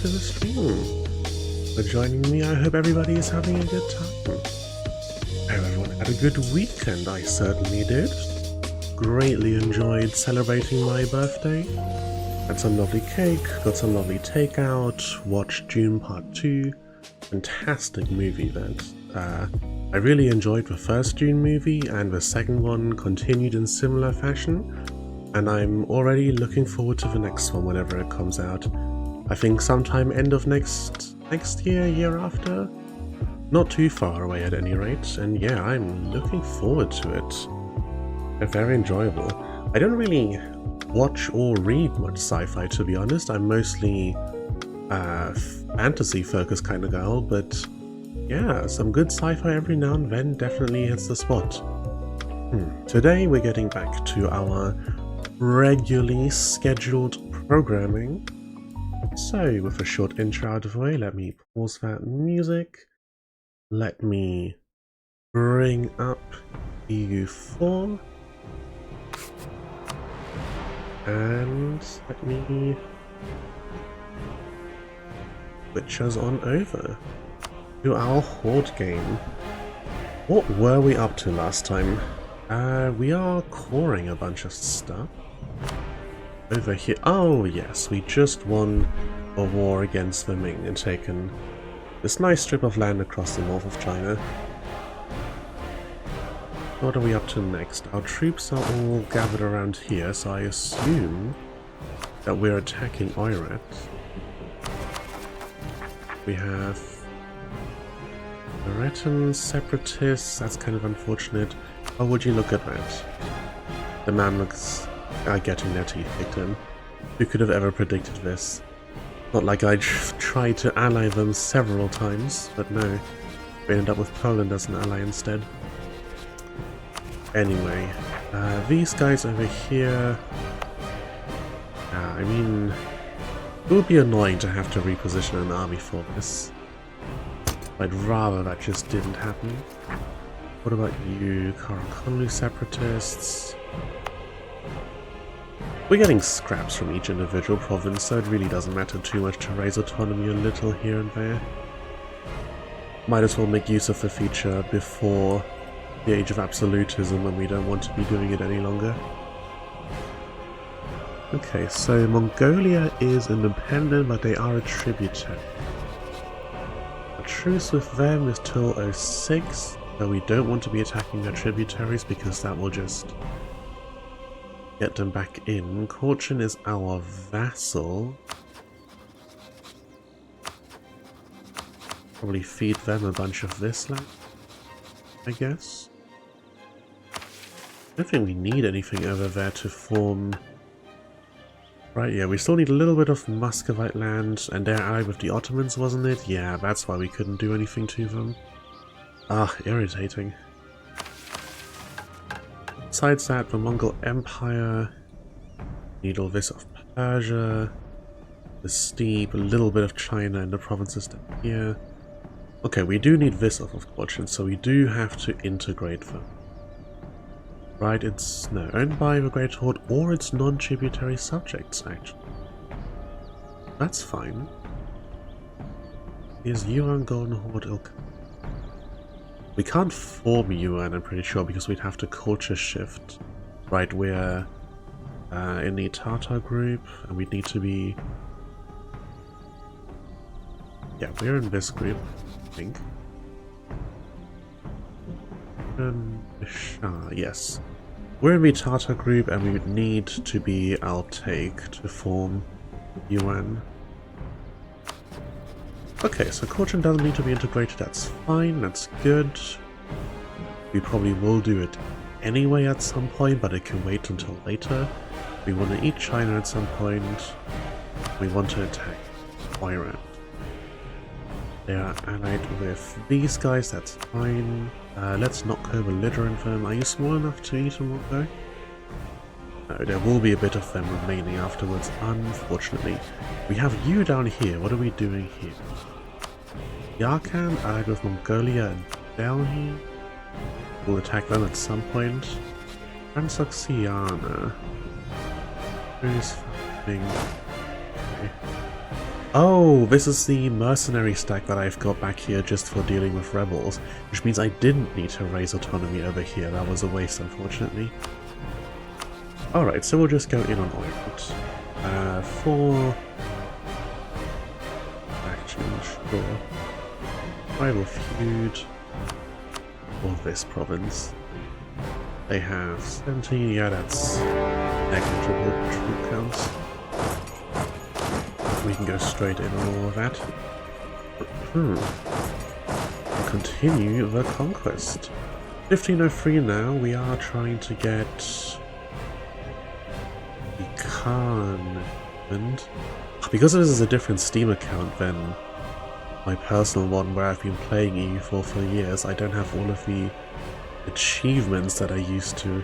to the stream. For joining me, I hope everybody is having a good time. I hope everyone had a good weekend, I certainly did. Greatly enjoyed celebrating my birthday. Had some lovely cake, got some lovely takeout, watched Dune Part 2. Fantastic movie that. I really enjoyed the first Dune movie, and the second one continued in similar fashion. And I'm already looking forward to the next one whenever it comes out. I think sometime end of next year after? Not too far away at any rate, and yeah, I'm looking forward to it. They're very enjoyable. I don't really watch or read much sci-fi, to be honest. I'm mostly a fantasy-focused kind of girl, but yeah, some good sci-fi every now and then definitely hits the spot. Today we're getting back to our regularly scheduled programming. So, with a short intro out of the way, let me pause that music. Let me bring up EU4. And let me switch us on over to our horde game. What were we up to last time? We are coring a bunch of stuff. Over here. Oh yes, we just won a war against the Ming and taken this nice strip of land across the north of China. What are we up to next? Our troops are all gathered around here, so I assume that we're attacking Oirat. We have Breton separatists, that's kind of unfortunate. How would you look at that? The Mamluks are getting their teeth kicked in. Who could have ever predicted this? Not like I tried to ally them several times, but no. We end up with Poland as an ally instead. Anyway, these guys over here... I mean, it would be annoying to have to reposition an army for this. I'd rather that just didn't happen. What about you, Karakonlu separatists? We're getting scraps from each individual province, so it really doesn't matter too much to raise autonomy a little here and there. Might as well make use of the feature before the age of absolutism when we don't want to be doing it any longer. Okay, so Mongolia is independent, but they are a tributary. A truce with them is till 06, though we don't want to be attacking their tributaries because that will just get them back in. Korchin is our vassal. Probably feed them a bunch of this land, I guess. I don't think we need anything over there to form... Right, yeah, we still need a little bit of Muscovite land, and they're allied with the Ottomans, wasn't it? Yeah, that's why we couldn't do anything to them. Ah, irritating. Besides that, the Mongol Empire, need all this of Persia, the steppe, a little bit of China and the provinces down here. Okay, we do need this of Korchin, so we do have to integrate them. Right, it's no, owned by the Great Horde or its non-tributary subjects, actually. That's fine. Is Yuan Golden Horde ilk? We can't form Yuan, I'm pretty sure, because we'd have to culture shift. Right, we're in the Tatar group, and we'd need to be... Yeah, we're in this group, I think. Yes. We're in the Tatar group, and we would need to be Altaik to form Yuan. Okay, so Korchin doesn't need to be integrated, that's fine, that's good. We probably will do it anyway at some point, but it can wait until later. We want to eat China at some point. We want to attack Oirat. They are allied with these guys, that's fine. Let's not co-belligerent them. Are you small enough to eat them up though? No, there will be a bit of them remaining afterwards, unfortunately. We have you down here, what are we doing here? Yarkhan allied with Mongolia and Delhi. We'll attack them at some point. Transoxiana. Who's fighting? Okay. Oh, this is the mercenary stack that I've got back here just for dealing with rebels, which means I didn't need to raise autonomy over here. That was a waste, unfortunately. Alright, so we'll just go in on Oirat. For... Actually, sure. Rival feud. Or this province. They have 17, yeah, that's negligible troop counts. We can go straight in on all of that. Continue the conquest. 1503 now, we are trying to get the Khan. And because this is a different Steam account than my personal one where I've been playing EU4 for years, I don't have all of the achievements that I used to.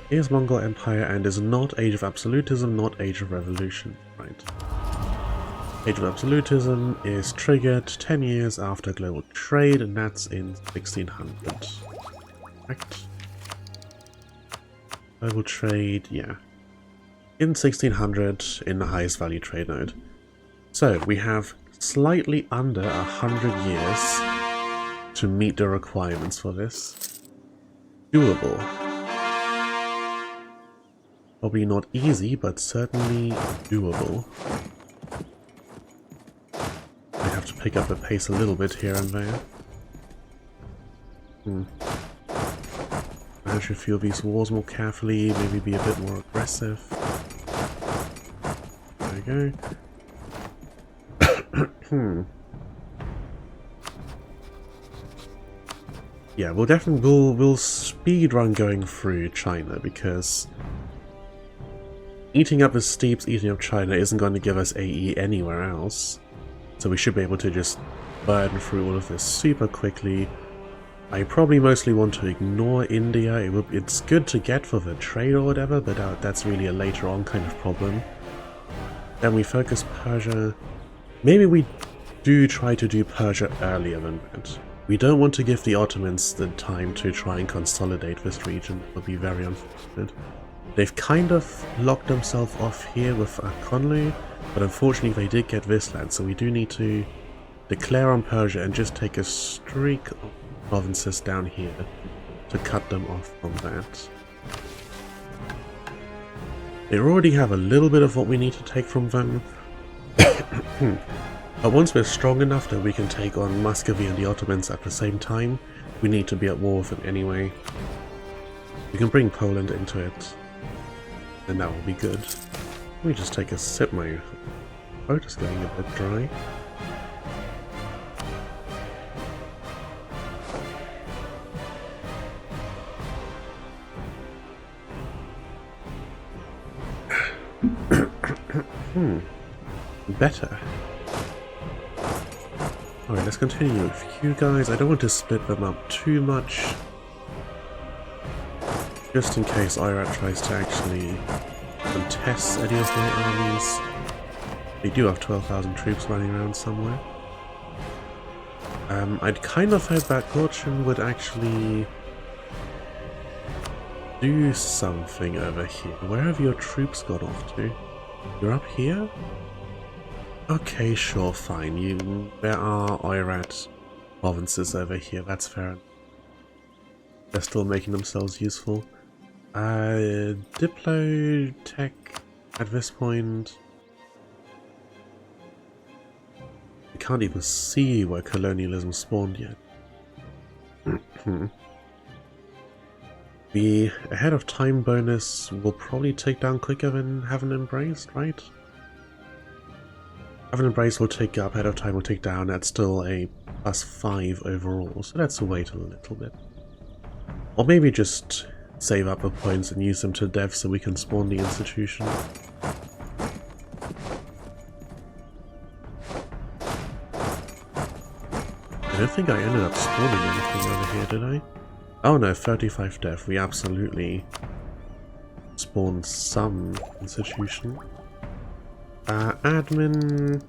Here's Mongol Empire and is not Age of Absolutism, not Age of Revolution. Right. Age of Absolutism is triggered 10 years after global trade, and that's in 1600. Correct. Global trade, yeah. In 1600 in the highest value trade node. So we have slightly under 100 years to meet the requirements for this. Doable. Probably not easy, but certainly doable. I have to pick up the pace a little bit here and there. Manage a few of these wars more carefully, maybe be a bit more aggressive. There we go. Yeah, we'll definitely we'll speed run going through China because eating up the steeps, eating up China isn't going to give us AE anywhere else. So we should be able to just burn through all of this super quickly. I probably mostly want to ignore India. It's good to get for the trade or whatever, but that's really a later on kind of problem. Then we focus Persia. Maybe we do try to do Persia earlier than that. We don't want to give the Ottomans the time to try and consolidate this region. It would be very unfortunate. They've kind of locked themselves off here with Konlu, but unfortunately they did get this land, so we do need to declare on Persia and just take a streak of provinces down here to cut them off from that. They already have a little bit of what we need to take from them, but once we're strong enough that we can take on Muscovy and the Ottomans at the same time, we need to be at war with them anyway. We can bring Poland into it, and that will be good. Let me just take a sip. My throat is getting a bit dry. Better. Alright, let's continue with you guys. I don't want to split them up too much, just in case Oirat tries to actually contest any of my armies. They do have 12,000 troops running around somewhere. I'd kind of hope that Gorchin would actually do something over here. Where have your troops got off to? You're up here? Okay, sure, fine. There are Oirat provinces over here, that's fair. They're still making themselves useful. Diplo tech at this point. We can't even see where colonialism spawned yet. The ahead of time bonus will probably take down quicker than Haven't Embraced, right? Haven't Embraced will take up, ahead of time will take down, that's still a +5 overall, so let's wait a little bit. Or maybe just save up the points and use them to dev so we can spawn the institution. I don't think I ended up spawning anything over here, did I? Oh no, 35 dev, we absolutely spawned some institution. Admin...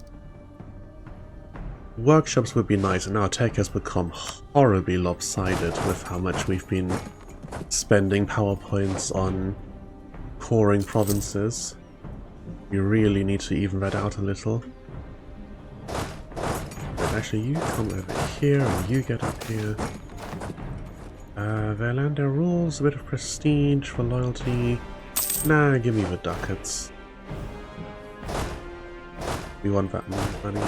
Workshops would be nice, and our tech has become horribly lopsided with how much we've been spending power points on coring provinces. You really need to even that out a little. But actually, you come over here and you get up here. Their land, their rules, a bit of prestige for loyalty. Nah, give me the ducats. We want that money.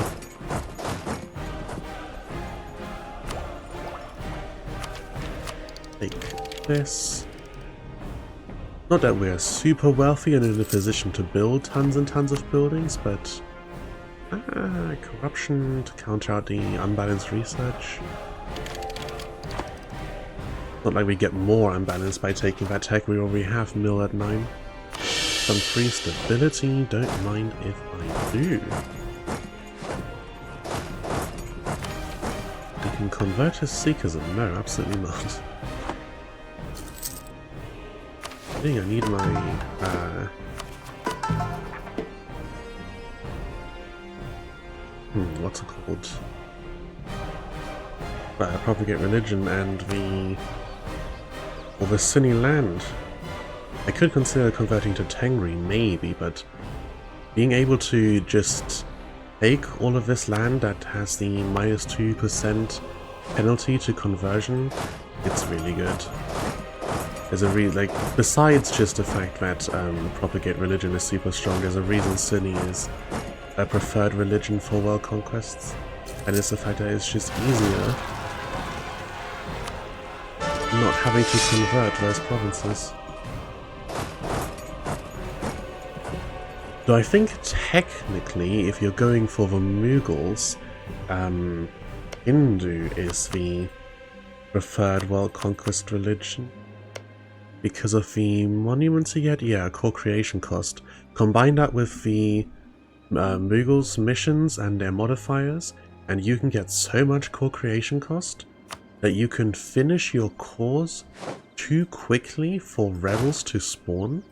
Take this. Not that we're super wealthy and in a position to build tons and tons of buildings, but corruption to counter out the unbalanced research. Not like we get more unbalanced by taking that tech, we already have mill at 9. Some free stability, don't mind if I do. We can convert his seekers, no, absolutely not. I think I need my what's it called? Propagate religion and the Sunni land. I could consider converting to Tengri, maybe, but being able to just take all of this land that has the -2% penalty to conversion, it's really good. There's a besides just the fact that propagate religion is super strong, there's a reason Sunni is a preferred religion for world conquests, and it's the fact that it's just easier not having to convert those provinces. Though I think technically, if you're going for the Mughals, Hindu is the preferred world conquest religion. Because of the monuments you get, yeah, core creation cost. Combine that with the Mughals missions and their modifiers, and you can get so much core creation cost that you can finish your cores too quickly for rebels to spawn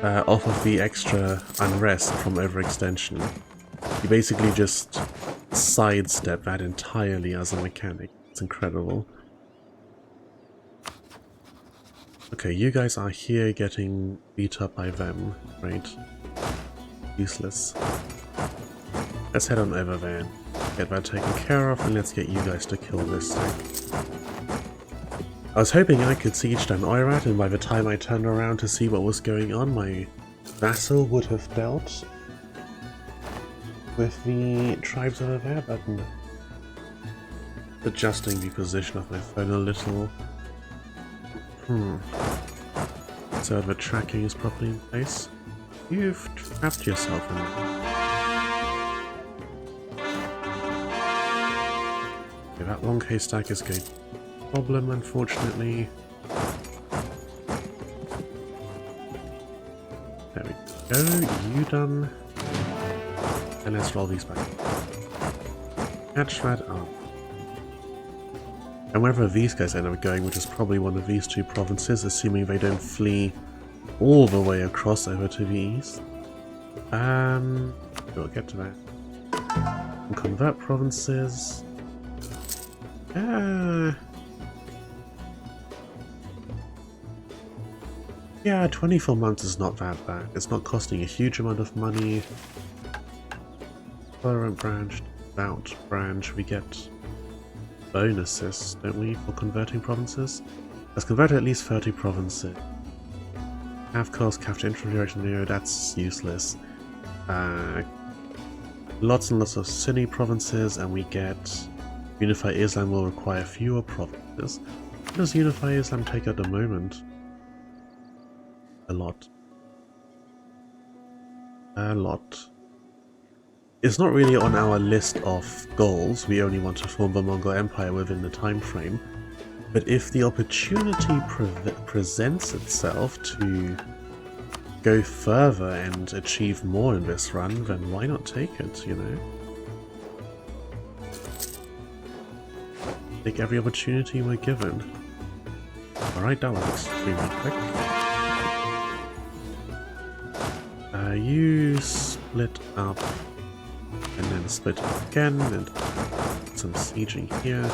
off of the extra unrest from overextension. You basically just sidestep that entirely as a mechanic. It's incredible. Okay, you guys are here getting beat up by them, right? Useless. Let's head on over there, get that taken care of, and let's get you guys to kill this thing. I was hoping I could siege down Oirat, and by the time I turned around to see what was going on, my vassal would have dealt with the tribes over there, but no. Adjusting the position of my phone a little. So the tracking is properly in place. You've trapped yourself in there. Okay, that long haystack is going problem, unfortunately. There we go, you done. And let's roll these back. Catch that up. And wherever these guys end up going, which is probably one of these two provinces, assuming they don't flee all the way across over to the east. We'll get to that. And convert provinces. Yeah, 24 months is not that bad. It's not costing a huge amount of money. Tolerant branch, devout branch, we get bonuses, don't we, for converting provinces? Let's convert at least 30 provinces. Half cost, capture infiltration, that's useless. Lots and lots of Sunni provinces, and we get Unify Islam will require fewer provinces. What does Unify Islam take at the moment? A lot. A lot. It's not really on our list of goals, we only want to form the Mongol Empire within the time frame. But if the opportunity presents itself to go further and achieve more in this run, then why not take it, you know? Take every opportunity we're given. Alright, that was extremely quick. You split up, and then split up again, and some sieging here.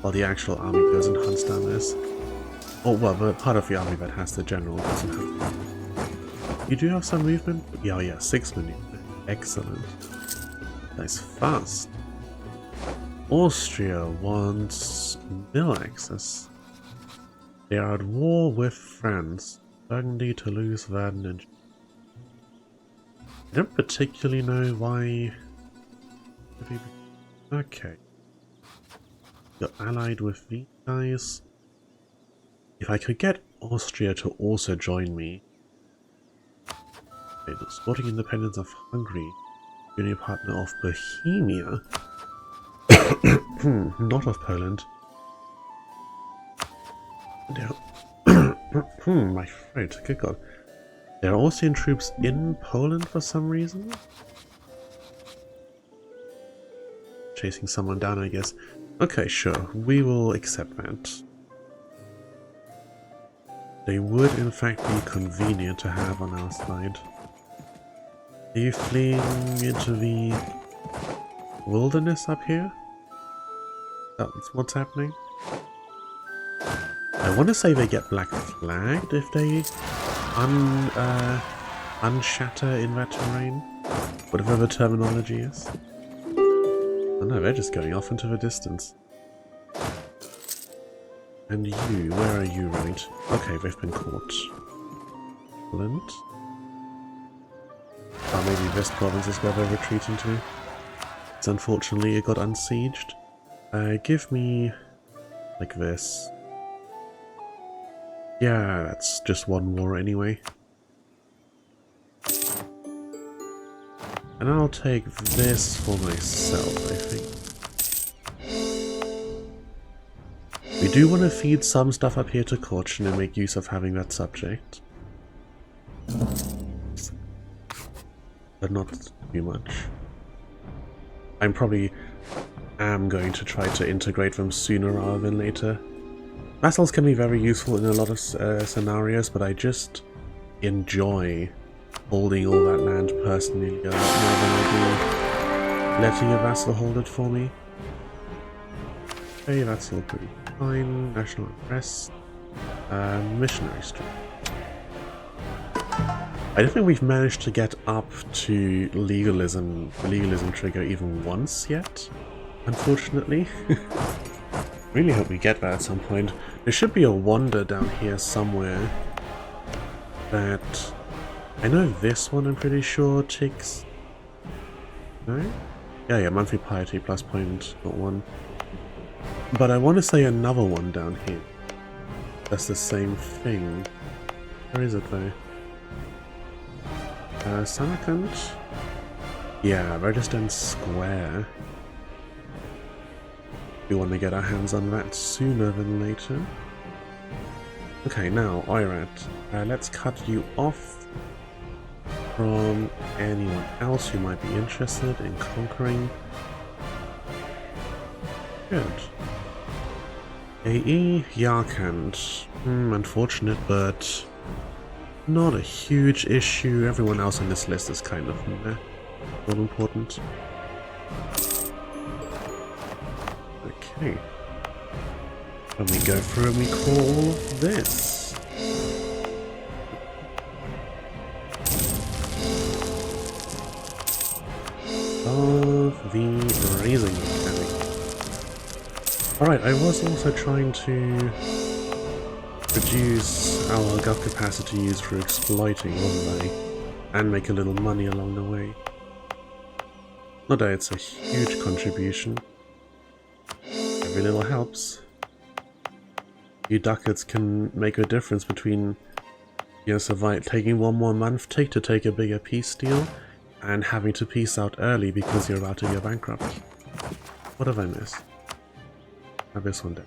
While the actual army goes and hunts down this. Oh, well, the part of the army that has the general doesn't have. You do have some movement? Yeah, oh yeah, 6 minutes. Excellent. Nice, fast. Austria wants mill access. They are at war with France. Burgundy, Toulouse, Verden, and... I don't particularly know why... Okay. You're allied with these guys. If I could get Austria to also join me... Okay, the Sporting Independence of Hungary. Union partner of Bohemia. Not of Poland. My throat, good god. There are Austrian troops in Poland for some reason? Chasing someone down, I guess. Okay, sure, we will accept that. They would in fact be convenient to have on our side. Are you fleeing into the wilderness up here? That's what's happening? I want to say they get black flagged if they unshatter in that terrain. Whatever the terminology is. Oh no, they're just going off into the distance. And you, where are you, right? Okay, they've been caught. Excellent. Oh, maybe this province is where they're retreating to. It's unfortunately it got unsieged. Give me... like this. Yeah, that's just one war anyway. And I'll take this for myself, I think. We do want to feed some stuff up here to Caution and make use of having that subject. But not too much. I'm probably am going to try to integrate them sooner rather than later. Vassals can be very useful in a lot of scenarios, but I just enjoy holding all that land personally more than I do letting a vassal hold it for me. Okay, that's all pretty fine. National Press. Missionary Street. I don't think we've managed to get up to legalism trigger even once yet, unfortunately. Really hope we get that at some point. There should be a wonder down here somewhere that... I know this one I'm pretty sure ticks... No? Yeah, monthly piety plus 0.1. But I want to say another one down here. That's the same thing. Where is it though? Samarkand? Yeah, Registan Square. We want to get our hands on that sooner than later. Okay, now, Oirat. Let's cut you off from anyone else who might be interested in conquering. Good. AE, Yarkand. Unfortunate, but not a huge issue. Everyone else on this list is kind of not important. Okay. And we go through and we call this. Of the raising mechanic. Alright, I was also trying to reduce our gov capacities through exploiting, wasn't I? And make a little money along the way. Not that it's a huge contribution. Every little helps. Few ducats can make a difference between, you know, survive taking one more month to take a bigger peace deal and having to peace out early because you're about to go bankrupt. What have I missed? Have this one down.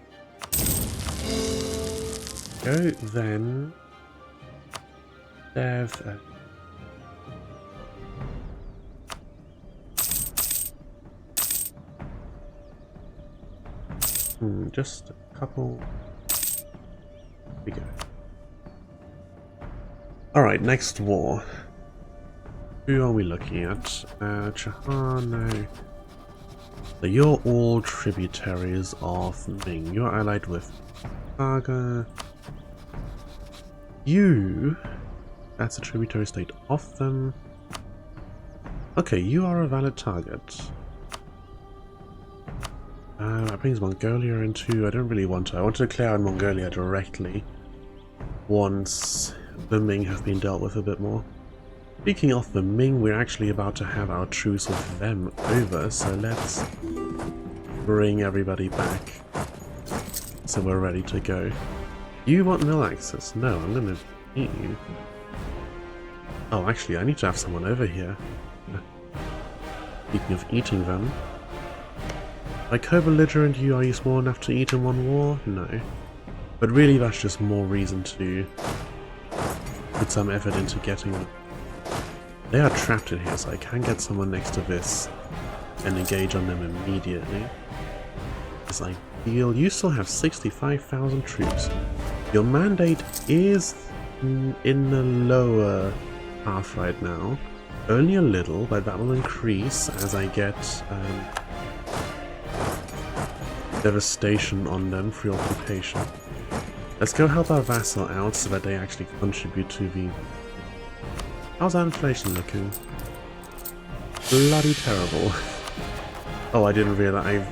Go then. Dev. Just a couple. Here we go. Alright, next war. Who are we looking at? Chahar, no. So you're all tributaries of Ming. You're allied with Saga. You That's a tributary state off them. Okay, you are a valid target. That brings Mongolia into... I don't really want to. I want to declare on Mongolia directly once the Ming have been dealt with a bit more. Speaking of the Ming, we're actually about to have our truce with them over, so let's bring everybody back so we're ready to go. You want mill access? No, I'm gonna eat you. Oh, actually, I need to have someone over here. Speaking of eating them. By co-belligerent you, are you small enough to eat in one war? No. But really that's just more reason to put some effort into getting them. They are trapped in here, so I can get someone next to this and engage on them immediately. It's ideal. You still have 65,000 troops. Your mandate is in the lower half right now. Only a little, but that will increase as I get devastation on them, free occupation. Let's go help our vassal out so that they actually contribute to the... How's our inflation looking? Bloody terrible. Oh, I didn't realize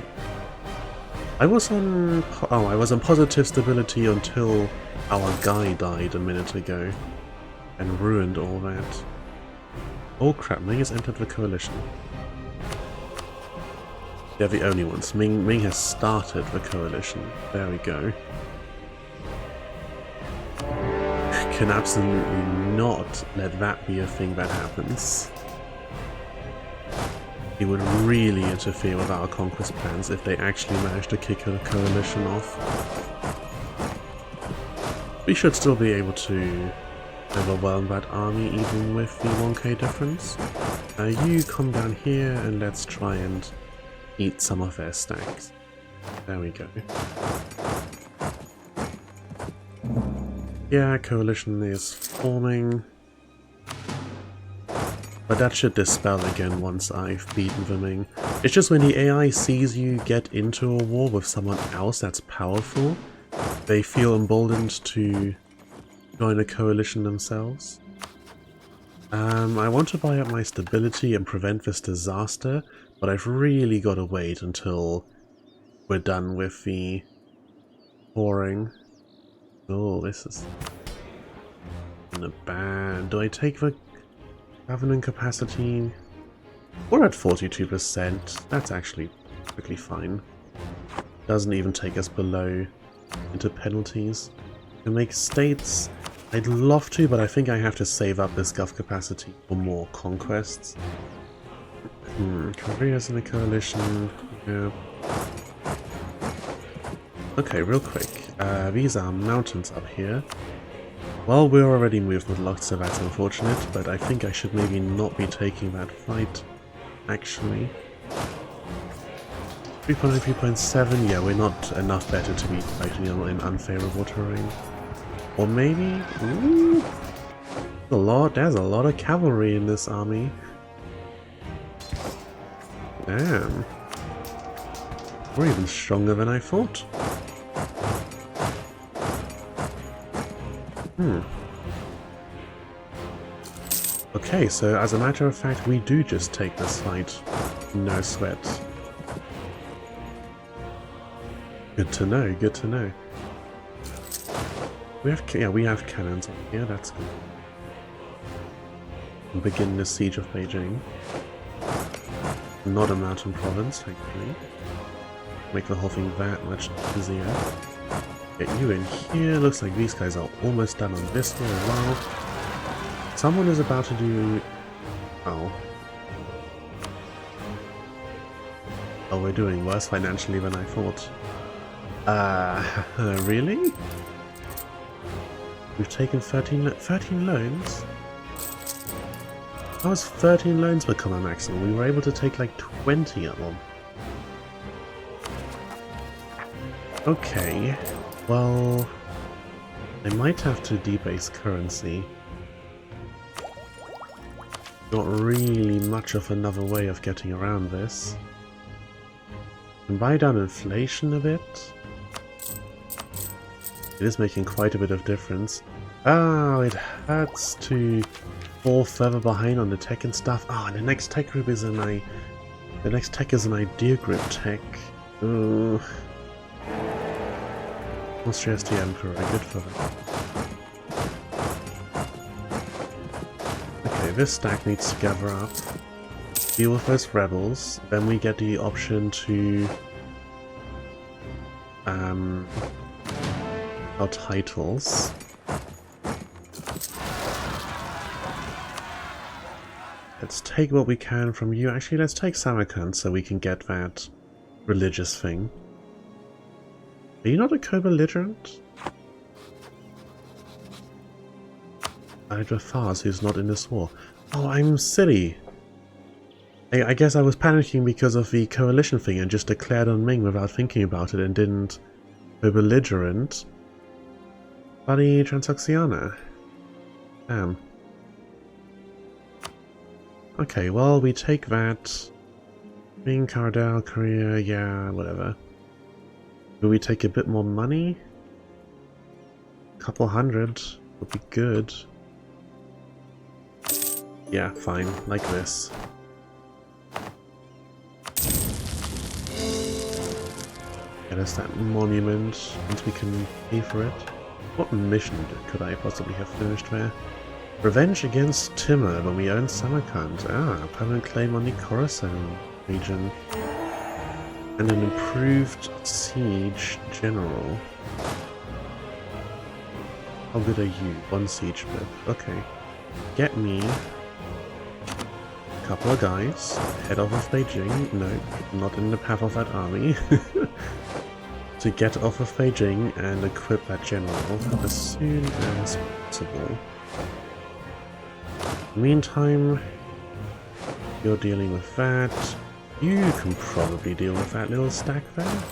I was on... Oh, I was on positive stability until our guy died a minute ago and ruined all that. Oh crap, Ming has entered the coalition. They're the only ones. Ming has started the coalition. There we go. Can absolutely not let that be a thing that happens. It would really interfere with our conquest plans if they actually managed to kick a coalition off. We should still be able to overwhelm that army even with the 1k difference. You come down here and let's try and eat some of their stacks. There we go. Yeah, coalition is forming. But that should dispel again once I've beaten the Ming. It's just when the AI sees you get into a war with someone else that's powerful, they feel emboldened to join a coalition themselves. I want to buy up my stability and prevent this disaster, but I've really got to wait until we're done with the boring. Oh, this is in a bad. Do I take the Covenant capacity? We're at 42%. That's actually perfectly fine. Doesn't even take us below into penalties. To make states, I'd love to, but I think I have to save up this gov capacity for more conquests. Korea's in a coalition. Yeah. Okay, real quick. These are mountains up here. Well, we're already moved with locked, so that's unfortunate, but I think I should maybe not be taking that fight, actually. 3.9, 3.7, yeah, we're not enough better to be fighting in unfavorable terrain. Or maybe... Ooh, there's a lot of cavalry in this army. Damn. We're even stronger than I thought. Okay, so as a matter of fact, we do just take this fight. No sweat. Good to know, good to know. We have cannons on here, that's good. We'll begin the siege of Beijing. Not a mountain province, thankfully. Make the whole thing that much easier. Get you in here. Looks like these guys are almost done on this one as well. Someone is about to do... Oh. Oh, we're doing worse financially than I thought. Really? We've taken 13 loans? How has 13 loans become a maximum? We were able to take like 20 of them. Okay. Well, I might have to debase currency. Not really much of another way of getting around this. And buy down inflation a bit. It is making quite a bit of difference. Oh, it hurts to fall further behind on the tech and stuff. Oh, and the next tech group is the next tech is an idea group tech. Ooh. Austria's the Emperor, good for them. Okay, this stack needs to gather up. Deal with those rebels, then we get the option to our titles. Let's take what we can from you. Actually, let's take Samarkand so we can get that religious thing. Are you not a co-belligerent? Hydra Fars, who's not in this war. Oh, I'm silly. I guess I was panicking because of the coalition thing and just declared on Ming without thinking about it and didn't co-belligerent. Bloody Transoxiana. Damn. Okay, well, we take that. Ming, Cardell, Korea, yeah, whatever. Will we take a bit more money? Couple hundred would be good. Yeah, fine, like this. Get us that monument, and we can pay for it. What mission could I possibly have finished there? Revenge against Timur when we own Samarkand. Ah, permanent claim on the Khorasan region. And an improved siege general. How good are you? 1 siege bit. Okay. Get me a couple of guys. Head off of Beijing. No, not in the path of that army. To get off of Beijing and equip that general as soon as possible. Meantime, you're dealing with that. You can probably deal with that little stack there.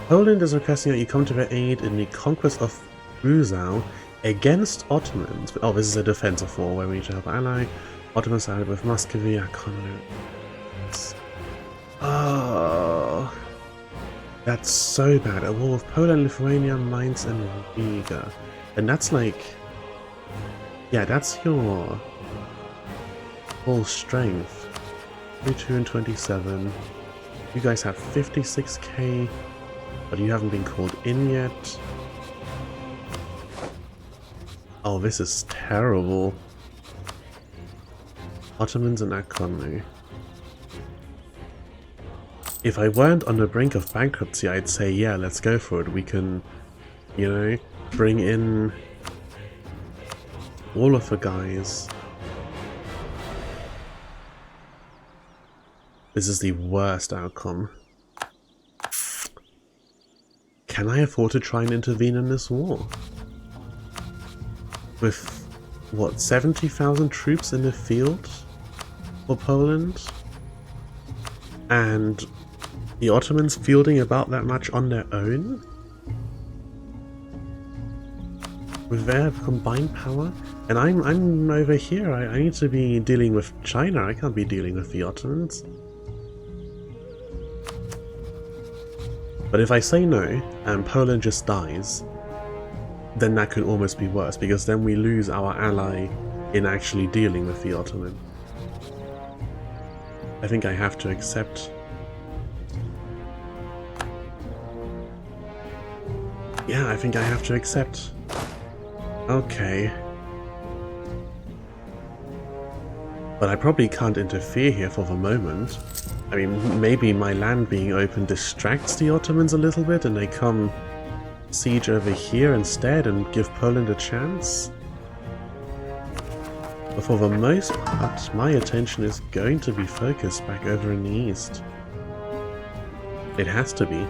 Poland is requesting that you come to their aid in the conquest of Rusau against Ottomans. Oh, this is a defensive war where we need to help ally. Ottomans sided with Muscovy. I can't. Oh, that's so bad. A war with Poland, Lithuania, Mainz, and Riga. And that's like, yeah, that's your full strength. 22 and 27. You guys have 56k, but you haven't been called in yet. Oh, this is terrible. Ottomans and Akonu. If I weren't on the brink of bankruptcy, I'd say, yeah, let's go for it. We can, you know, bring in all of the guys. This is the worst outcome. Can I afford to try and intervene in this war? With, what, 70,000 troops in the field for Poland? And the Ottomans fielding about that much on their own? With their combined power? And I'm over here, I need to be dealing with China, I can't be dealing with the Ottomans. But if I say no, and Poland just dies, then that could almost be worse, because then we lose our ally in actually dealing with the Ottoman. I think I have to accept. Yeah, I think I have to accept. Okay. But I probably can't interfere here for the moment. I mean, maybe my land being open distracts the Ottomans a little bit and they come siege over here instead and give Poland a chance. But for the most part, my attention is going to be focused back over in the east. It has to be.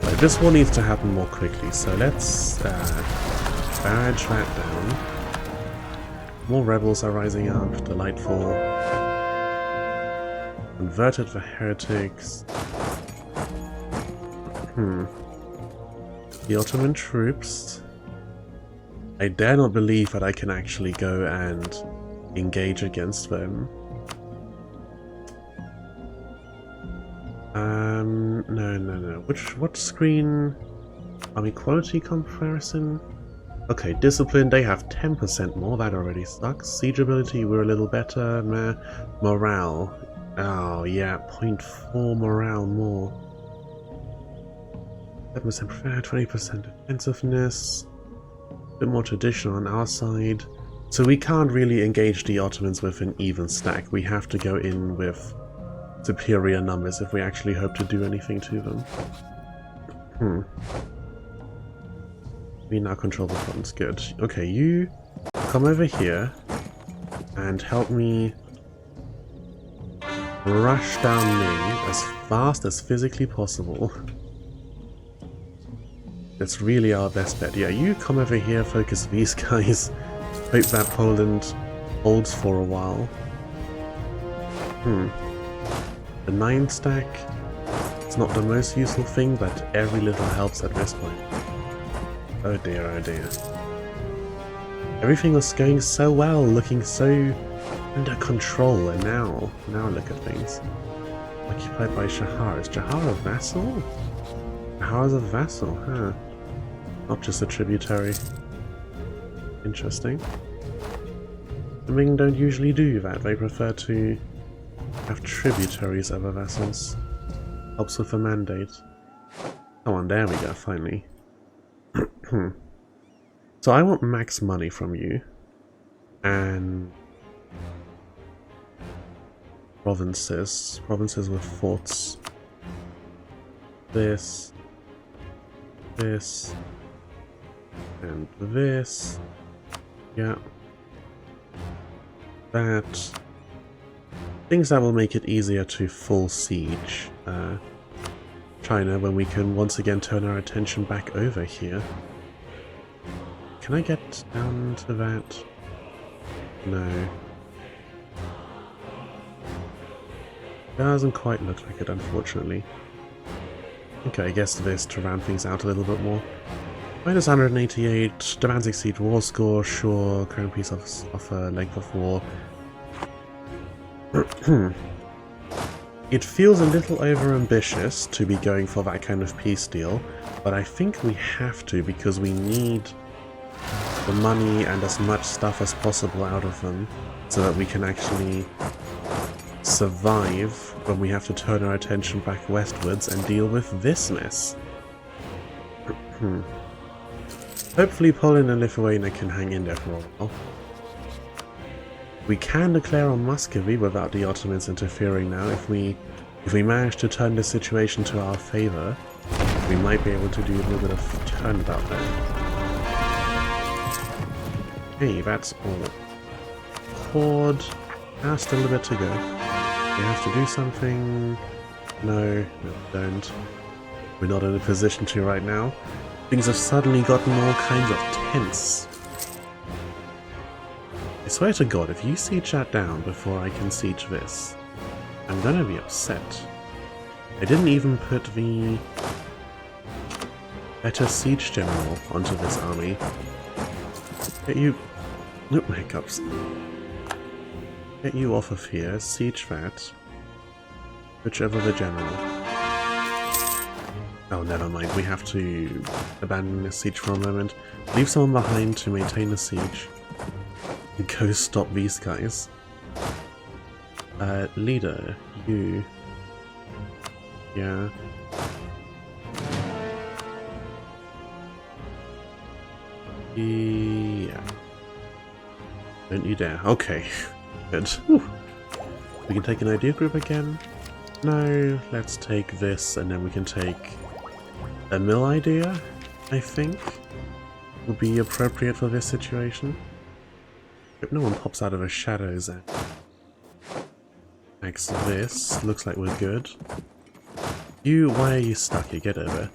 But this war needs to happen more quickly, so let's barrage that down. More rebels are rising up, delightful. Converted for heretics. The Ottoman troops. I dare not believe that I can actually go and engage against them. No. What screen? army quality comparison. Okay, discipline, they have 10% more, that already sucks. Siege ability, we're a little better. Morale. Oh yeah, 0.4 morale more. 7% prepared, 20% defensiveness. A bit more traditional on our side. So we can't really engage the Ottomans with an even stack. We have to go in with superior numbers if we actually hope to do anything to them. We now control the province. Good. Okay, you come over here and help me rush down Ming as fast as physically possible. That's really our best bet. Yeah, you come over here, focus these guys. Hope that Poland holds for a while. The 9 stack, it's not the most useful thing, but every little helps at this point. Oh dear, oh dear. Everything was going so well, looking so under control, and now look at things. Occupied by Shahar. Is Shahar a vassal? Shahar's a vassal, huh? Not just a tributary. Interesting. The Ming don't usually do that, they prefer to have tributaries over vassals. Helps with the mandate. Come on, there we go, finally. So I want max money from you. And provinces. Provinces with forts. This. This. And this. Yeah. That. Things that will make it easier to full siege China when we can once again turn our attention back over here. Can I get down to that? No. Doesn't quite look like it, unfortunately. Okay, I guess this to round things out a little bit more. Minus 188, Danzig Siege war score, sure, Crown Peace offer, length of war. It feels a little over-ambitious to be going for that kind of peace deal, but I think we have to because we need the money and as much stuff as possible out of them so that we can actually survive when we have to turn our attention back westwards and deal with this mess. Hopefully Poland and Lithuania can hang in there for a while. We can declare on Muscovy without the Ottomans interfering now. If we manage to turn the situation to our favor, we might be able to do a little bit of turnabout there. Hey, that's all. Horde. Still a bit to go. We have to do something. No, don't. We're not in a position to right now. Things have suddenly gotten all kinds of tense. I swear to God, if you siege that down before I can siege this, I'm gonna be upset. I didn't even put the better siege general onto this army. Get you... Nope, hiccups. Get you off of here, siege that. Whichever the general. Oh, never mind, we have to abandon the siege for a moment. Leave someone behind to maintain the siege. And go stop these guys. Leader, you... Yeah. Yeah. Don't you dare. Okay. Good. Whew. We can take an idea group again. No, let's take this and then we can take a mill idea, I think. Would be appropriate for this situation. Hope no one pops out of the shadows and next this. Looks like we're good. You, why are you stuck here? Get over.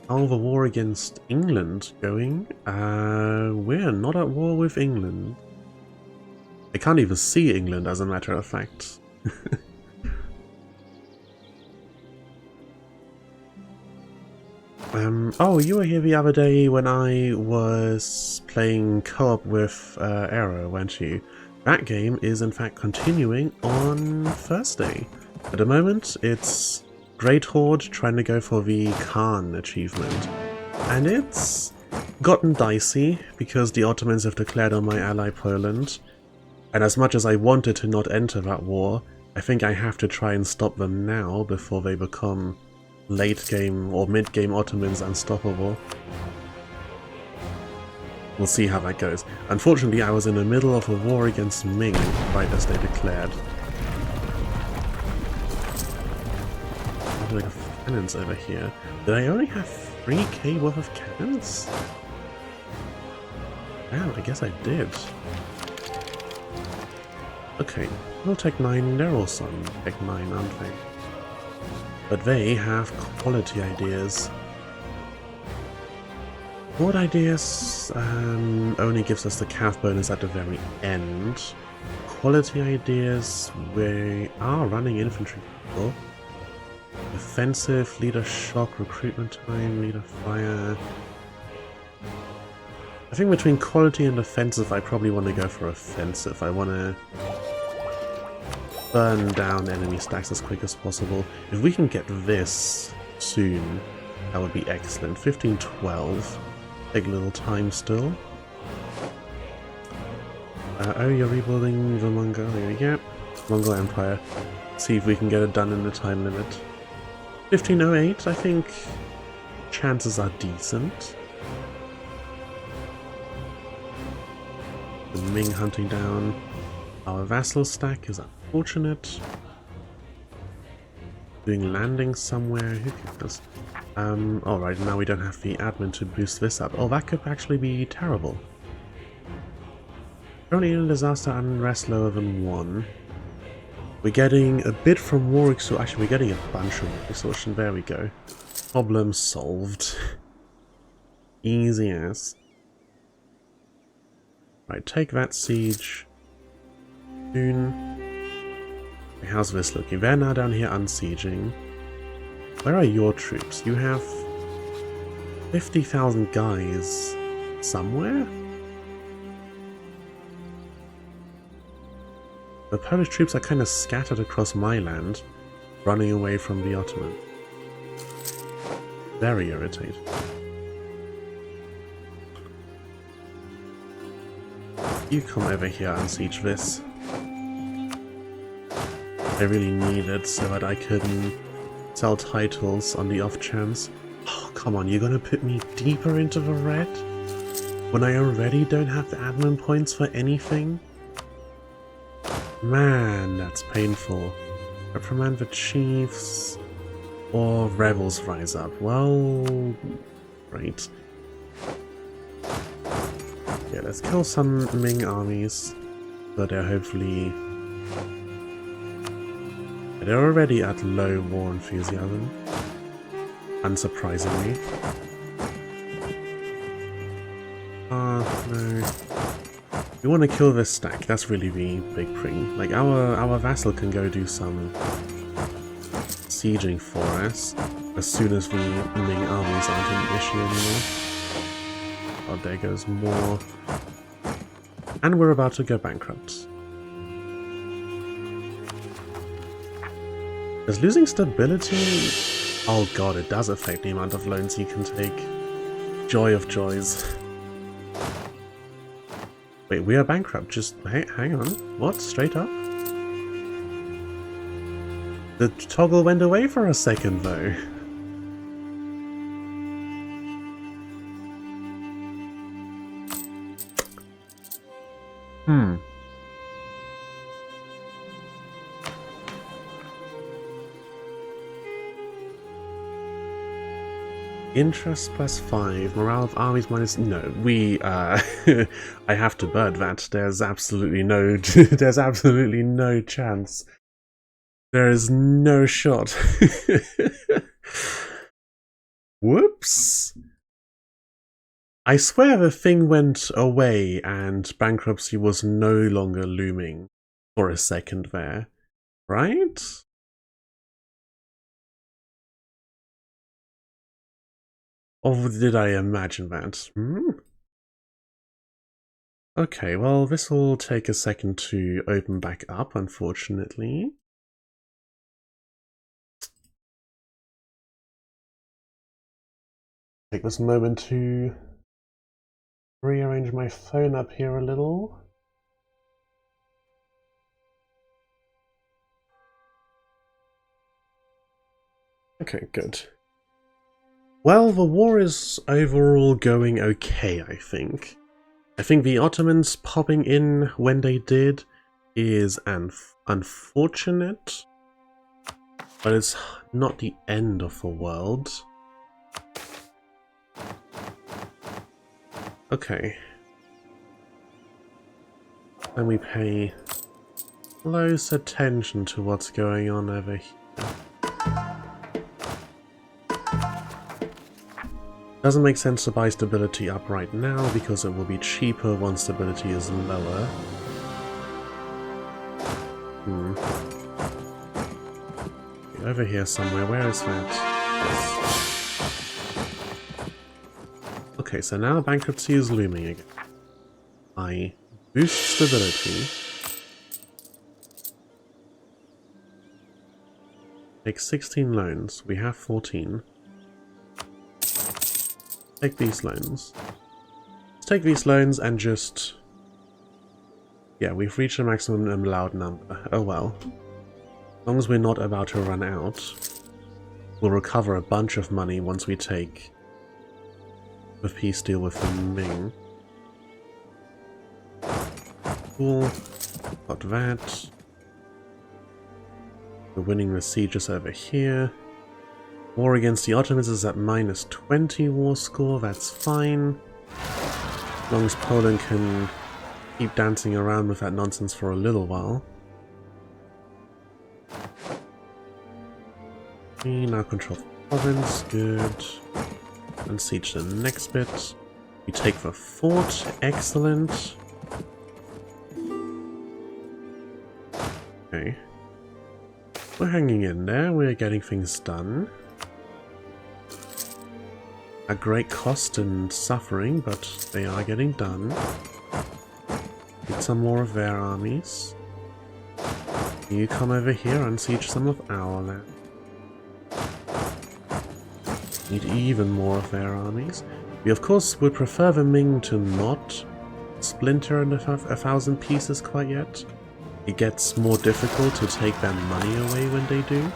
How the war against England going? We're not at war with England. I can't even see England, as a matter of fact. Oh, you were here the other day when I was playing co-op with Arrow, weren't you? That game is in fact continuing on Thursday. At the moment, it's Great Horde trying to go for the Khan achievement. And it's gotten dicey because the Ottomans have declared on my ally Poland. And as much as I wanted to not enter that war, I think I have to try and stop them now before they become late game or mid game Ottomans unstoppable. We'll see how that goes. Unfortunately, I was in the middle of a war against Ming right as they declared. Like cannons over here. Did I only have 3k worth of cannons? Wow, I guess I did. Okay, we'll take 9. They're also on Tech 9, aren't they? But they have quality ideas. Horde ideas only gives us the calf bonus at the very end. Quality ideas, we are running infantry people. Offensive, leader shock, recruitment time, leader fire. I think between quality and offensive I probably want to go for offensive. I want to burn down enemy stacks as quick as possible. If we can get this soon, that would be excellent. 1512. Take a little time still. Oh, you're rebuilding the Mongol. There we go. Mongol Empire. See if we can get it done in the time limit. 1508, I think chances are decent. The Ming hunting down our vassal stack is unfortunate. Doing landings somewhere, who cares? Alright, now we don't have the admin to boost this up. Oh, that could actually be terrible. Currently in disaster unrest lower than 1. We're getting a bit from war exhaustion. Actually, we're getting a bunch from war exhaustion. There we go. Problem solved. Easy as. Right, take that siege. Soon. How's this looking? They're now down here unsieging. Where are your troops? You have 50,000 guys somewhere? The Polish troops are kind of scattered across my land, running away from the Ottoman. Very irritating. You come over here and siege this. I really need it so that I can sell titles on the off chance. Oh, come on, you're gonna put me deeper into the red? When I already don't have the admin points for anything? Man, that's painful. Reprimand the chiefs, or rebels rise up. Well, great. Yeah, let's kill some Ming armies, so they're hopefully... They're already at low war enthusiasm, unsurprisingly. No. We want to kill this stack, that's really the big thing. Like, our vassal can go do some sieging for us as soon as the Ming armies aren't an issue anymore. Oh, there goes more. And we're about to go bankrupt. Does losing stability... Oh god, it does affect the amount of loans you can take. Joy of joys. Wait, we are bankrupt. Just hang on. What? Straight up? The toggle went away for a second, though. Interest +5, morale of armies minus... No, we, I have to bird that. There's absolutely no... there's absolutely no chance. There is no shot. Whoops! I swear the thing went away and bankruptcy was no longer looming for a second there. Right? Or did I imagine that? Okay, well, this will take a second to open back up, unfortunately. Take this moment to rearrange my phone up here a little. Okay, good. Well, the war is overall going okay, I think. I think the Ottomans popping in when they did is unfortunate, but it's not the end of the world. Okay. And we pay close attention to what's going on over here. Doesn't make sense to buy stability up right now because it will be cheaper once stability is lower. Over here somewhere, where is that? Okay, so now bankruptcy is looming again. I boost stability. Take 16 loans, we have 14. Take these loans. Let's take these loans and just... Yeah, we've reached a maximum allowed number. Oh well. As long as we're not about to run out, we'll recover a bunch of money once we take the peace deal with the Ming. Cool. Got that. We're winning the sieges over here. War against the Ottomans is at -20 war score, that's fine. As long as Poland can keep dancing around with that nonsense for a little while. We now control the province, good. And siege the next bit. We take the fort, excellent. Okay. We're hanging in there, we're getting things done. At great cost and suffering, but they are getting done. Get some more of their armies. You come over here and siege some of our land. Need even more of their armies. We of course would prefer the Ming to not splinter into 1,000 pieces quite yet. It gets more difficult to take their money away when they do.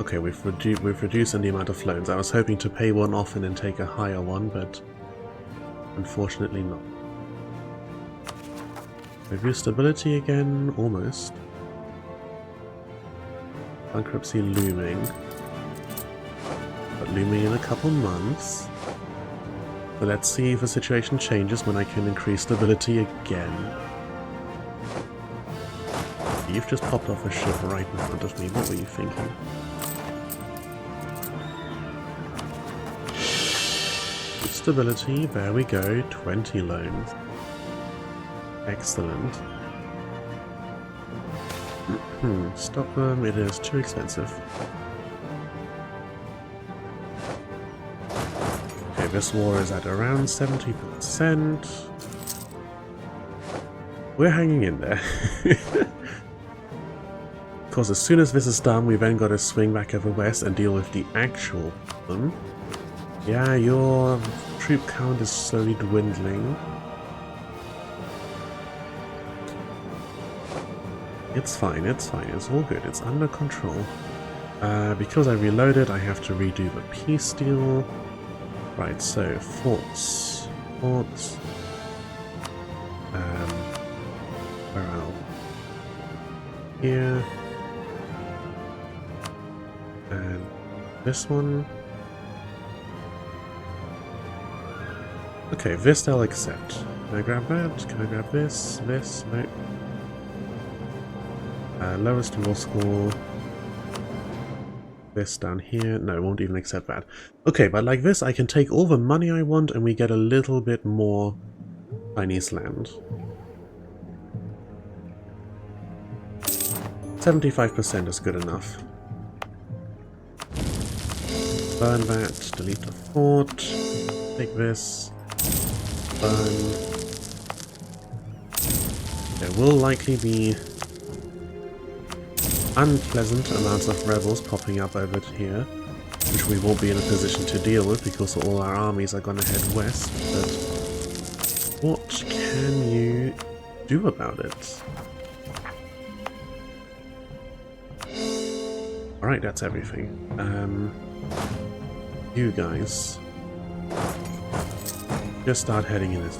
Okay, we've reduced the amount of loans. I was hoping to pay one off and then take a higher one, but unfortunately not. Review stability again, almost. Bankruptcy looming. But looming in a couple months. But let's see if the situation changes when I can increase stability again. You've just popped off a ship right in front of me. What were you thinking? Stability, there we go, 20 loans. Excellent. Stop them, it is too expensive. Okay, this war is at around 70%. We're hanging in there. Of course, as soon as this is done, we then got to swing back over west and deal with the actual problem. Yeah, your troop count is slowly dwindling. It's fine, it's all good, it's under control. Because I reloaded, I have to redo the peace deal. Right, so forts. Where else? Here. And this one. Okay, this I'll accept. Can I grab that? Can I grab this? This? No. Lowest war score. This down here. No, won't even accept that. Okay, but like this, I can take all the money I want and we get a little bit more Chinese land. 75% is good enough. Burn that, delete the fort, take this, burn. There will likely be unpleasant amounts of rebels popping up over here. which we won't be in a position to deal with because all our armies are gonna head west, but what can you do about it? Alright, that's everything. You guys just start heading in this.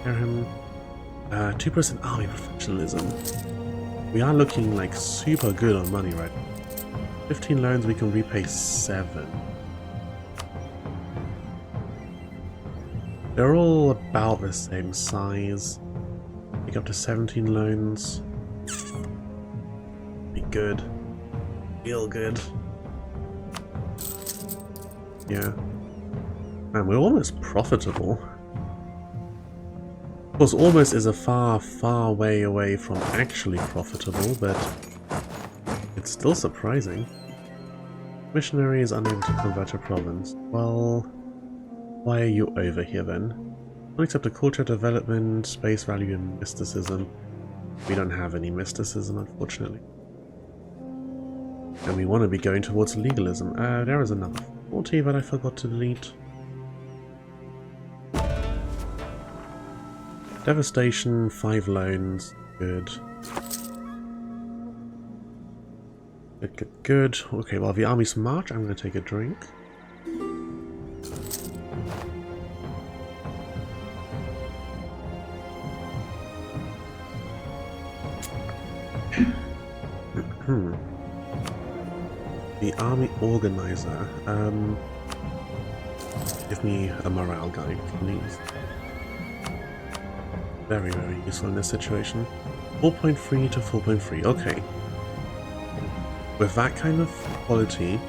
2% army professionalism. We are looking like super good on money right now. 15 loans, we can repay 7. They're all about the same size. Take up to 17 loans. Be good. Feel good. Yeah. Man, we're almost profitable. Of course, almost is a far, far way away from actually profitable, but it's still surprising. Missionary is unable to convert a province. Well, why are you over here then? Don't accept a culture development, space value, and mysticism. We don't have any mysticism, unfortunately. And we want to be going towards legalism. There is another 40 that I forgot to delete. Devastation, 5 loans, good. Good, good, good. Okay, while the armies march, I'm going to take a drink. The army organizer. Give me a morale guide, please. Very, very useful in this situation. 4.3 to 4.3, okay. With that kind of quality,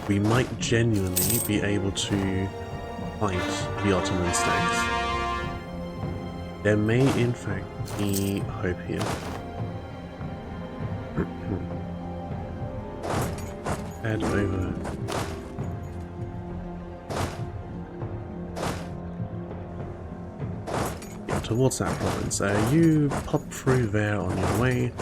we might genuinely be able to fight the Ottoman stacks. There may in fact be hope here. Head over. Towards that province. You pop through there on your way,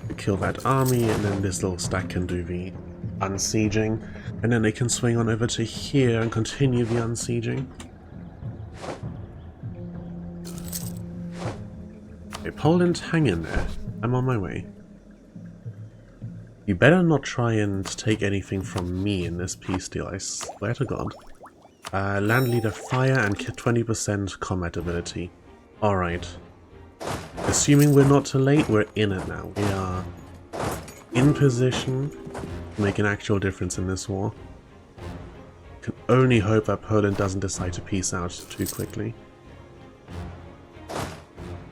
you kill that army, and then this little stack can do the unsieging, and then they can swing on over to here and continue the unsieging. Okay, Poland, hang in there. I'm on my way. You better not try and take anything from me in this peace deal, I swear to God. Land leader fire and 20% combat ability. Alright. Assuming we're not too late, we're in it now. We are in position to make an actual difference in this war. Can only hope that Poland doesn't decide to peace out too quickly.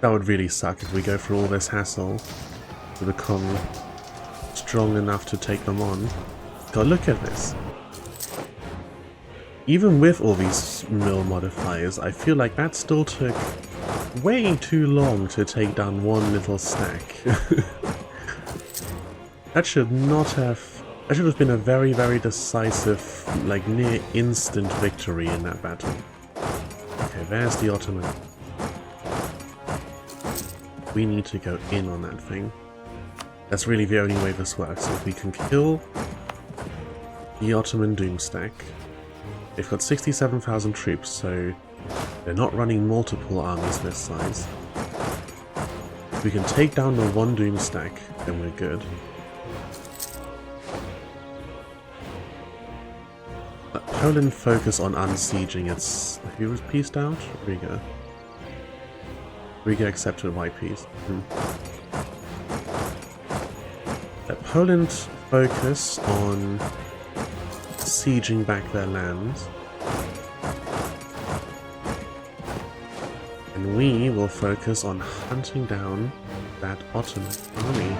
That would really suck if we go through all this hassle to become strong enough to take them on. God, look at this. Even with all these mill modifiers, I feel like that still took way too long to take down one little stack. That should not have... That should have been a very, very decisive, like near instant victory in that battle. Okay, there's the Ottoman. We need to go in on that thing. That's really the only way this works. If we can kill the Ottoman Doomstack. They've got 67,000 troops, so they're not running multiple armies this size. If we can take down the one Doomstack, then we're good. Let Poland focus on unsieging its... Who was pieced out? Riga. Riga accepted white peace. Let Poland focus on sieging back their lands. And we will focus on hunting down that Ottoman army.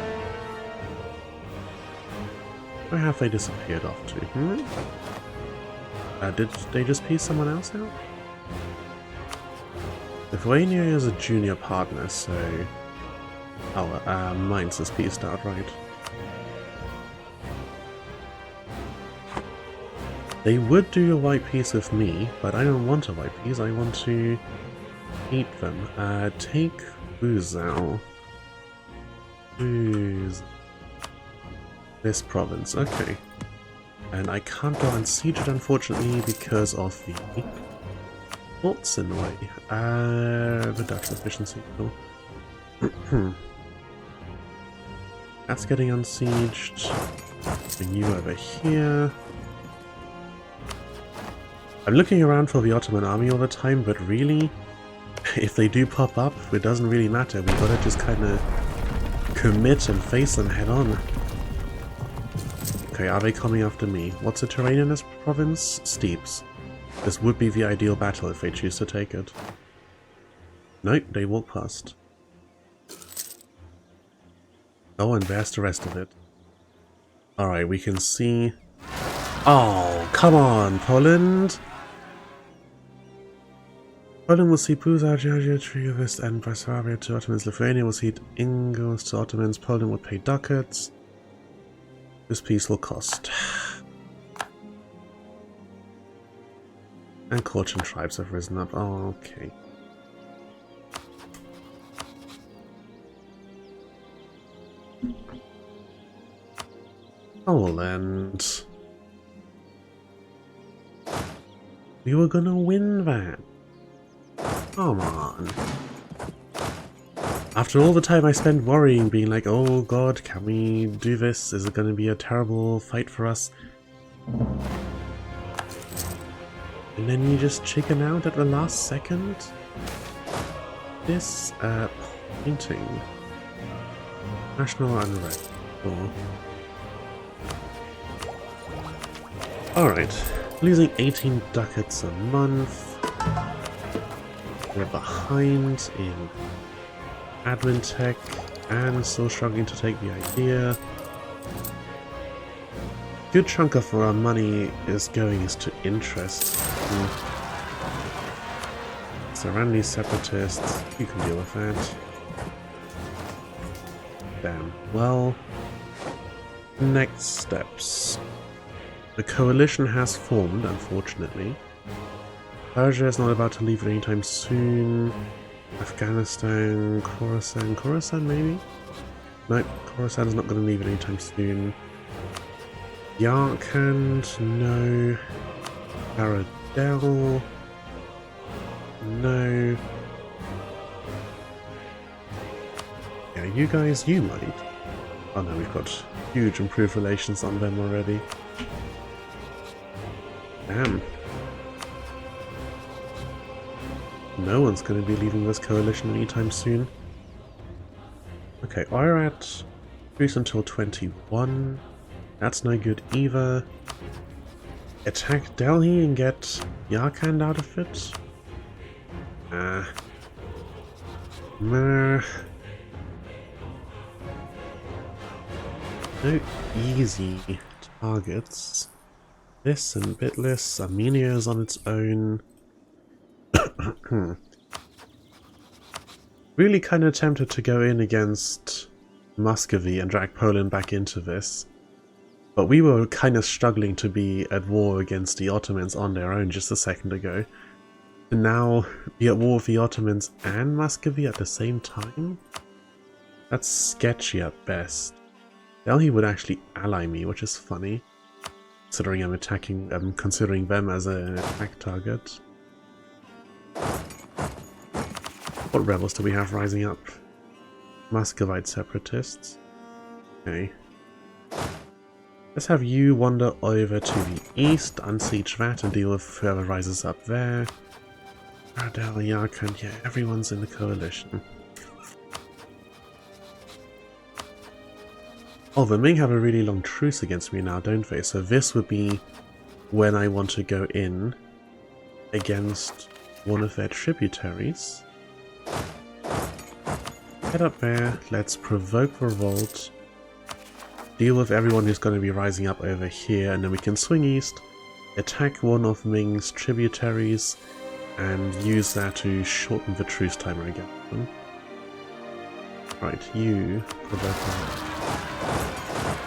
Where have they disappeared off to? Did they just piece someone else out? Lithuania is a junior partner, so... Oh, Mainz is pieced out, right. They would do a white piece with me, but I don't want a white piece, I want to eat them. Take Buzau. This province, okay. And I can't go and siege it, unfortunately, because of the forts in the way. Reduction efficiency. Cool. That's getting unsieged. Bring you over here. I'm looking around for the Ottoman army all the time, but really, if they do pop up, it doesn't really matter. We gotta just kind of commit and face them head on. Okay, are they coming after me? What's the terrain in this province? Steeps. This would be the ideal battle if they choose to take it. Nope, they walk past. Oh, and there's the rest of it. Alright, we can see... Oh, come on, Poland! Poland will see Puza, Georgia, Trieste, and Bessarabia to Ottomans. Lithuania will cede Ingos to Ottomans. Poland will pay ducats. This peace will cost. And Korchin tribes have risen up. Oh, okay. Poland. We were gonna win that. Come on. After all the time I spent worrying, being like, oh god, can we do this? Is it gonna be a terrible fight for us? And then you just chicken out at the last second? This, painting. National unrest. Oh. Alright. Losing 18 ducats a month. We're behind in admin tech and still struggling to take the idea. Good chunk of our money is going to interest. Surround these separatists. You can deal with that. Damn. Well, next steps. The coalition has formed, unfortunately. Persia is not about to leave anytime soon. Afghanistan, Khorasan maybe? Nope, Khorasan is not going to leave anytime soon. Yarkand, no. Paradel, no. Yeah, you guys, you might. Oh no, we've got huge improved relations on them already. Damn. No one's going to be leaving this coalition anytime soon. Okay, Oirat, boost until 21. That's no good either. Attack Delhi and get Yarkand out of it? Nah. No easy targets. This and Bitless, Armenia is on its own. Really kind of tempted to go in against Muscovy and drag Poland back into this. But we were kind of struggling to be at war against the Ottomans on their own just a second ago. And now be at war with the Ottomans and Muscovy at the same time? That's sketchy at best. Delhi would actually ally me, which is funny. Considering I'm considering them as an attack target. What rebels do we have rising up? Muscovite separatists. Okay. Let's have you wander over to the east, unsiege that, and deal with whoever rises up there. Ardel, Yarkand, yeah, everyone's in the coalition. Oh, the Ming have a really long truce against me now, don't they? So this would be when I want to go in against one of their tributaries. Head up there, let's provoke revolt, deal with everyone who's going to be rising up over here, and then we can swing east, attack one of Ming's tributaries, and use that to shorten the truce timer against them. Right, you provoke.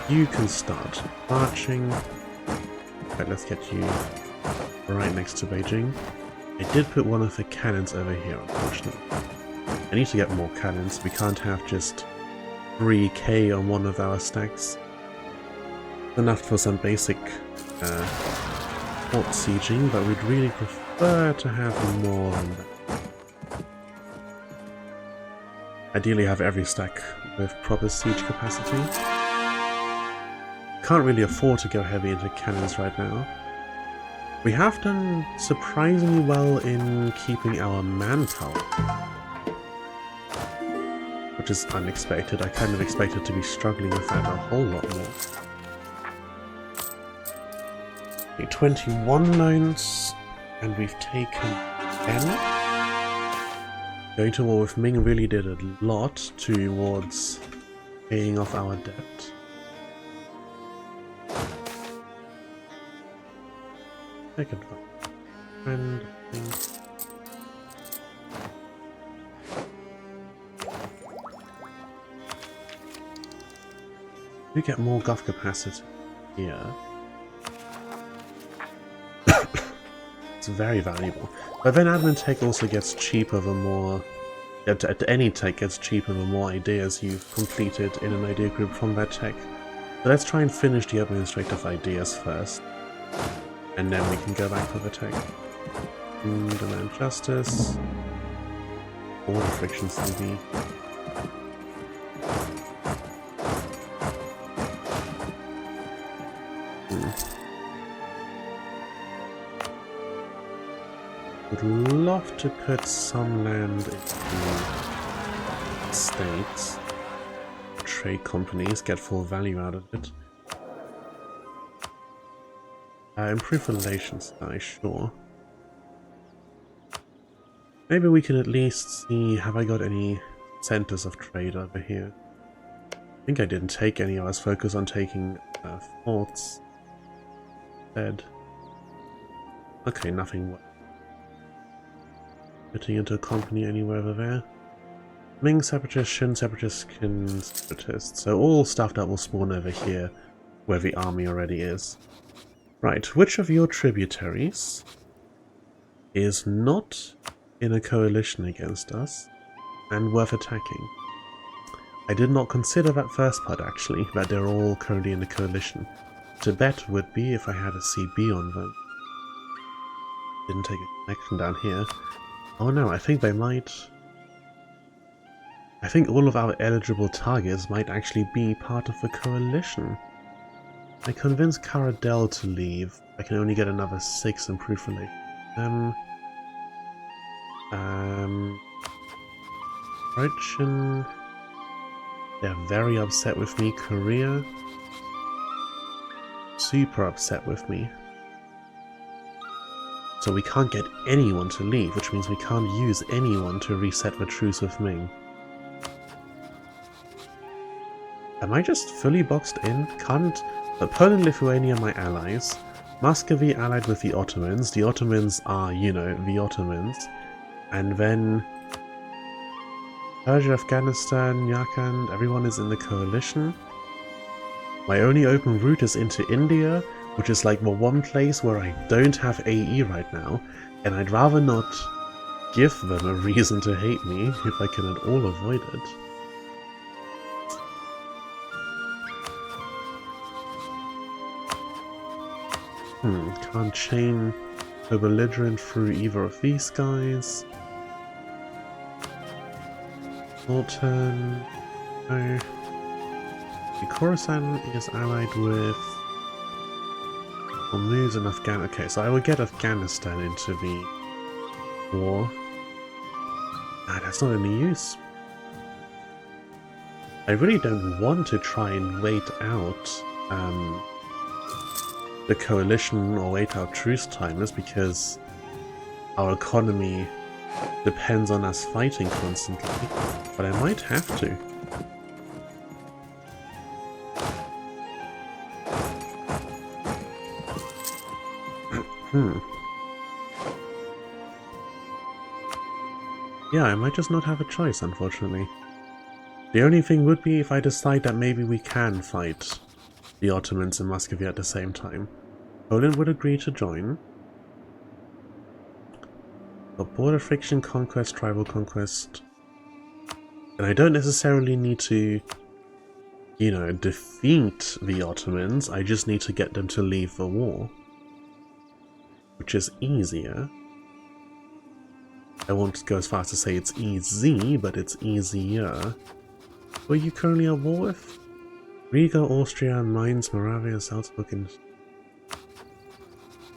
You can start marching. Right, let's get you right next to Beijing. I did put one of the cannons over here, unfortunately. I need to get more cannons. We can't have just 3k on one of our stacks. enough for some basic fort sieging, but we'd really prefer to have more than that. Ideally have every stack with proper siege capacity. Can't really afford to go heavy into cannons right now. We have done surprisingly well in keeping our manpower, which is unexpected. I kind of expected to be struggling with that a whole lot more. Okay, 21 loans, and we've taken 10. Going to war with Ming really did a lot towards paying off our debt. Take advantage. And we get more gov capacity here. It's very valuable. But then admin tech also gets cheaper the more... any tech gets cheaper the more ideas you've completed in an idea group from that tech. So let's try and finish the administrative ideas first. And then we can go back for the tech. Demand justice. Border friction CV. Would love to put some land into states. Trade companies get full value out of it. Improve relations, sure. Maybe we can at least see, have I got any centers of trade over here? I think I didn't take any, I was focused on taking forts instead. Okay, nothing. Getting into a company anywhere over there. Ming separatists, Shin separatists, Qin separatists. So all stuff that will spawn over here, where the army already is. Right, which of your tributaries is not in a coalition against us and worth attacking? I did not consider that first part actually, that they're all currently in a coalition. Tibet would be if I had a CB on them. Didn't take a connection down here. Oh no, I think they might... I think all of our eligible targets might actually be part of the coalition. I convinced Caradel to leave. I can only get another 6 improved relations. Russian. They're very upset with me. Korea. Super upset with me. So we can't get anyone to leave, which means we can't use anyone to reset the truce with Ming. Am I just fully boxed in? Can't... But Poland, Lithuania, my allies. Muscovy allied with the Ottomans. The Ottomans are, you know, the Ottomans. And then... Persia, Afghanistan, Yarkand, everyone is in the coalition. My only open route is into India, which is like the one place where I don't have AE right now. And I'd rather not give them a reason to hate me if I can at all avoid it. Can't chain a belligerent through either of these guys. Sultan. No. Khorasan is allied with Hormuz and Afghanistan. Okay, so I will get Afghanistan into the war. Ah, that's not any use. I really don't want to try and wait out the coalition or wait out truce timers because our economy depends on us fighting constantly, but I might have to. Yeah, I might just not have a choice, unfortunately. The only thing would be if I decide that maybe we can fight the Ottomans and Muscovy at the same time. Poland would agree to join. But border friction, conquest, tribal conquest. And I don't necessarily need to you know, defeat the Ottomans. I just need to get them to leave the war, which is easier. I won't go as far as to say it's easy, but it's easier. Who are you currently at war with? Riga, Austria, Mainz, Moravia, Salzburg, and...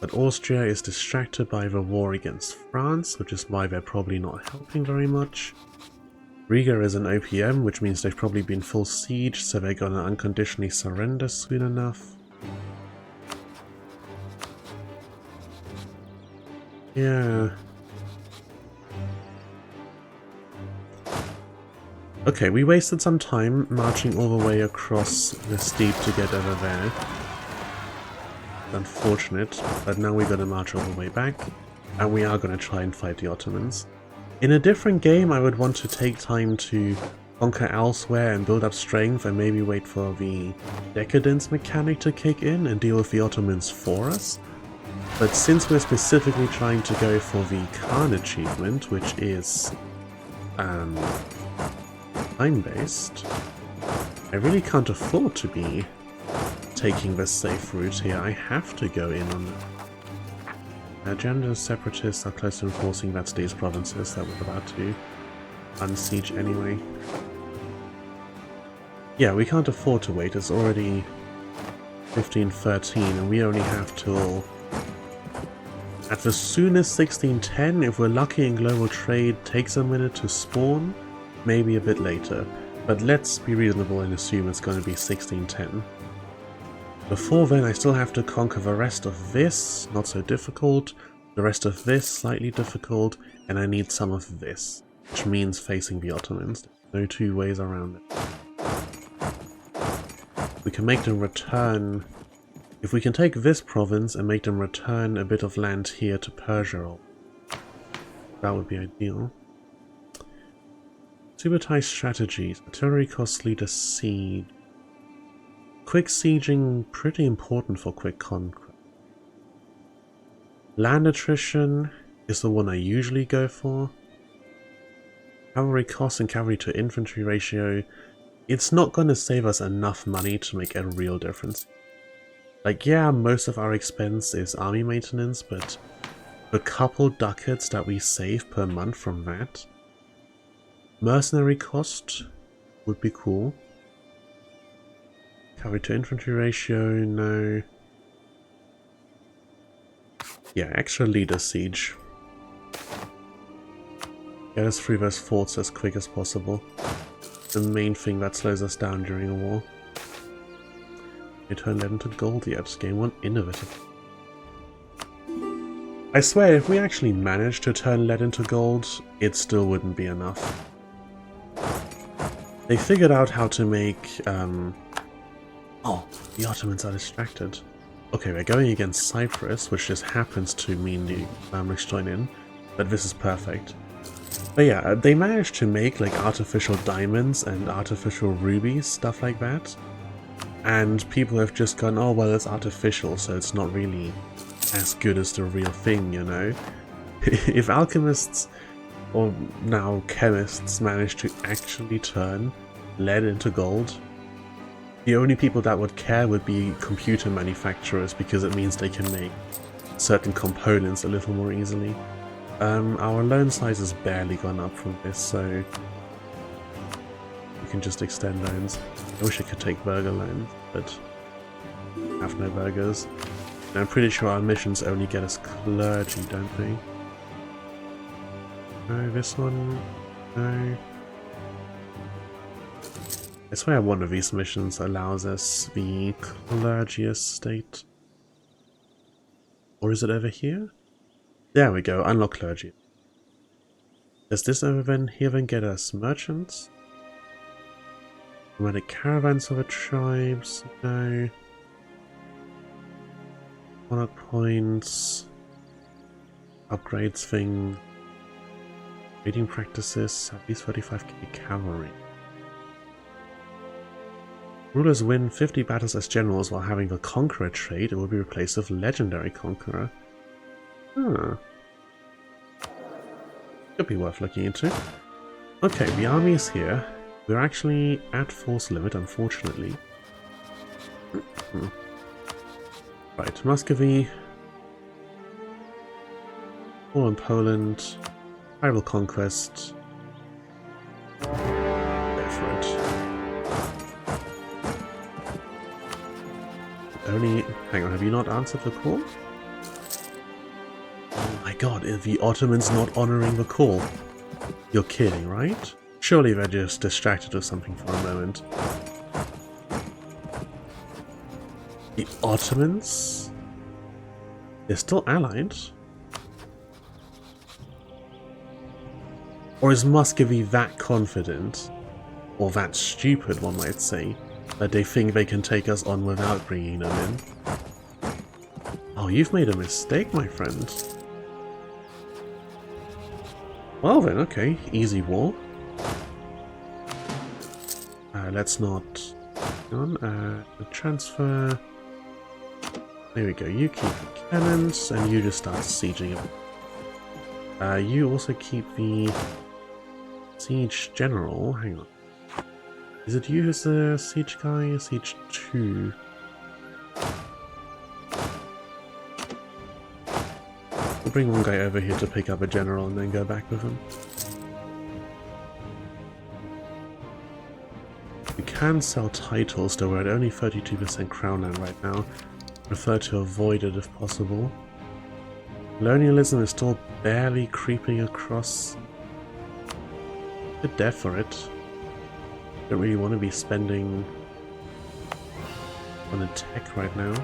But Austria is distracted by the war against France, which is why they're probably not helping very much. Riga is an OPM, which means they've probably been full siege, so they're gonna unconditionally surrender soon enough. Yeah. Okay, we wasted some time marching all the way across the steep to get over there. Unfortunate, but now we're gonna march all the way back, and we are gonna try and fight the Ottomans. In a different game, I would want to take time to conquer elsewhere and build up strength and maybe wait for the decadence mechanic to kick in and deal with the Ottomans for us. But since we're specifically trying to go for the Khan achievement, which is time-based, I really can't afford to be taking the safe route here. I have to go in on it. Agenda separatists are close to enforcing that's these provinces that we're about to unsiege anyway. Yeah, we can't afford to wait. It's already 1513 and we only have till at the soonest 1610. If we're lucky and global trade takes a minute to spawn, maybe a bit later, but let's be reasonable and assume it's going to be 1610. Before then I still have to conquer the rest of this, not so difficult, the rest of this, slightly difficult, and I need some of this, which means facing the Ottomans. No two ways around it. We can make them return. If we can take this province and make them return a bit of land here to Persia, that would be ideal. Subutai strategies. Artillery costs lead a siege. Quick sieging, pretty important for quick conquest. Land attrition is the one I usually go for. Cavalry cost and cavalry to infantry ratio. It's not going to save us enough money to make a real difference. Like, yeah, most of our expense is army maintenance, but the couple ducats that we save per month from that. Mercenary cost would be cool. Cavalry to infantry ratio, no. Yeah, extra leader siege. Get us through those forts as quick as possible. The main thing that slows us down during a war. You turn lead into gold yet. Game 1 innovative. I swear, if we actually managed to turn lead into gold, it still wouldn't be enough. They figured out how to make... Oh, the Ottomans are distracted. Okay, we're going against Cyprus, which just happens to mean the Mamluks join in, but this is perfect. But yeah, they managed to make like artificial diamonds and artificial rubies, stuff like that. And people have just gone, oh well, it's artificial, so it's not really as good as the real thing, you know? If alchemists, or now chemists, manage to actually turn lead into gold, the only people that would care would be computer manufacturers, because it means they can make certain components a little more easily. Our loan size has barely gone up from this, so we can just extend loans. I wish I could take burger loans, but I have no burgers. And I'm pretty sure our missions only get us clergy, don't they? No, this one? No. I swear one of these missions allows us the clergy estate. Or is it over here? There we go, unlock clergy. Does this over here then get us merchants? Nomadic caravans of the tribes? No. Monarch points. Upgrades thing. Trading practices. At least 35k cavalry. Rulers win 50 battles as generals while having the Conqueror trait. It will be replaced with Legendary Conqueror. Huh. Could be worth looking into. Okay, the army is here. We're actually at force limit, unfortunately. Right, Muscovy. War in Poland. Tribal conquest. Go for it. Only... Hang on, have you not answered the call? Oh my god, are the Ottomans not honoring the call? You're kidding, right? Surely they're just distracted or something for a moment. The Ottomans? They're still allied? Or is Muscovy that confident, or that stupid one might say, that they think they can take us on without bringing them in? Oh, you've made a mistake, my friend. Well then, okay, easy war. Let's not... Hang on, transfer... There we go, you keep the cannons, and you just start sieging them. You also keep the siege general. Hang on. Is it you who's the siege guy? Siege 2. We'll bring one guy over here to pick up a general and then go back with him. We can sell titles, though we're at only 32% crown land right now. Prefer to avoid it if possible. Colonialism is still barely creeping across. Good death for it. Don't really want to be spending on a tech right now.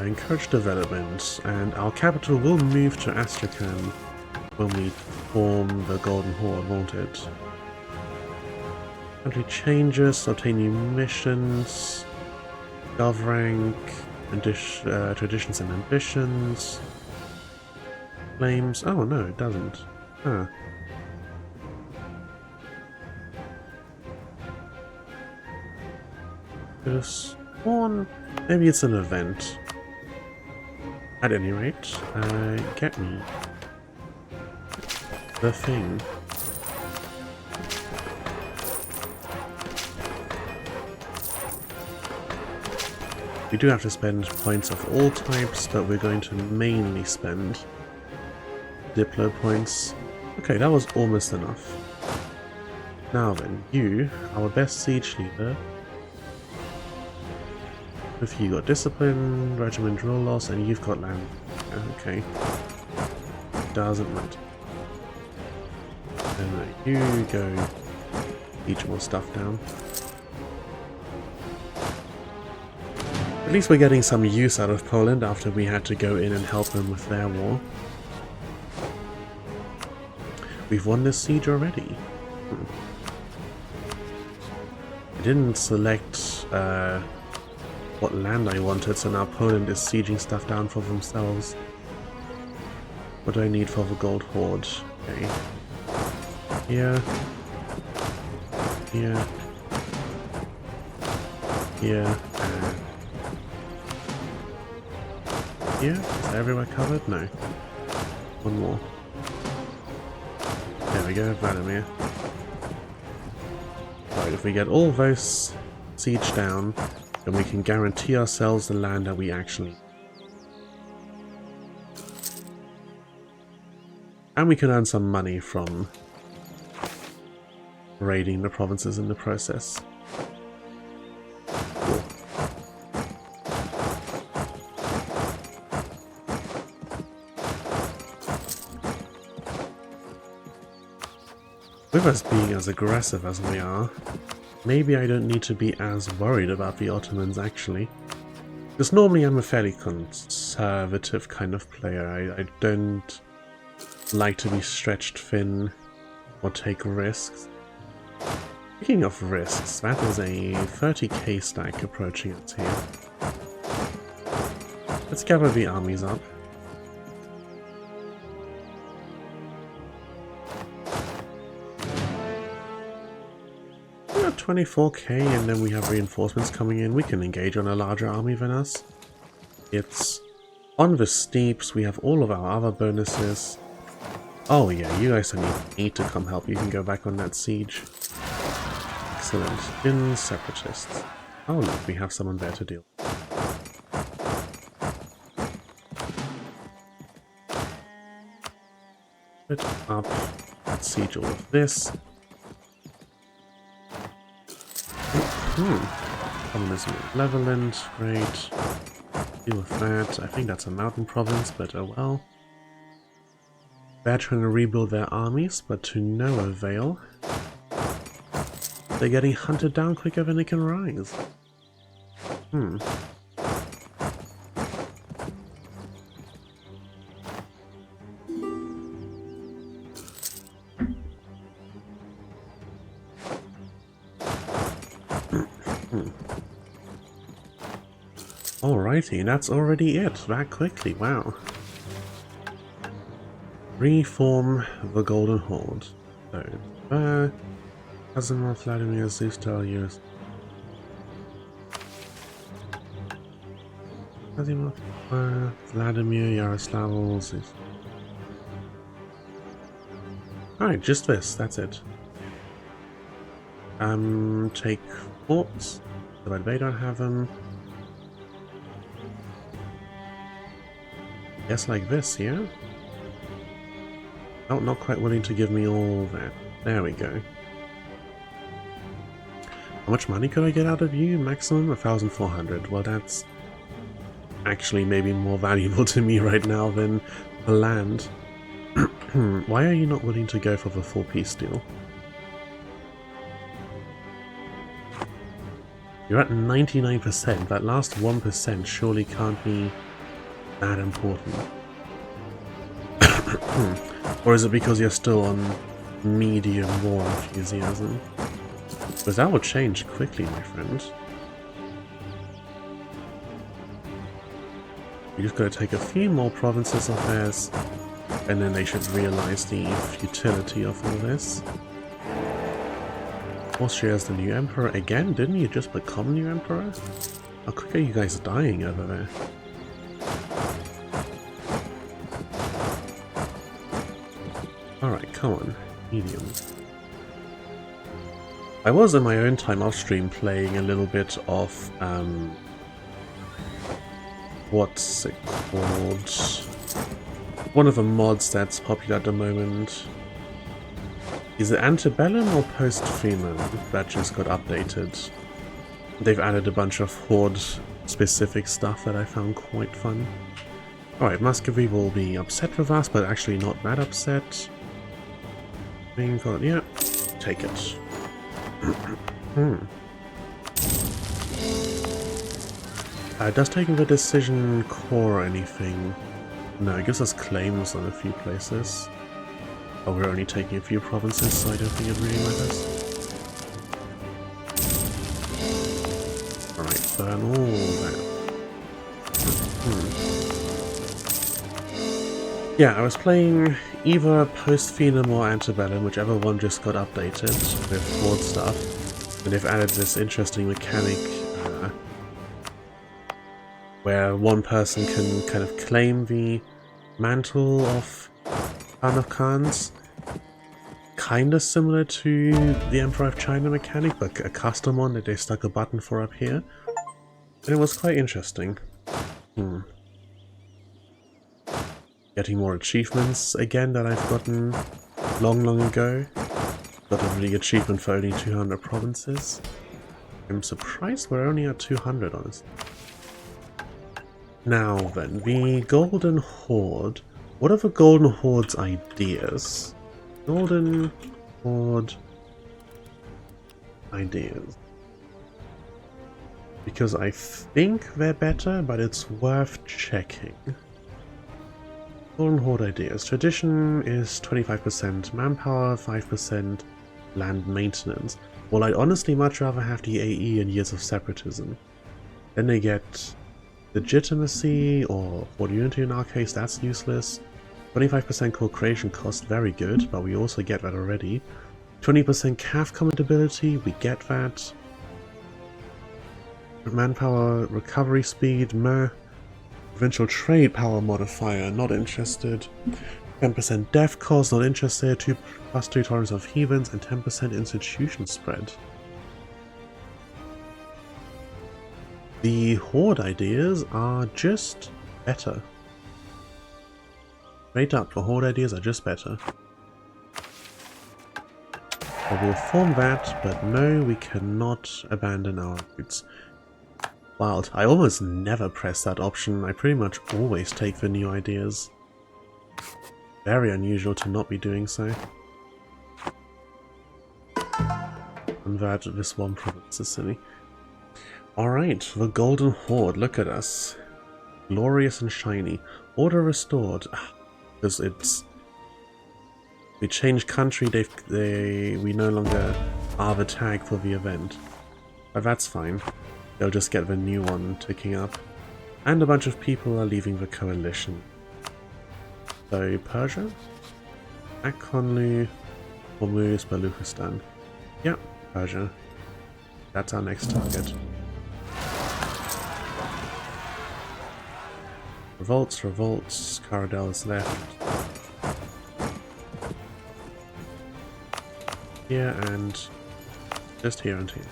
Encourage development, and our capital will move to Astrakhan when we form the Golden Horde, won't it? Country changes, obtain new missions, gov rank, traditions and ambitions, claims. Oh no, it doesn't. Huh. Just one. Maybe it's an event. At any rate, get me the thing. We do have to spend points of all types, but we're going to mainly spend Diplo points. Okay, that was almost enough. Now then, you, our best siege leader. If you got discipline, regiment drill loss, and you've got land. Okay. Doesn't matter. And you go teach more stuff down. At least we're getting some use out of Poland after we had to go in and help them with their war. We've won this siege already. I didn't select what land I wanted, so now Poland is sieging stuff down for themselves. What do I need for the Gold Horde? Okay. Here. Here. Here. Here? Is everywhere covered? No. One more. There we go, Vladimir. Right, if we get all those siege down, then we can guarantee ourselves the land that we actually... And we can earn some money from raiding the provinces in the process. Cool. With us being as aggressive as we are, maybe I don't need to be as worried about the Ottomans actually. Because normally I'm a fairly conservative kind of player. I don't like to be stretched thin or take risks. Speaking of risks, that is a 30k stack approaching us here. Let's gather the armies up. 24k, and then we have reinforcements coming in. We can engage on a larger army than us. It's on the steeps. We have all of our other bonuses. Oh yeah, you guys don't need to come help. You can go back on that siege. Excellent. In separatists. Oh look, we have someone there to deal. Put up. Let's siege all of this. Communism in Leveland, great. Deal with that. I think that's a mountain province, but oh well. They're trying to rebuild their armies, but to no avail. They're getting hunted down quicker than they can rise. Alrighty, that's already it. That quickly, wow. Reform the Golden Horde. So, Asimov, Vladimir, Zustal, years. Asimov, Vladimir, Yaroslavl, Alright, just this, that's it. Take forts, so that they don't have them. Yes, like this, yeah? Oh, not quite willing to give me all that. There we go. How much money could I get out of you? Maximum 1,400. Well, that's actually maybe more valuable to me right now than the land. Why are you not willing to go for the full peace deal? You're at 99%. That last 1% surely can't be that important. Or is it because you're still on medium war enthusiasm? Because that will change quickly, my friend. You just gotta take a few more provinces of theirs, and then they should realize the futility of all this. Austria is the new emperor again? Didn't you just become new emperor? How quick are you guys dying over there? Alright, come on. Medium. I was in my own time off stream playing a little bit of, what's it called? One of the mods that's popular at the moment. Is it Antebellum or Post-Phenom that just got updated? They've added a bunch of Horde specific stuff that I found quite fun. Alright, Muscovy will be upset with us, but actually not that upset. Yeah, take it. Does taking the decision core anything? No, it gives us claims on a few places. Oh, we're only taking a few provinces, so I don't think it really matters. Alright, burn all that. Yeah, I was playing either Post-Phenom or Antebellum, whichever one just got updated with Horde stuff. And they've added this interesting mechanic where one person can kind of claim the mantle of Khan of Khans. Kinda similar to the Emperor of China mechanic, but a custom one that they stuck a button for up here. And it was quite interesting. Getting more achievements again that I've gotten long ago. Got a really good achievement for only 200 provinces. I'm surprised we're only at 200, honestly. Now then, the Golden Horde. What are the Golden Horde's ideas? Golden Horde ideas. Because I think they're better, but it's worth checking. Golden Horde ideas. Tradition is 25% manpower, 5% land maintenance. Well, I'd honestly much rather have the AE and Years of Separatism. Then they get legitimacy, or Horde Unity in our case, that's useless. 25% co-creation cost, very good, but we also get that already. 20% CAF compatibility, we get that. Manpower recovery speed, meh. Provincial trade power modifier, not interested. 10% death cost, not interested, 2+2 tolerance of heathens, and 10% institution spread. The horde ideas are just better. Straight up, the horde ideas are just better. I will form that, but no, we cannot abandon our roots. Wild. I almost never press that option. I pretty much always take the new ideas. Very unusual to not be doing so. Convert this one province is silly. Alright, the Golden Horde, look at us. Glorious and shiny. Order restored. Because it's... We changed country, we no longer are the tag for the event. But that's fine. They'll just get the new one ticking up. And a bunch of people are leaving the coalition. So, Persia? Akonlu, Hormuz, Baluchistan. Yeah, Persia. That's our next target. Revolts, revolts, Caradel is left. Here and just here and here.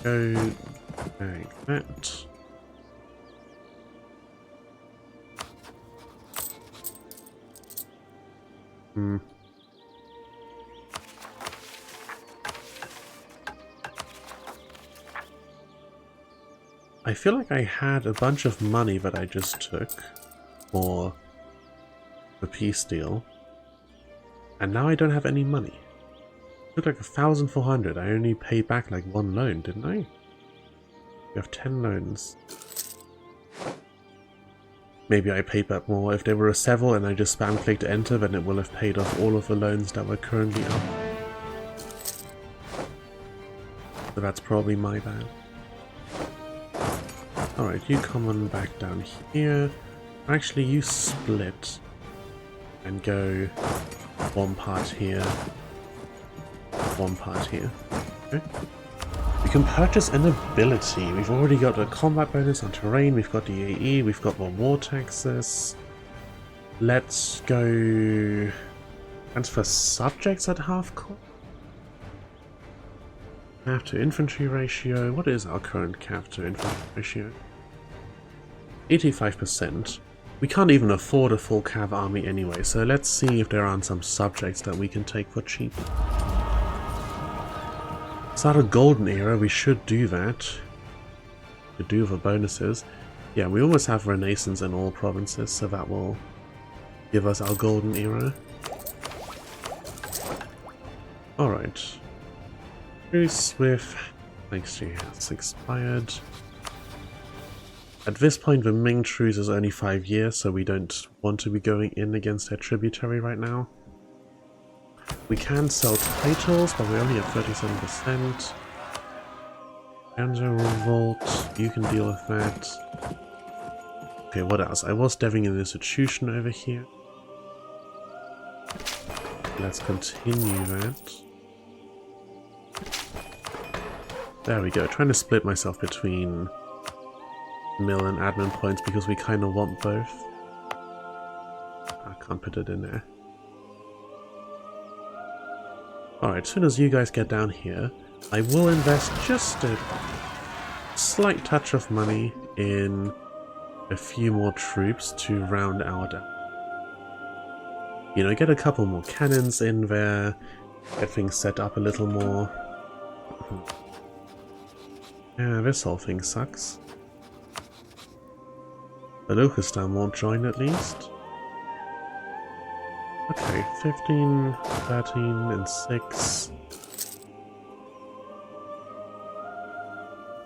Go like that. I feel like I had a bunch of money that I just took for the peace deal, and now I don't have any money. It took like 1,400. I only paid back like one loan, didn't I? We have 10 loans. Maybe I paid back more. If there were several and I just spam clicked enter, then it will have paid off all of the loans that were currently up. So that's probably my bad. Alright, you come on back down here. Actually, you split and go one part here, one part here. Okay. We can purchase an ability. We've already got a combat bonus on terrain, we've got the AE, we've got the war taxes. Let's go transfer subjects at half cost. Cap to infantry ratio. What is our current cap to infantry ratio? 85%. We can't even afford a full cav army anyway, so let's see if there aren't some subjects that we can take for cheap. Start a golden era, we should do that. To do the bonuses. Yeah, we almost have Renaissance in all provinces, so that will give us our golden era. Alright. Truce with next year has expired. At this point the Ming truce is only 5 years, so we don't want to be going in against their tributary right now. We can sell titles, but we only have 37%. Ganzo Revolt, you can deal with that. Okay, what else? I was deving an institution over here. Let's continue that. There we go, trying to split myself between mill and admin points because we kind of want both. I can't put it in there. Alright, as soon as you guys get down here, I will invest just a slight touch of money in a few more troops to round out. You know, get a couple more cannons in there, get things set up a little more. Yeah, this whole thing sucks. Baluchistan won't join at least. Okay, 15, 13, and 6.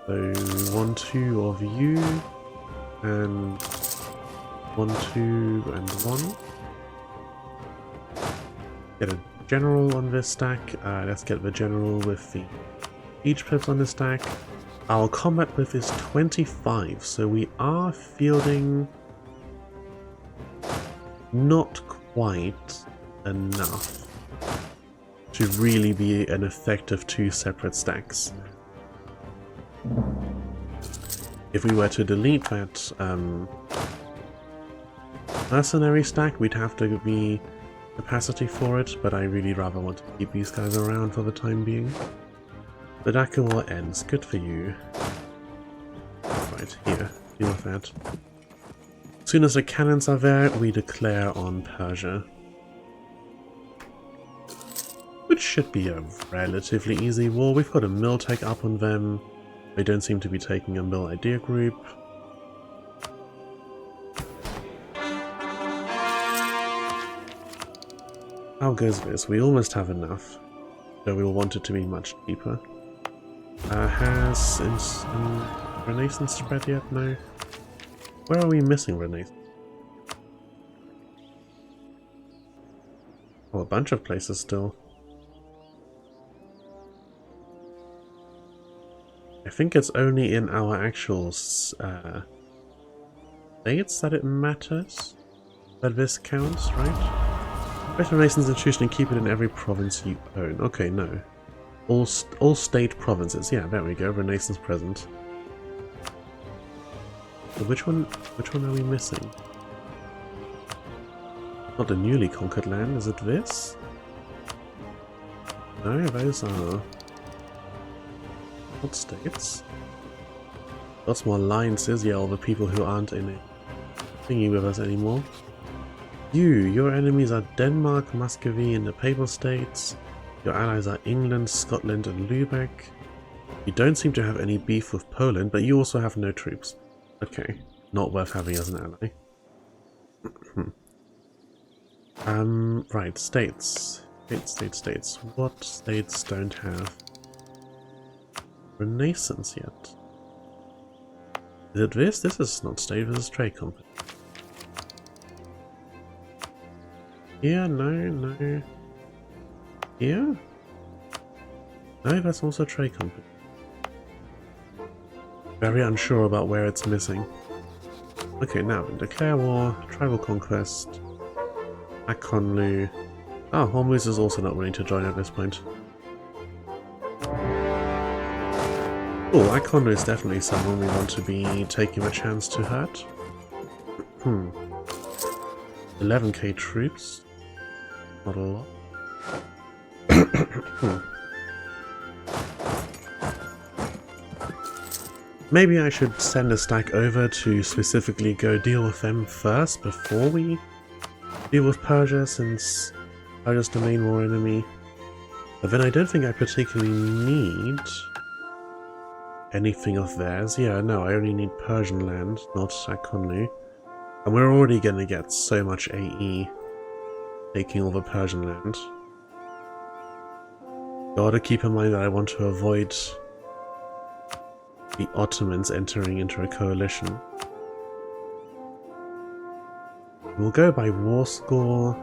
So 1, 2 of you, and 1, 2, and 1. Get a general on this stack. Let's get the general with the each pips on the stack. Our combat width is 25, so we are fielding not quite enough to really be an effective 2 separate stacks. If we were to delete that mercenary stack, we'd have to be capacity for it, but I really rather want to keep these guys around for the time being. The Daca War ends. Good for you. Right, here. Deal with that. As soon as the cannons are there, we declare on Persia. Which should be a relatively easy war. We've got a mill tech up on them. They don't seem to be taking a mill idea group. How goes this? We almost have enough, though we will want it to be much cheaper. Has Renaissance spread yet? No. Where are we missing Renaissance? Oh, a bunch of places still. I think it's only in our actual states that it matters, that this counts, right? Better Renaissance institution and keep it in every province you own. Okay, no. All state provinces. Yeah, there we go. Renaissance present. So which one are we missing? Not the newly conquered land. Is it this? No, those are not states. Lots more alliances. Yeah, all the people who aren't in it thingy with us anymore. Your enemies are Denmark, Muscovy, and the Papal States. Your allies are England, Scotland, and Lubeck. You don't seem to have any beef with Poland, but you also have no troops. Okay, not worth having as an ally. Right, states. States. What states don't have Renaissance yet? Is it this? This is not state, this is trade company. Here, no. Here? No, that's also trade company. Very unsure about where it's missing. Okay, now, declare war, tribal conquest, Akonlu. Oh, Hormuz is also not willing to join at this point. Oh, Akonlu is definitely someone we want to be taking a chance to hurt. 11k troops. Not a lot. Maybe I should send a stack over to specifically go deal with them first before we deal with Persia, since Persia's the main war enemy. But then I don't think I particularly need anything of theirs. Yeah, no, I only need Persian land, not Akonlu. And we're already gonna get so much AE taking over Persian land. Gotta keep in mind that I want to avoid the Ottomans entering into a coalition. We'll go by war score,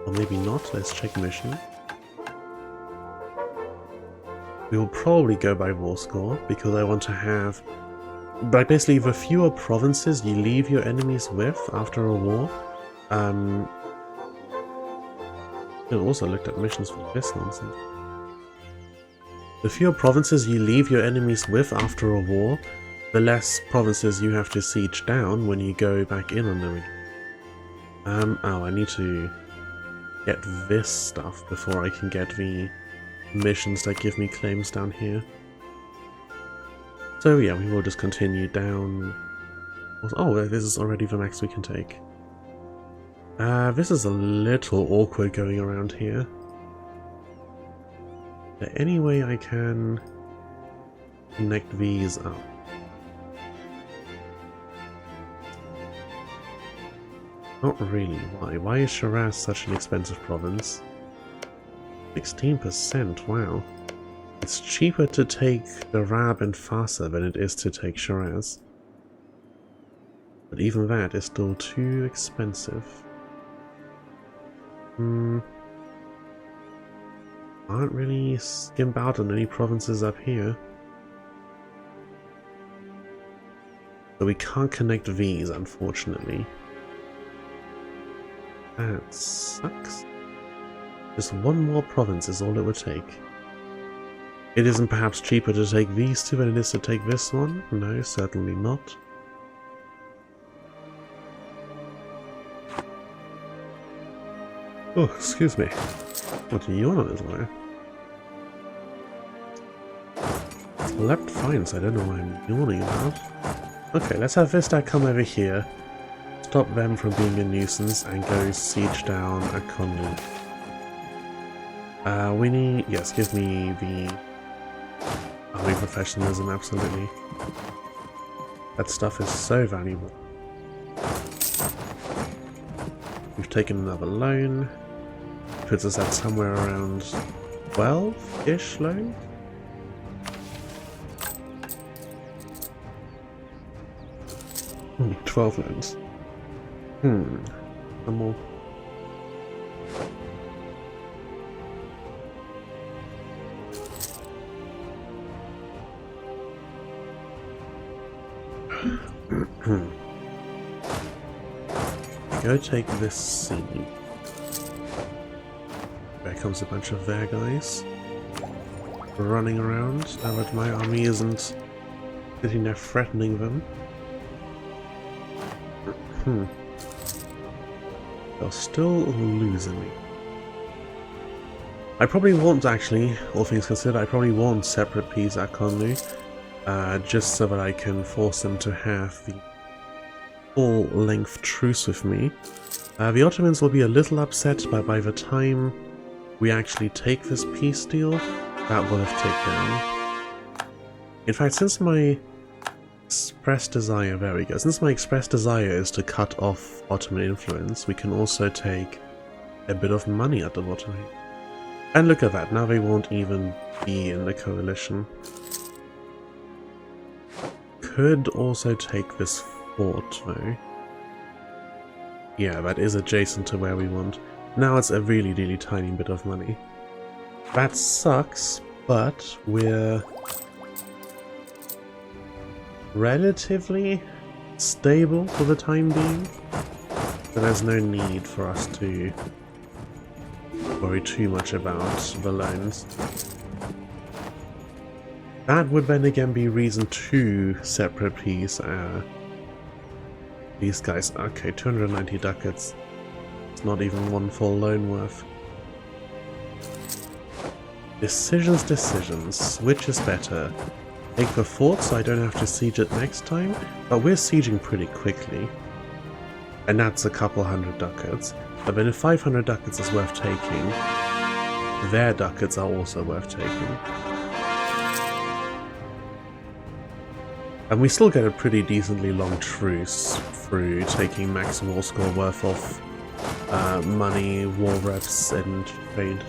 or maybe not. Let's check mission. We will probably go by war score because I want to have, but basically the fewer provinces you leave your enemies with after a war. I also looked at missions for this nonsense. The fewer provinces you leave your enemies with after a war, the less provinces you have to siege down when you go back in on them. Oh, I need to get this stuff before I can get the missions that give me claims down here. So yeah, we will just continue down. Oh, this is already the max we can take. This is a little awkward going around here. Is there any way I can connect these up? Not really. Why? Why is Shiraz such an expensive province? 16%, wow. It's cheaper to take Darab and Fasa than it is to take Shiraz. But even that is still too expensive. Aren't really skimp out on any provinces up here. So we can't connect these, unfortunately. That sucks. Just one more province is all it would take. It isn't perhaps cheaper to take these two than it is to take this one? No, certainly not. Oh, excuse me. What are you on a little while? Slept fine, so I don't know what I'm yawning about. Okay, let's have Vistak come over here, stop them from being a nuisance, and go siege down a conduit. We need... yes, give me the army professionalism, absolutely. That stuff is so valuable. We've taken another loan. Puts us at somewhere around 12-ish loan. Hmm, 12 loans. One more. Go take this seed. There comes a bunch of their guys running around now that my army isn't sitting there threatening them. They're still losing me. I probably won't actually, all things considered, I probably won't separate peace at Konlu, just so that I can force them to have the full-length truce with me. The Ottomans will be a little upset, but by the time we actually take this peace deal, that will have ticked down. In fact, since my express desire, there we go, since my express desire is to cut off Ottoman influence, we can also take a bit of money out of Ottoman. And look at that, now they won't even be in the coalition. Could also take this fort though. Yeah, that is adjacent to where we want. Now it's a really, really tiny bit of money. That sucks, but we're relatively stable for the time being. So there's no need for us to worry too much about the loans. That would then again be reason to separate peace. These guys, okay, 290 ducats. It's not even one full loan worth. Decisions. Which is better? Take the fort so I don't have to siege it next time, but we're sieging pretty quickly. And that's a couple hundred ducats. But then if 500 ducats is worth taking, their ducats are also worth taking. And we still get a pretty decently long truce through taking max war score worth of money, war reps, and trade.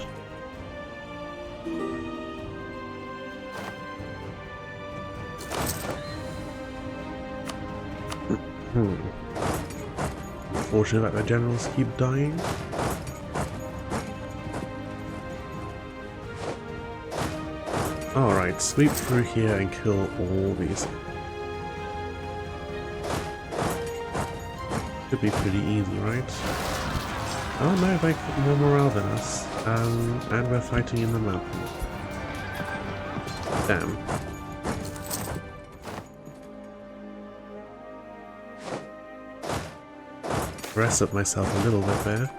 Unfortunate that the generals keep dying. Alright, sweep through here and kill all these. Should be pretty easy, right? Oh no, they've got more morale than us. And we're fighting in the mountains. Damn. Dress up myself a little bit there.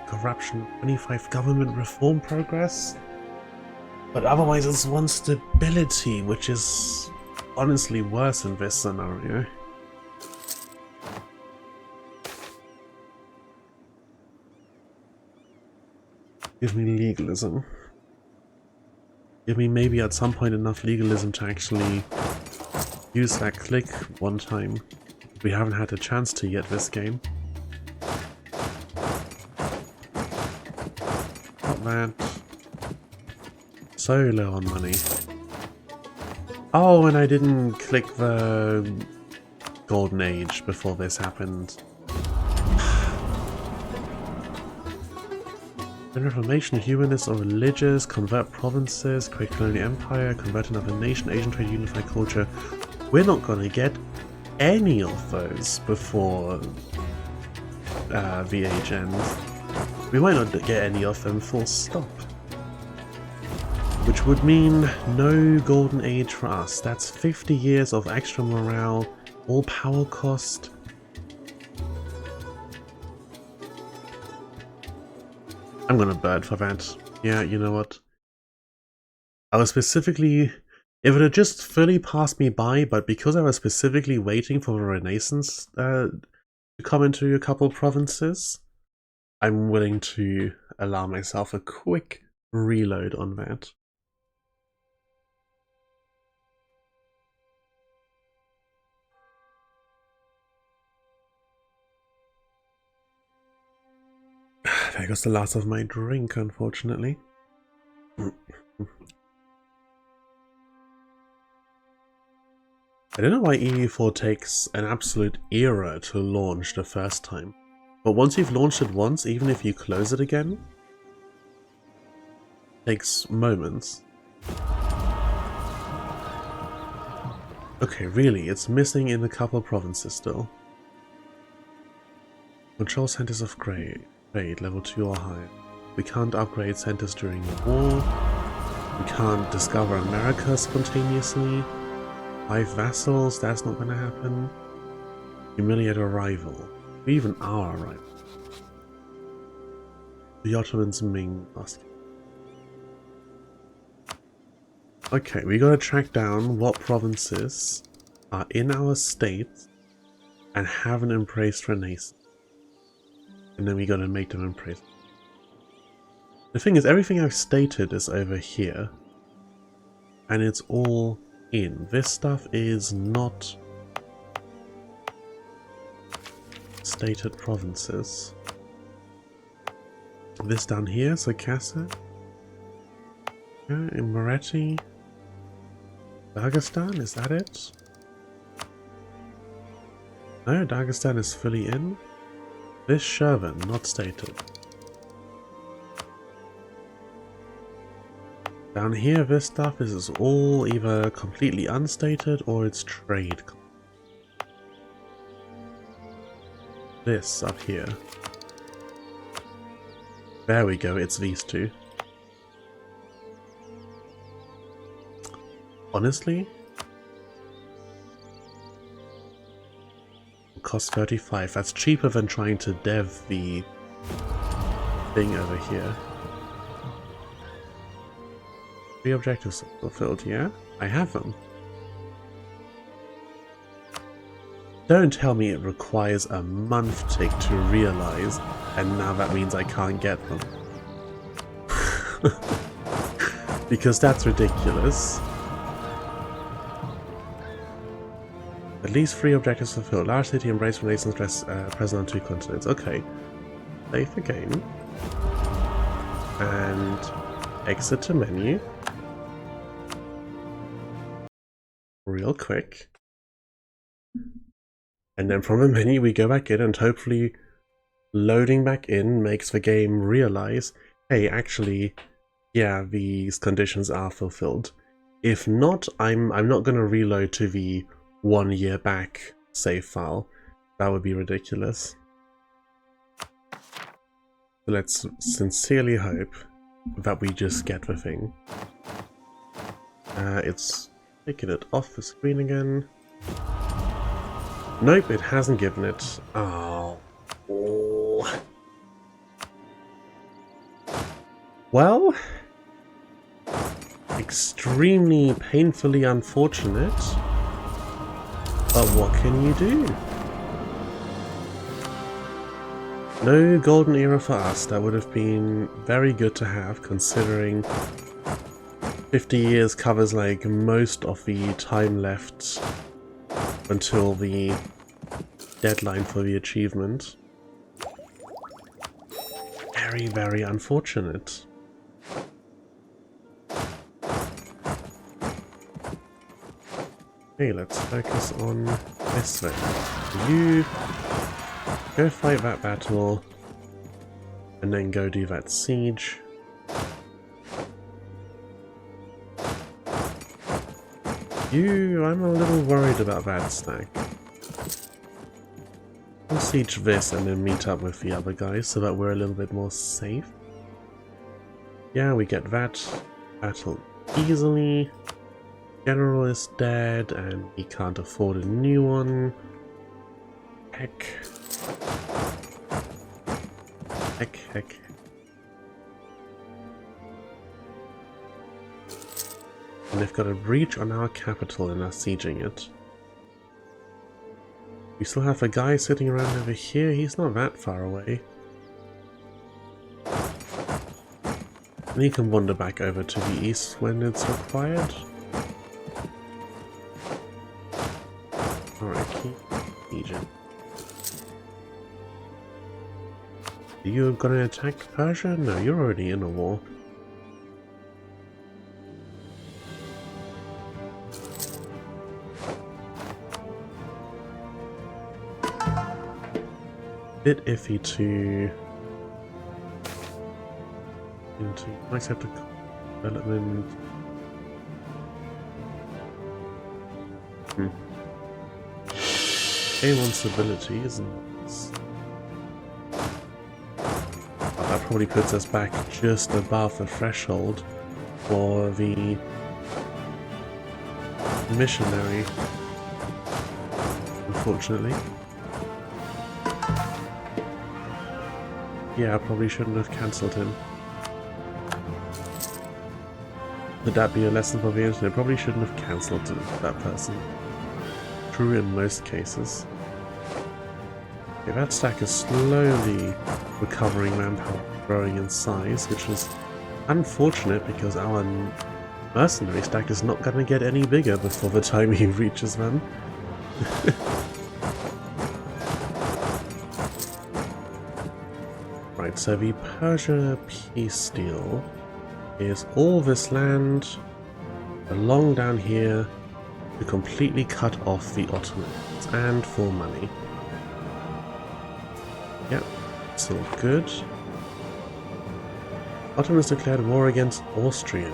Corruption, 25 government reform progress? But otherwise it's one stability, which is honestly worse in this scenario. Give me legalism. Give me maybe at some point enough legalism to actually use that click one time. We haven't had a chance to yet this game. Not that. So low on money. Oh, and I didn't click the Golden Age before this happened. Reformation, humanist or religious, convert provinces, create colonial empire, convert another nation, Asian trade, unify culture. We're not gonna get any of those before the age ends. We might not get any of them full stop. Which would mean no golden age for us. That's 50 years of extra morale, all power cost. I'm gonna bird for that. Yeah, you know what? I was specifically... If it had just fully passed me by, but because I was specifically waiting for the Renaissance to come into a couple provinces, I'm willing to allow myself a quick reload on that. There goes the last of my drink, unfortunately. I don't know why EU4 takes an absolute era to launch the first time. But once you've launched it once, even if you close it again, it takes moments. Okay, really, it's missing in a couple provinces still. Control centers of grade, level 2 or higher. We can't upgrade centers during the war. We can't discover America spontaneously. 5 vassals, that's not gonna happen. Humiliate a rival. We even are a rival. The Ottomans Ming must. Okay, we gotta track down what provinces are in our state and haven't embraced Renaissance. And then we gotta make them embrace. The thing is, everything I've stated is over here. And it's all in. This stuff is not stated provinces. This down here, so Casa. In Moretti. Dagestan, is that it? No, Dagestan is fully in. This Shervan, not stated. Down here, this stuff is all either completely unstated or it's trade. This up here. There we go, it's these two. Honestly, it costs 35. That's cheaper than trying to dev the thing over here. 3 objectives fulfilled, yeah? I have them. Don't tell me it requires a month tick to realize, and now that means I can't get them. Because that's ridiculous. At least 3 objectives fulfilled. Large city embrace Renaissance present on 2 continents. Okay. Save the game. And exit to menu. Real quick. And then from the menu we go back in, and hopefully loading back in makes the game realize, hey, actually, yeah, these conditions are fulfilled. If not, I'm not going to reload to the 1 year back save file. That would be ridiculous. So let's sincerely hope that we just get the thing. It's taking it off the screen again. Nope, it hasn't given it. Oh. Well, extremely painfully unfortunate, but what can you do? No golden era for us. That would have been very good to have, considering 50 years covers like most of the time left until the deadline for the achievement. Very, very unfortunate. Okay, let's focus on this way. You go fight that battle, and then go do that siege. I'm a little worried about that stack. We'll siege this and then meet up with the other guys so that we're a little bit more safe. Yeah, we get that battle easily. General is dead and he can't afford a new one. Heck. And they've got a breach on our capital and are sieging it. We still have a guy sitting around over here. He's not that far away. And he can wander back over to the east when it's required. Alright, keep sieging. Are you gonna attack Persia? No, you're already in a war. Bit iffy to into might have to development. A1 stability, isn't it? Oh, that probably puts us back just above the threshold for the missionary, unfortunately. Yeah, I probably shouldn't have cancelled him. Would that be a lesson for the internet? Probably shouldn't have cancelled that person. True in most cases. Okay, that stack is slowly recovering manpower, growing in size, which is unfortunate because our mercenary stack is not going to get any bigger before the time he reaches them. Right, so the Persia peace deal is all this land along down here to completely cut off the Ottomans and for money. Yep, it's all good. Ottomans declared war against Austria.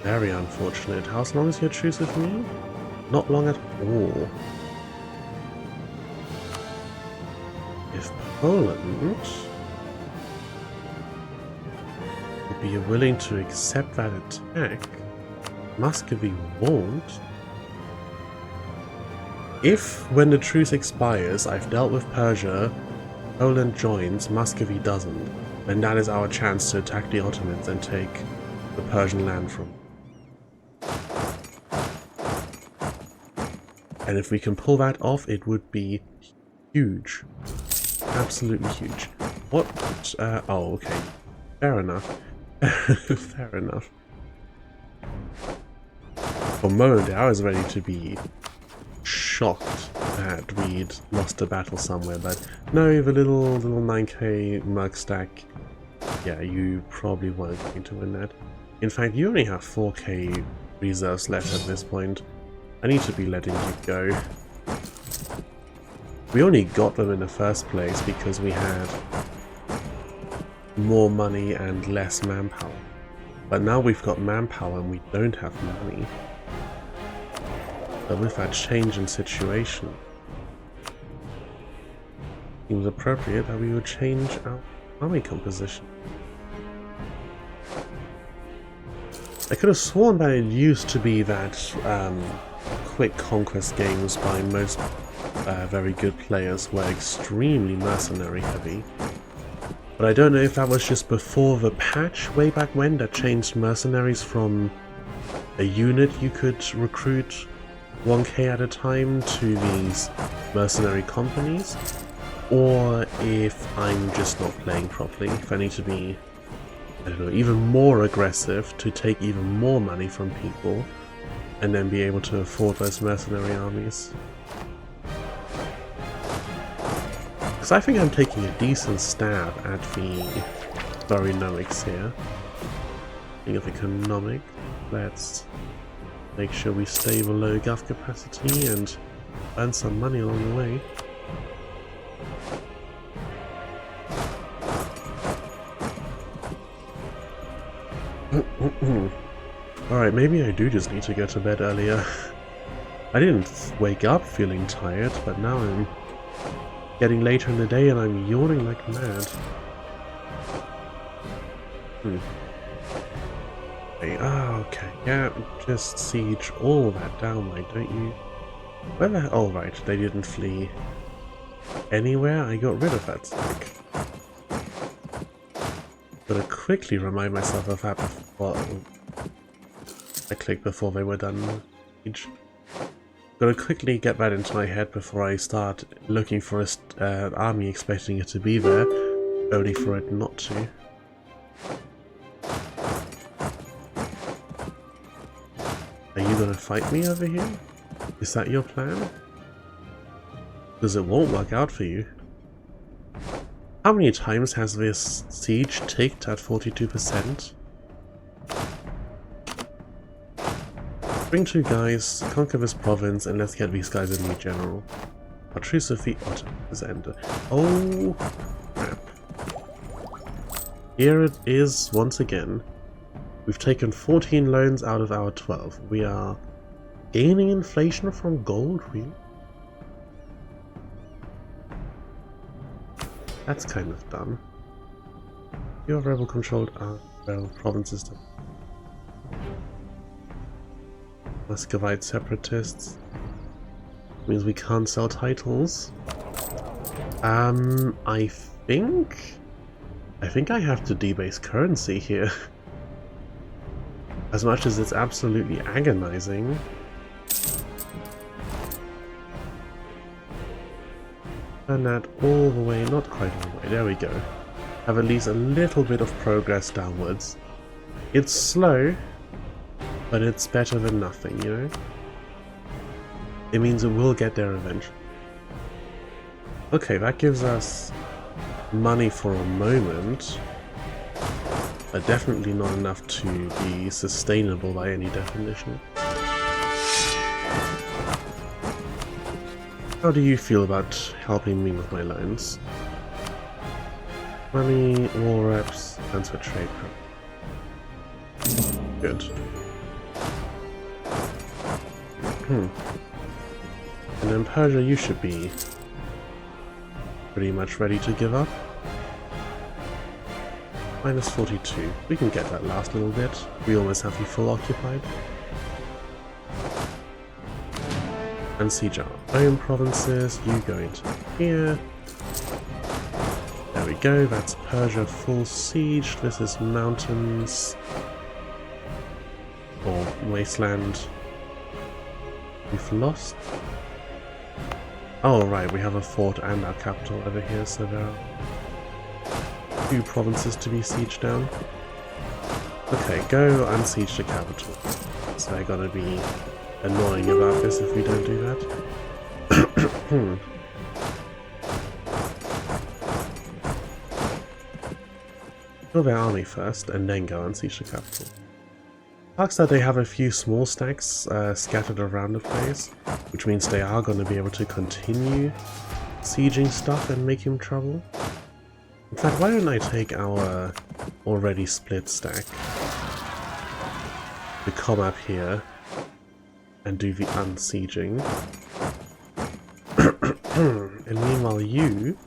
Very unfortunate. How long is your truce with me? Not long at all. If Poland would be willing to accept that attack, Muscovy won't. If, when the truce expires, I've dealt with Persia, Poland joins, Muscovy doesn't, then that is our chance to attack the Ottomans and take the Persian land from them. And if we can pull that off, it would be huge. Absolutely huge. What? Oh, okay. Fair enough. Fair enough. For a moment I was ready to be shocked that we'd lost a battle somewhere, but no, the little 9k merc stack, yeah, you probably weren't going to win that. In fact, you only have 4k reserves left at this point. I need to be letting you go. We only got them in the first place because we had more money and less manpower. But now we've got manpower and we don't have money. But with that change in situation, it seems appropriate that we would change our army composition. I could have sworn that it used to be that quick conquest games by most very good players were extremely mercenary heavy. But I don't know if that was just before the patch way back when that changed mercenaries from a unit you could recruit 1k at a time to these mercenary companies, or if I'm just not playing properly, if I need to be, I don't know, even more aggressive to take even more money from people and then be able to afford those mercenary armies. Because I think I'm taking a decent stab at the Barynomics here. Think of economic. Let's make sure we stay below gov capacity and earn some money along the way. Alright, maybe I do just need to go to bed earlier. I didn't wake up feeling tired, but now I'm getting later in the day and I'm yawning like mad. Okay, yeah, just siege all that down, why don't you? Where the hell? Oh right, they didn't flee anywhere, I got rid of that stack. Gotta quickly remind myself of that before. I clicked before they were done. Gotta quickly get that into my head before I start looking for an army expecting it to be there, only for it not to. Are you gonna fight me over here? Is that your plan? Because it won't work out for you. How many times has this siege ticked at 42%? Bring 2 guys, conquer this province, and let's get these guys a new general. Our truce with the Ottomans has ended. Oh crap. Here it is once again. We've taken 14 loans out of our 12. We are gaining inflation from gold, really? That's kind of dumb. Your rebel controlled provinces. Muscovite separatists. Means we can't sell titles. I think I have to debase currency here. As much as it's absolutely agonizing. Turn that all the way, not quite all the way, there we go. Have at least a little bit of progress downwards. It's slow, but it's better than nothing, you know? It means it will get there eventually. Okay, that gives us money for a moment, but definitely not enough to be sustainable by any definition. How do you feel about helping me with my loans? Money, war reps, transfer trade. Good. And in Persia you should be pretty much ready to give up. Minus 42. We can get that last little bit. We almost have you full occupied. And siege our own provinces. You go into here. There we go. That's Persia full siege. This is mountains. Or wasteland. We've lost. Oh right, we have a fort and our capital over here, so there are 2 provinces to be sieged down. Okay, go unsiege the capital. So they're gonna be annoying about this if we don't do that. Kill their army first, and then go unsiege the capital. Sucks that they have a few small stacks scattered around the place, which means they are going to be able to continue sieging stuff and making trouble. In fact, why don't I take our already split stack, the come up here, and do the unsieging. And meanwhile you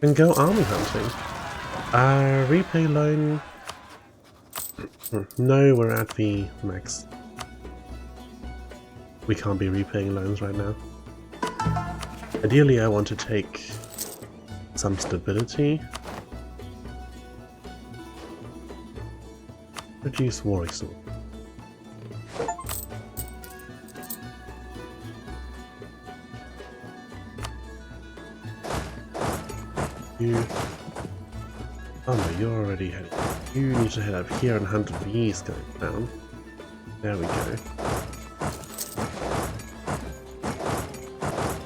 can go army hunting. Repay loan. No, we're at the max. We can't be repaying loans right now. Ideally I want to take some stability. Reduce war exhaustion. Oh no, you're already heading. You need to head up here and hunt these going down. There we go.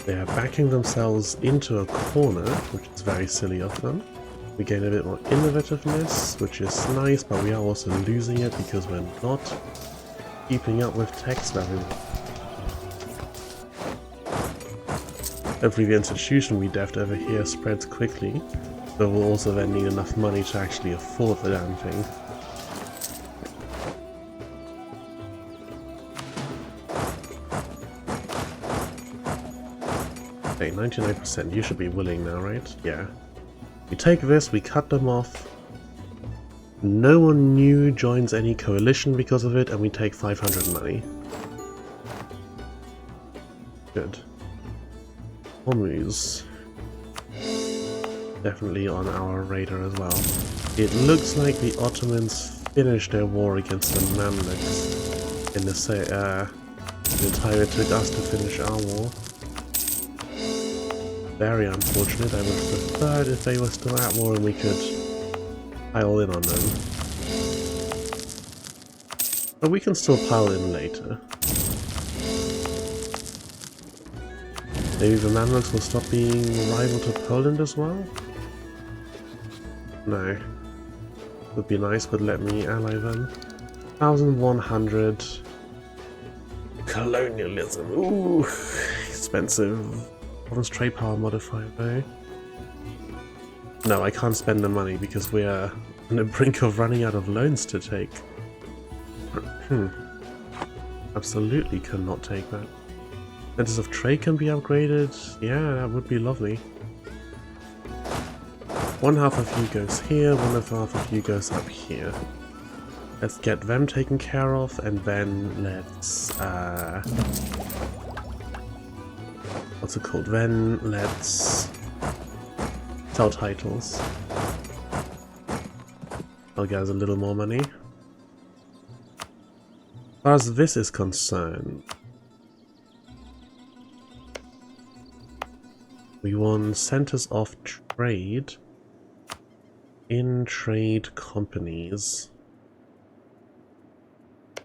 They are backing themselves into a corner, which is very silly of them. We gain a bit more innovativeness, which is nice, but we are also losing it because we're not keeping up with text very well. Hopefully the institution we devved over here spreads quickly, but we'll also then need enough money to actually afford the damn thing. Okay, 99%. You should be willing now, right? Yeah. We take this, we cut them off. No one new joins any coalition because of it, and we take 500 money. Good. Hormuz. Definitely on our radar as well. It looks like the Ottomans finish their war against the Mamluks in the time it took us to finish our war. Very unfortunate. I would have preferred if they were still at war and we could pile in on them. But we can still pile in later. Maybe the Mamluks will stop being rival to Poland as well? No. Would be nice, but let me ally them. 1100. Colonialism. Ooh, expensive. Province trade power modifier though. No, I can't spend the money because we are on the brink of running out of loans to take. Absolutely cannot take that. Centers of trade can be upgraded. Yeah, that would be lovely. One half of you goes here, one half of you goes up here. Let's get them taken care of, and then let's what's it called? Then let's sell titles. I'll get us a little more money. As far as this is concerned, we won centers of trade in trade companies.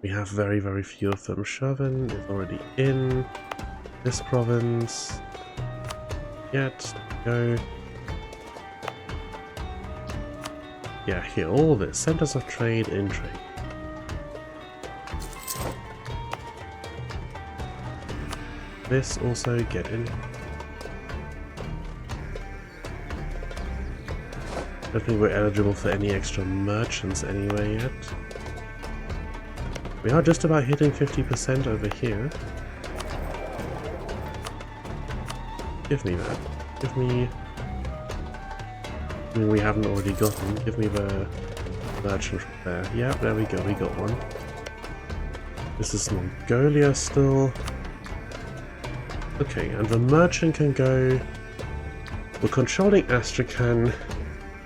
We have very, very few of them. Chauvin is already in this province. Yet, go. Yeah, here, all this. Centers of trade in trade. This also get in. I don't think we're eligible for any extra merchants anyway yet. We are just about hitting 50% over here. Give me that. Give me... I mean, we haven't already gotten. Give me the merchant from there. Yeah, there we go. We got one. This is Mongolia still. Okay, and the merchant can go... We're controlling Astrakhan.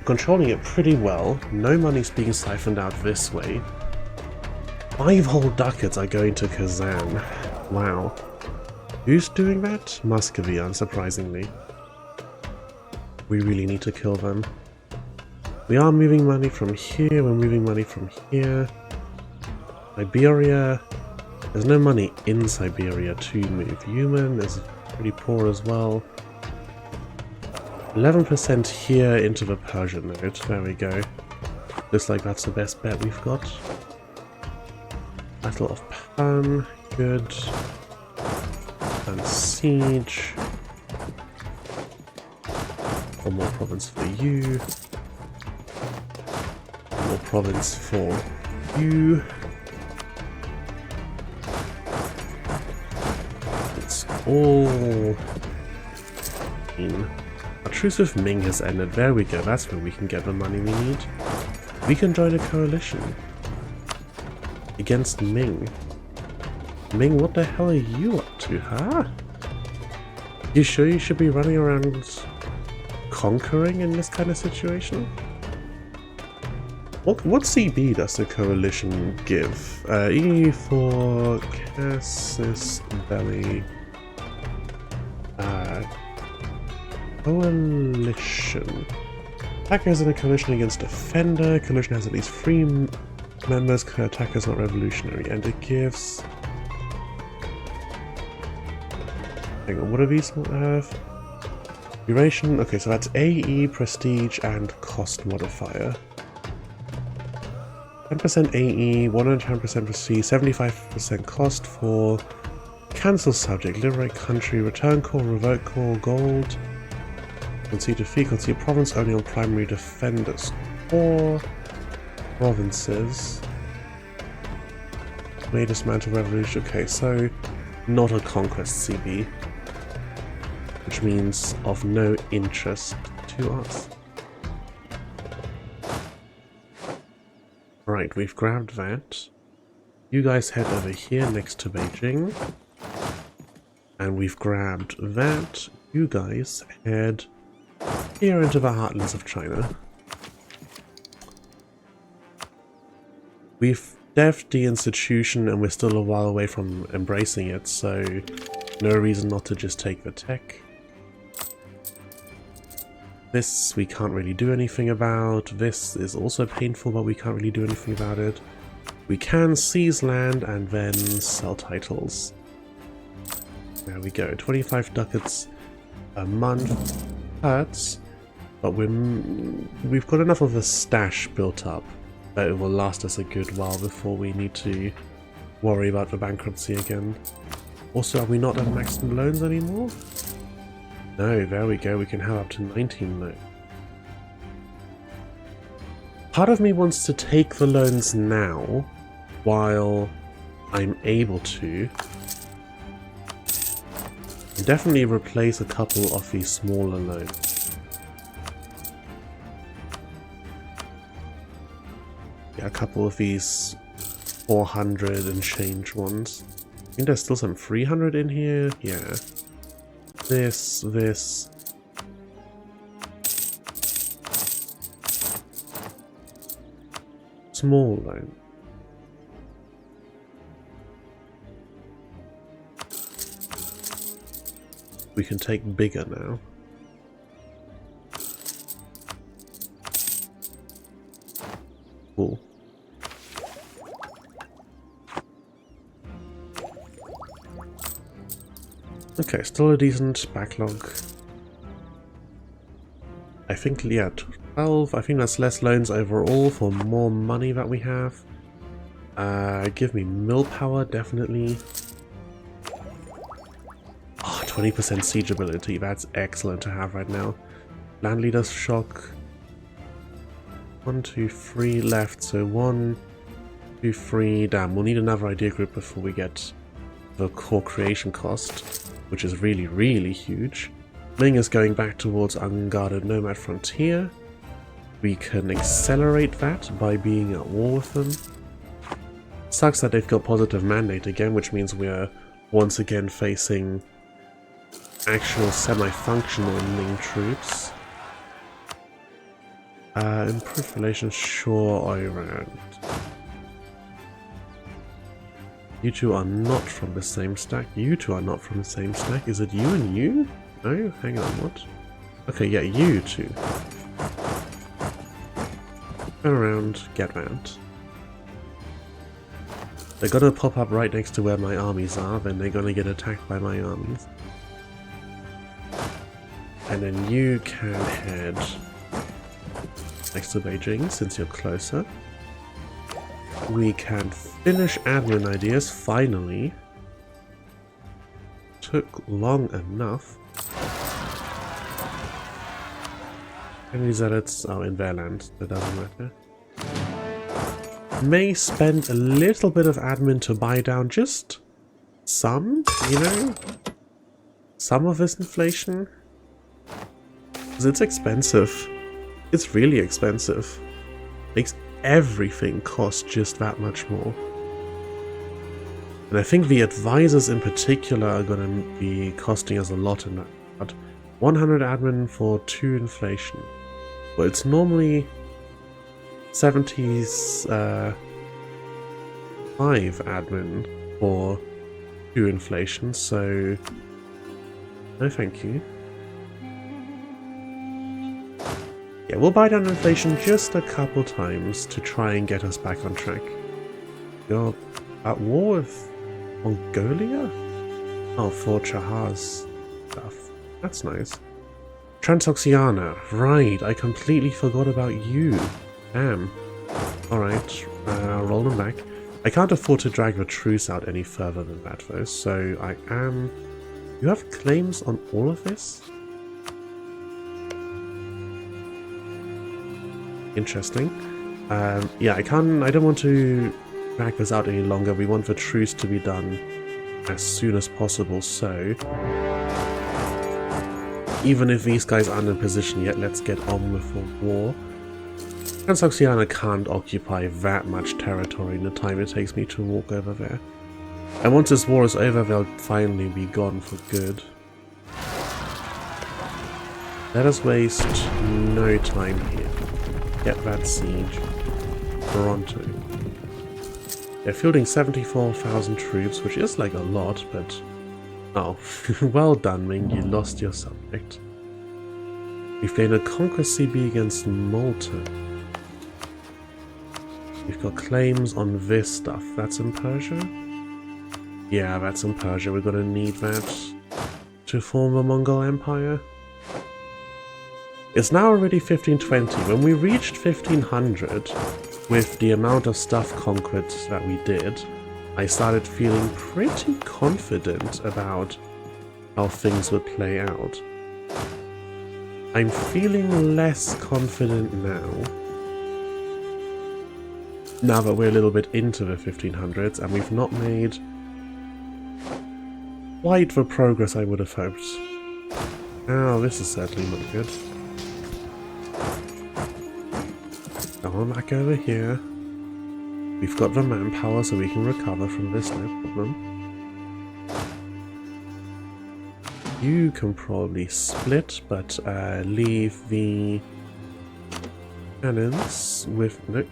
Controlling it pretty well. No money's being siphoned out this way. 5 whole ducats are going to Kazan. Wow. Who's doing that? Muscovy, unsurprisingly. We really need to kill them. We are moving money from here, we're moving money from here. Siberia. There's no money in Siberia to move. Human is pretty poor as well. 11% here into the Persian node. There we go. Looks like that's the best bet we've got. Battle of Pan. Good. And siege. One more province for you. One more province for you. It's all in. Our truce with Ming has ended. There we go. That's where we can get the money we need. We can join a coalition against Ming. Ming, what the hell are you up to, huh? You sure you should be running around conquering in this kind of situation? What CB does the coalition give? E for Cassis Belly. Coalition. Attacker is in a coalition against Defender. Coalition has at least 3 members. Attacker is not revolutionary. And it gives... Hang on, what do these have? Duration. Okay, so that's AE, Prestige, and Cost modifier. 10% AE, 110% Prestige, 75% Cost for Cancel Subject, Liberate Country, Return Call, Revoke Call, Gold. Concede defeat, concede province only on primary defenders. 4 provinces. May dismantle revolution. Okay, so not a conquest CB. Which means of no interest to us. Right, we've grabbed that. You guys head over here next to Beijing. And we've grabbed that. You guys head here into the heartlands of China. We've devved the institution and we're still a while away from embracing it, so no reason not to just take the tech. This we can't really do anything about. This is also painful, but we can't really do anything about it. We can seize land and then sell titles. There we go. 25 ducats a month hurts, but we've got enough of a stash built up that it will last us a good while before we need to worry about the bankruptcy again. Also, are we not at maximum loans anymore? No, there we go. We can have up to 19 loans. Part of me wants to take the loans now while I'm able to. Definitely replace a couple of these smaller loans. Yeah, a couple of these 400 and change ones. I think there's still some 300 in here. Yeah. This. Small loan. We can take bigger now. Cool. Okay, still a decent backlog. I think, yeah, 12. I think that's less loans overall for more money that we have. Give me mill power, definitely. Oh, 20% siege ability. That's excellent to have right now. Land leader's shock. 1, 2, 3 left. So 1, 2, 3. Damn, we'll need another idea group before we get the core creation cost, which is really, really huge. Ming is going back towards unguarded nomad frontier. We can accelerate that by being at war with them. Sucks that they've got positive mandate again, which means we're once again facing actual semi-functional Ming troops. Improved relations, sure, Iran. You two are not from the same stack. You two are not from the same stack. Is it you and you? No? Hang on, what? Okay, yeah, you two. Turn around, get round. They're gonna pop up right next to where my armies are, then they're gonna get attacked by my armies. And then you can head next to Beijing, since you're closer. We can finish admin ideas, finally. Took long enough. And these edits are in their land, that doesn't matter. May spend a little bit of admin to buy down just some, you know? Some of this inflation. Because it's expensive. It's really expensive. Makes everything cost just that much more. And I think the advisors in particular are going to be costing us a lot in that. But 100 admin for 2 inflation. Well, it's normally 70s 5 admin for 2 inflation, so no thank you. Yeah, we'll buy down inflation just a couple times to try and get us back on track. You're at war with Mongolia? Oh, for Chahar's stuff. That's nice. Transoxiana. Right, I completely forgot about you. Damn. Alright, roll them back. I can't afford to drag the truce out any further than that though, so I am... You have claims on all of this? Interesting. Yeah, I don't want to drag this out any longer. We want the truce to be done as soon as possible, so... Even if these guys aren't in position yet, let's get on with the war. Transoxiana can't occupy that much territory in the time it takes me to walk over there. And once this war is over, they'll finally be gone for good. Let us waste no time here. Get that siege. Toronto. They're fielding 74,000 troops, which is like a lot, but... Oh, well done, Ming, you lost your subject. We've gained a conquest CB against Malta. We've got claims on this stuff. That's in Persia? Yeah, that's in Persia. We're gonna need that to form a Mongol Empire. It's now already 1520. When we reached 1500, with the amount of stuff conquest that we did, I started feeling pretty confident about how things would play out. I'm feeling less confident now that we're a little bit into the 1500s and we've not made quite the progress I would have hoped. Oh, this is certainly not good. Come on back over here. We've got the manpower so we can recover from this, no problem. You can probably split, but leave the cannons with... Nope.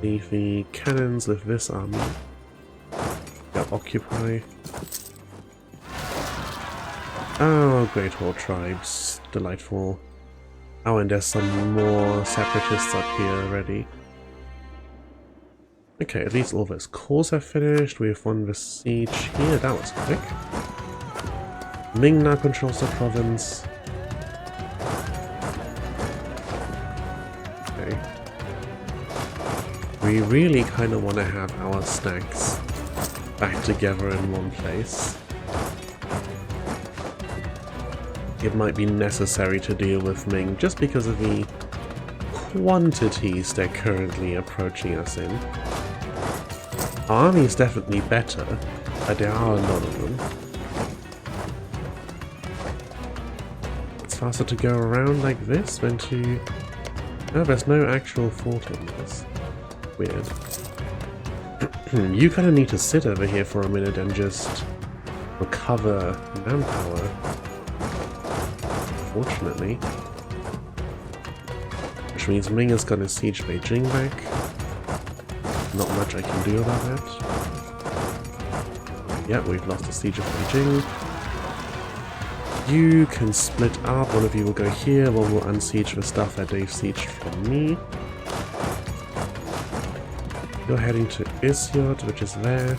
Leave the cannons with this army. They'll occupy. Oh, Great Horde tribes. Delightful. Oh, and there's some more separatists up here already. Okay, at least all those cores have finished. We've won the siege here. That was quick. Ming now controls the province. Okay. We really kind of want to have our stacks back together in one place. It might be necessary to deal with Ming just because of the quantities they're currently approaching us in. Our army is definitely better, but there are a lot of them. It's faster to go around like this than to... Oh, there's no actual fort on this. Weird. You kind of need to sit over here for a minute and just recover manpower. Unfortunately. Which means Ming is going to siege Beijing back. Not much I can do about that. Yep, we've lost the siege of Beijing. You can split up. One of you will go here, one will unsiege the stuff that they've sieged from me. You're heading to Isyot, which is there.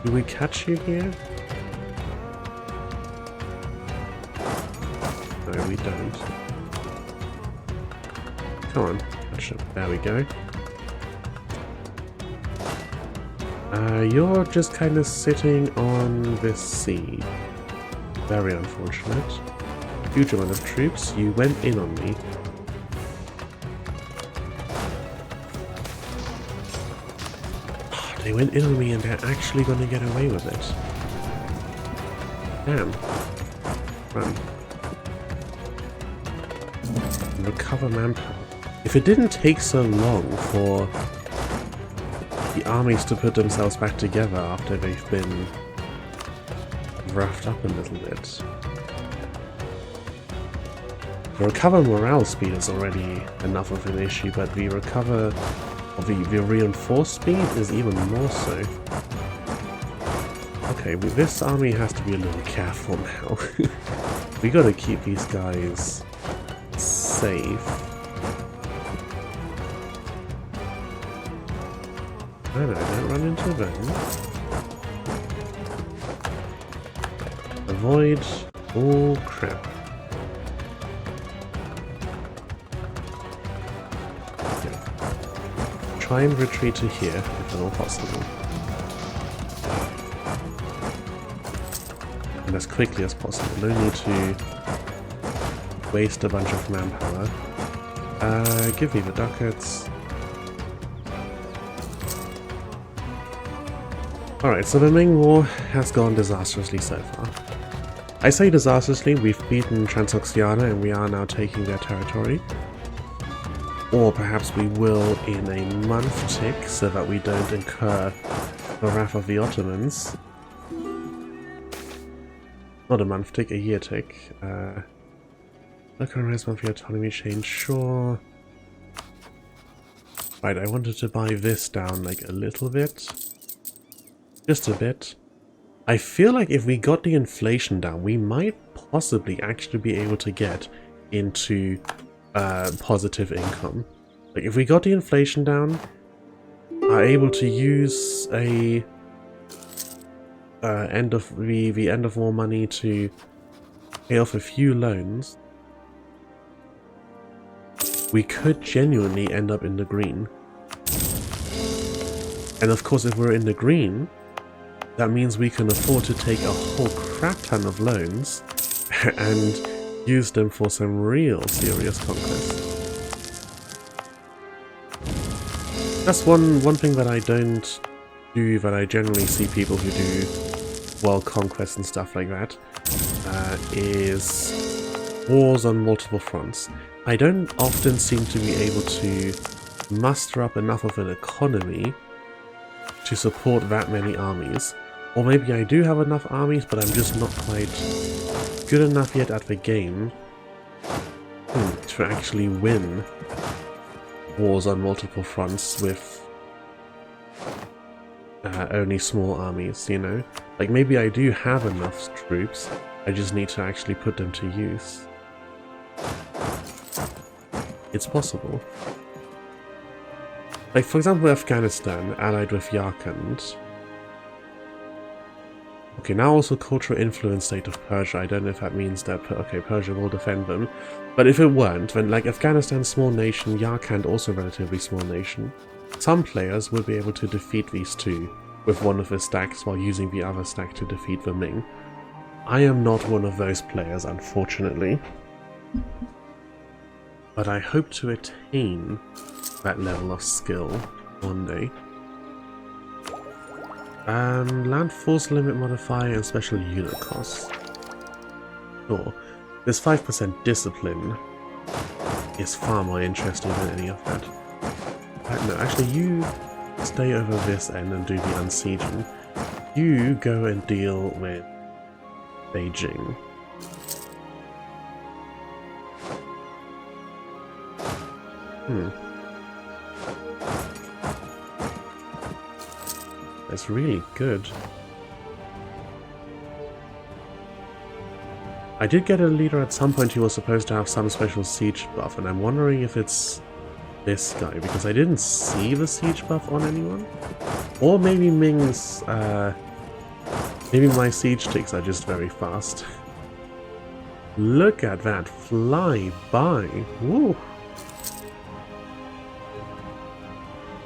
Do we catch you here? No, we don't. Come on, catch up. There we go. You're just kind of sitting on this sea. Very unfortunate. Huge amount of troops. You went in on me. They went in on me and they're actually going to get away with it. Damn. Run. Recover manpower. If it didn't take so long for the armies to put themselves back together after they've been roughed up a little bit. The recover morale speed is already enough of an issue, but the recover of the reinforced speed is even more so. Okay, this army has to be a little careful now. We gotta keep these guys safe. No, don't run into them. Avoid all crap. Yeah. Try and retreat to here if at all possible. And as quickly as possible. No need to waste a bunch of manpower. Give me the ducats. Alright, so the Ming War has gone disastrously so far. I say disastrously, we've beaten Transoxiana and we are now taking their territory. Or perhaps we will in a month tick, so that we don't incur the wrath of the Ottomans. Not a month tick, a year tick. Look on response for autonomy change, sure. Right, I wanted to buy this down like a little bit. Just a bit. I feel like if we got the inflation down, we might possibly actually be able to get into positive income. Like if we got the inflation down, are able to use a the end of war money to pay off a few loans, we could genuinely end up in the green. And of course, if we're in the green, that means we can afford to take a whole crap ton of loans and use them for some real serious conquest. That's one thing that I don't do, that I generally see people who do world conquest and stuff like that, is wars on multiple fronts. I don't often seem to be able to muster up enough of an economy to support that many armies. Or maybe I do have enough armies, but I'm just not quite good enough yet at the game to actually win wars on multiple fronts with only small armies, you know? Like, maybe I do have enough troops, I just need to actually put them to use. It's possible. Like, for example, Afghanistan, allied with Yarkand. Okay, now also cultural influence state of Persia. I don't know if that means that, okay, Persia will defend them. But if it weren't, then like Afghanistan, small nation, Yarkand also relatively small nation. Some players will be able to defeat these two with one of the stacks while using the other stack to defeat the Ming. I am not one of those players, unfortunately. But I hope to attain that level of skill one day. Land force limit modifier and special unit costs. Sure. This 5% discipline is far more interesting than any of that. No, actually you stay over this end and do the unsieging. You go and deal with Beijing. That's really good. I did get a leader at some point who was supposed to have some special siege buff, and I'm wondering if it's this guy, because I didn't see the siege buff on anyone. Or maybe Ming's, maybe my siege ticks are just very fast. Look at that fly by. Woo!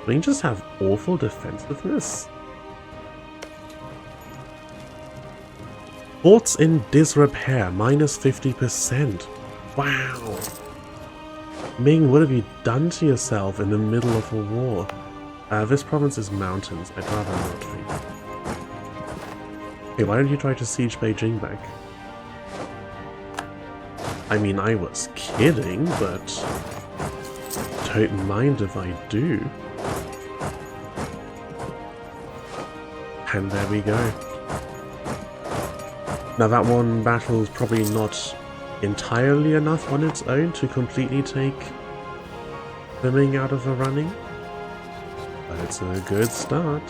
Ming just have awful defensiveness. Forts in disrepair, minus 50%. Wow. Ming, what have you done to yourself in the middle of a war? This province is mountains. I'd rather not be. Hey, why don't you try to siege Beijing back? I mean, I was kidding, but don't mind if I do. And there we go. Now that one battle is probably not entirely enough on its own to completely take the Ming out of the running, but it's a good start.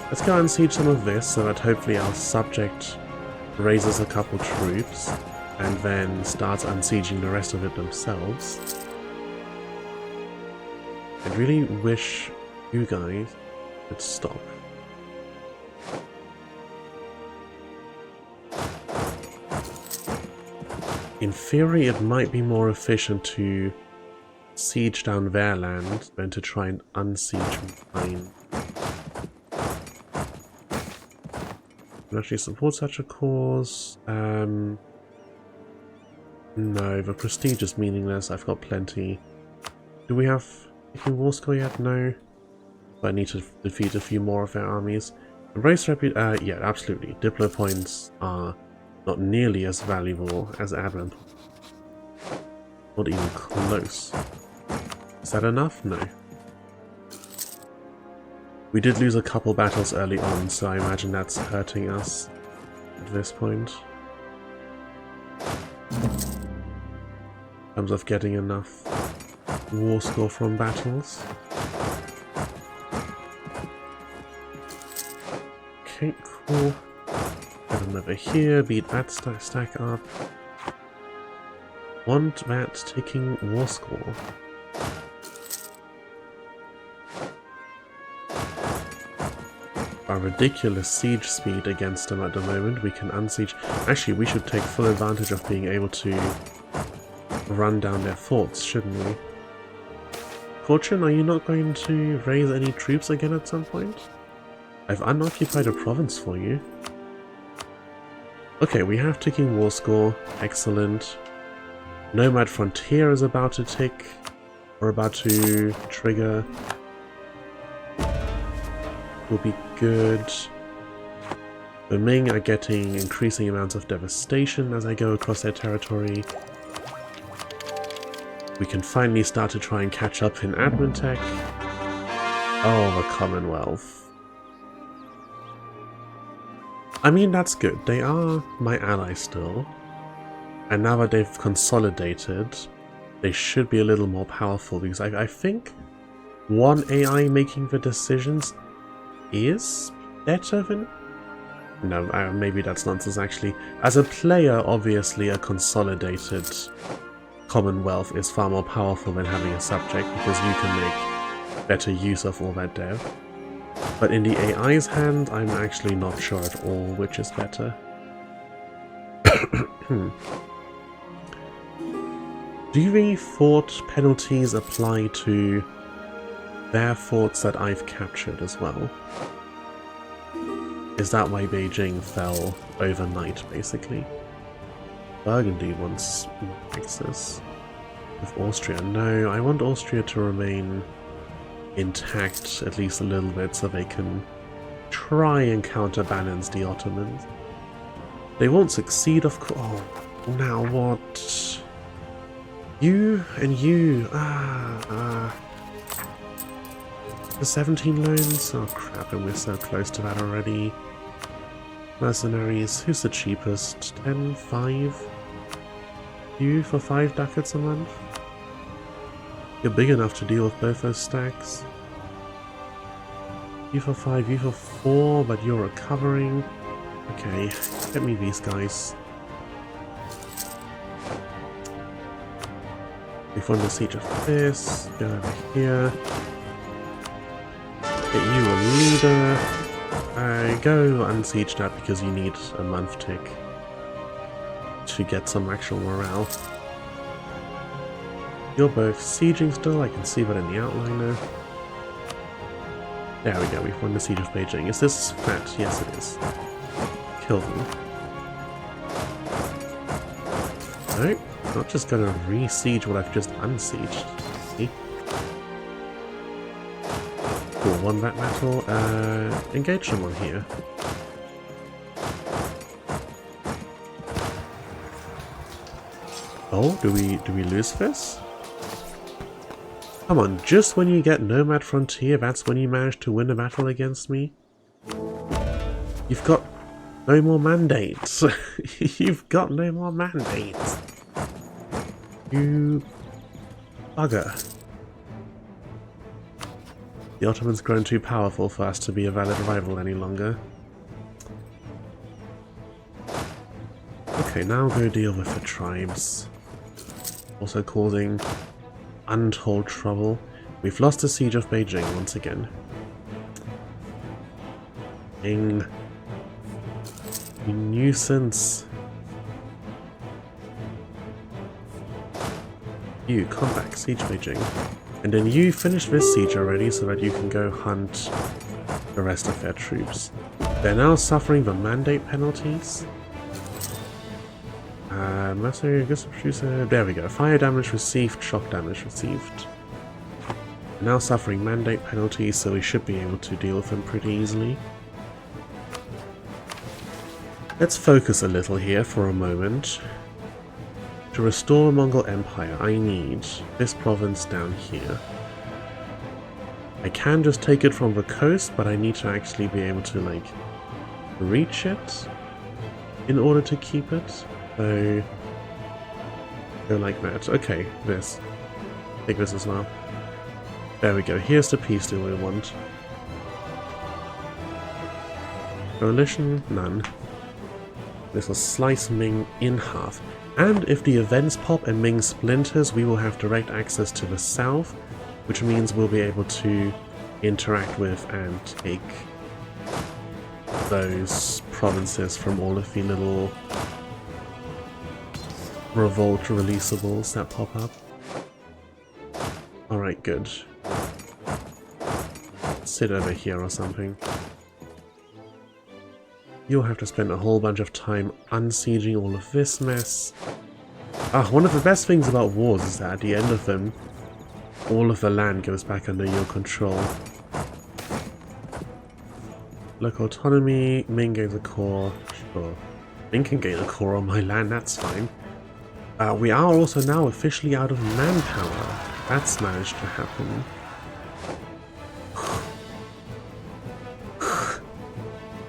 Let's go and siege some of this so that hopefully our subject raises a couple troops and then starts unsieging the rest of it themselves. I really wish you guys would stop. In theory, it might be more efficient to siege down their land than to try and unsiege mine. Can actually support such a cause. No, the prestige is meaningless. I've got plenty. Do we have anything war score yet? No. But I need to defeat a few more of their armies. Embrace yeah, absolutely. Diplo points are not nearly as valuable as admin points. Not even close. Is that enough? No. We did lose a couple battles early on, so I imagine that's hurting us at this point. In terms of getting enough war score from battles. Okay, cool. Get them over here, beat that stack up. Want that ticking war score. Our ridiculous siege speed against them at the moment. We can unsiege. Actually, we should take full advantage of being able to run down their forts, shouldn't we? Fortune, are you not going to raise any troops again at some point? I've unoccupied a province for you. Okay, we have ticking war score. Excellent. Nomad Frontier is about to tick. We're about to trigger. Will be good. The Ming are getting increasing amounts of devastation as I go across their territory. We can finally start to try and catch up in admin tech. Oh, the Commonwealth. I mean, that's good. They are my ally still. And now that they've consolidated, they should be a little more powerful, because I think one AI making the decisions is better than... No, maybe that's nonsense actually. As a player, obviously a consolidated Commonwealth is far more powerful than having a subject, because you can make better use of all that dev. But in the AI's hand, I'm actually not sure at all which is better. Do the fort penalties apply to their forts that I've captured as well? Is that why Beijing fell overnight, basically? Burgundy wants access. With Austria, no, I want Austria to remain intact at least a little bit so they can try and counterbalance the Ottomans. They won't succeed, of course. Oh, now what? You and you. The 17 loans? Oh crap, and we're so close to that already. Mercenaries, who's the cheapest? 10, 5? You for 5 ducats a month? You're big enough to deal with both those stacks. You for 5, you for 4, but you're recovering. Okay, get me these guys. We've won the siege of this. Go over here. Get you a leader. Go unsiege that because you need a month tick to get some actual morale. You're both sieging still, I can see that in the outliner. There we go, we've won the siege of Beijing. Is this fat? Yes it is. Kill them. No, not just gonna re-siege what I've just unsieged. See? Cool, won that battle. Engage someone here. Oh, do we lose this? Come on, just when you get Nomad Frontier, that's when you manage to win a battle against me? You've got no more mandates. You've got no more mandates. You bugger. The Ottomans grown too powerful for us to be a valid rival any longer. Okay, now go deal with the tribes. Also causing untold trouble. We've lost the siege of Beijing once again. Ding. You nuisance. You, come back, siege Beijing. And then you finish this siege already so that you can go hunt the rest of their troops. They're now suffering the mandate penalties. Mercenary, aggressive producer, there we go. Fire damage received, shock damage received. Now suffering mandate penalties, so we should be able to deal with them pretty easily. Let's focus a little here for a moment. To restore the Mongol Empire, I need this province down here. I can just take it from the coast, but I need to actually be able to, like, reach it in order to keep it. So, go like that. Okay, this. Take this as well. There we go. Here's the peace deal we want. Coalition? None. This will slice Ming in half. And if the events pop and Ming splinters, we will have direct access to the south, which means we'll be able to interact with and take those provinces from all of the little revolt releasables that pop up. Alright, good. Sit over here or something. You'll have to spend a whole bunch of time unsieging all of this mess. One of the best things about wars is that at the end of them, all of the land goes back under your control. Local autonomy, Ming gains a core. Sure. Ming can gain a core on my land, that's fine. We are also now officially out of manpower. That's managed to happen.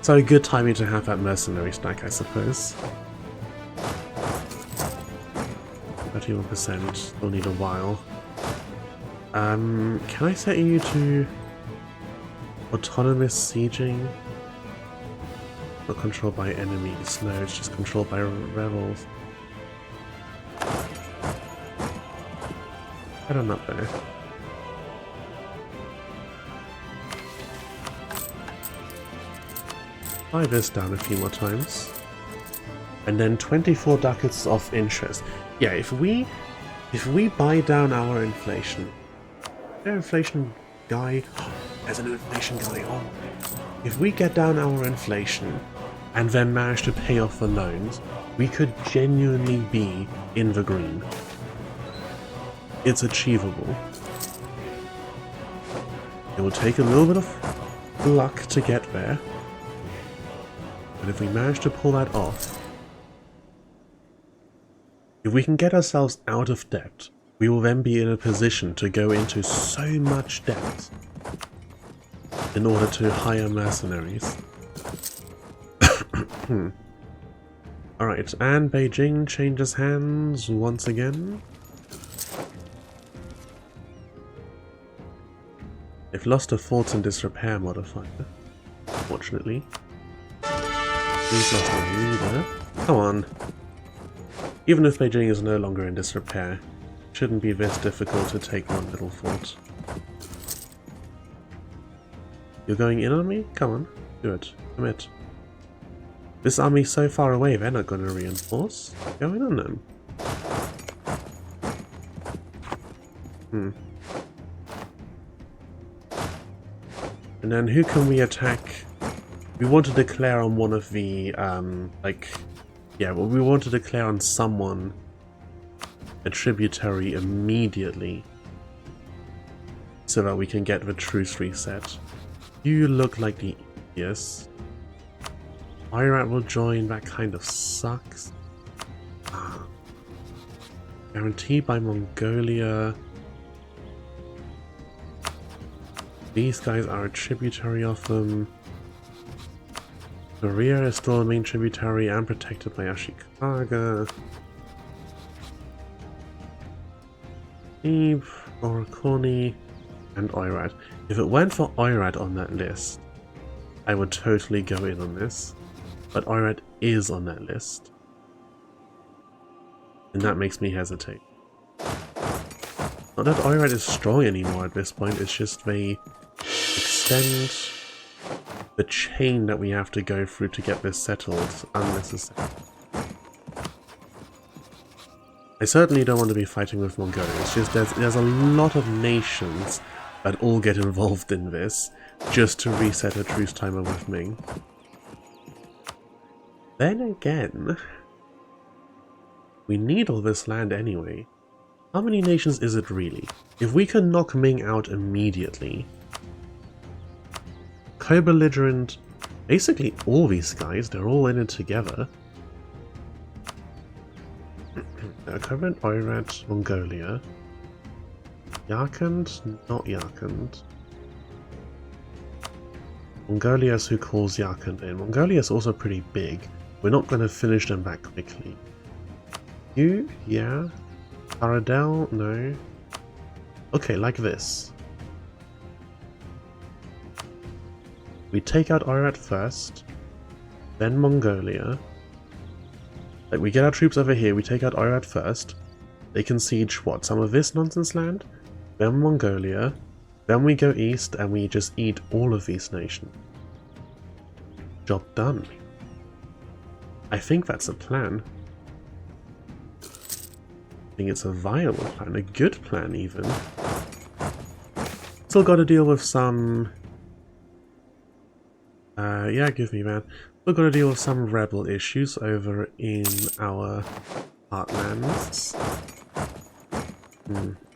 So good timing to have that mercenary stack, I suppose. 31%, we'll need a while. Can I set you to autonomous sieging? Not controlled by enemies, no, it's just controlled by rebels. Head on up there. Buy this down a few more times. And then 24 ducats of interest. Yeah, if we buy down our inflation. Is there an inflation guy? There's an inflation guy on. If we get down our inflation and then manage to pay off the loans, we could genuinely be in the green. It's achievable. It will take a little bit of luck to get there. But if we manage to pull that off, if we can get ourselves out of debt, we will then be in a position to go into so much debt in order to hire mercenaries. Alright, and Beijing changes hands once again. They've lost a faults and disrepair modifier, fortunately. We've lost our leader. Come on. Even if Beijing is no longer in disrepair, it shouldn't be this difficult to take one little fort. You're going in on me? Come on. Do it. Commit. This army's so far away, they're not going to reinforce. Go in on them. And then who can we attack? We want to declare on one of the, we want to declare on someone a tributary immediately so that we can get the truce reset. You look like the yes. Irat will join, that kind of sucks. Guaranteed by Mongolia. These guys are a tributary of them. Korea is still a main tributary and protected by Ashikaga. Eve, Orakoni, and Oirat. If it weren't for Oirat on that list, I would totally go in on this. But Oirat is on that list. And that makes me hesitate. Not that Oirat is strong anymore at this point, it's just they extend the chain that we have to go through to get this settled unnecessarily. I certainly don't want to be fighting with Mongolia, it's just there's a lot of nations that all get involved in this just to reset a truce timer with Ming. Then again, we need all this land anyway. How many nations is it really? If we can knock Ming out immediately, co-belligerent, basically all these guys, they're all in it together. Co-belligerent, Oirat, Mongolia. Yarkand? Not Yarkand. Mongolia is who calls Yarkand in. Mongolia is also pretty big. We're not going to finish them back quickly. You? Yeah. Aradel? No. Okay, like this. We take out Oirat first, then Mongolia. Like, we get our troops over here, we take out Oirat first. They can siege, what, some of this nonsense land? Then Mongolia. Then we go east and we just eat all of these nations. Job done. I think that's a plan. I think it's a viable plan, a good plan even. Still got to deal with some... yeah, give me that. Still got to deal with some rebel issues over in our heartlands.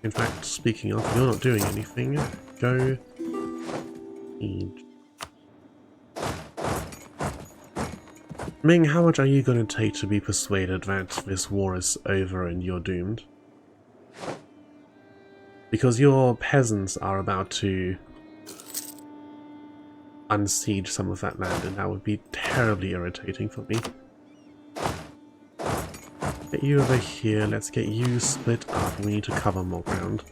In fact, speaking of, you're not doing anything. Go... Siege. Ming, how much are you going to take to be persuaded that this war is over and you're doomed? Because your peasants are about to unsiege some of that land, and that would be terribly irritating for me. Get you over here, let's get you split up, we need to cover more ground.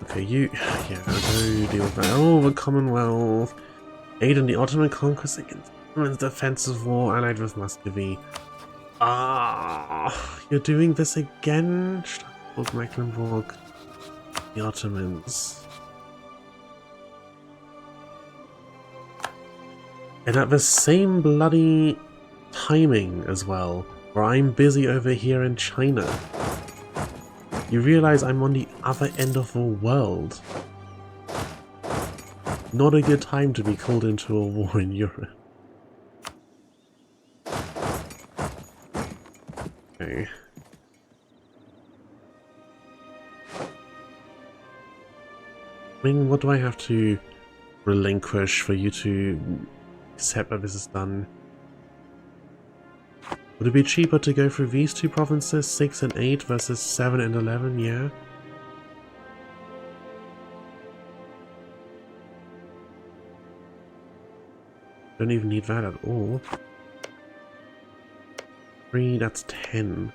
Okay, you... yeah, go deal with that. Oh, the Commonwealth. Aid in the Ottoman conquest against Ottoman's defensive war, allied with Muscovy. Ah, you're doing this again? Strasbourg, Mecklenburg, the Ottomans. And at the same bloody timing as well, where I'm busy over here in China. You realize I'm on the other end of the world. Not a good time to be called into a war in Europe. Okay. Ming, what do I have to relinquish for you to accept that this is done? Would it be cheaper to go through these two provinces, 6 and 8 versus 7 and 11? Yeah. Don't even need that at all. 3, that's 10.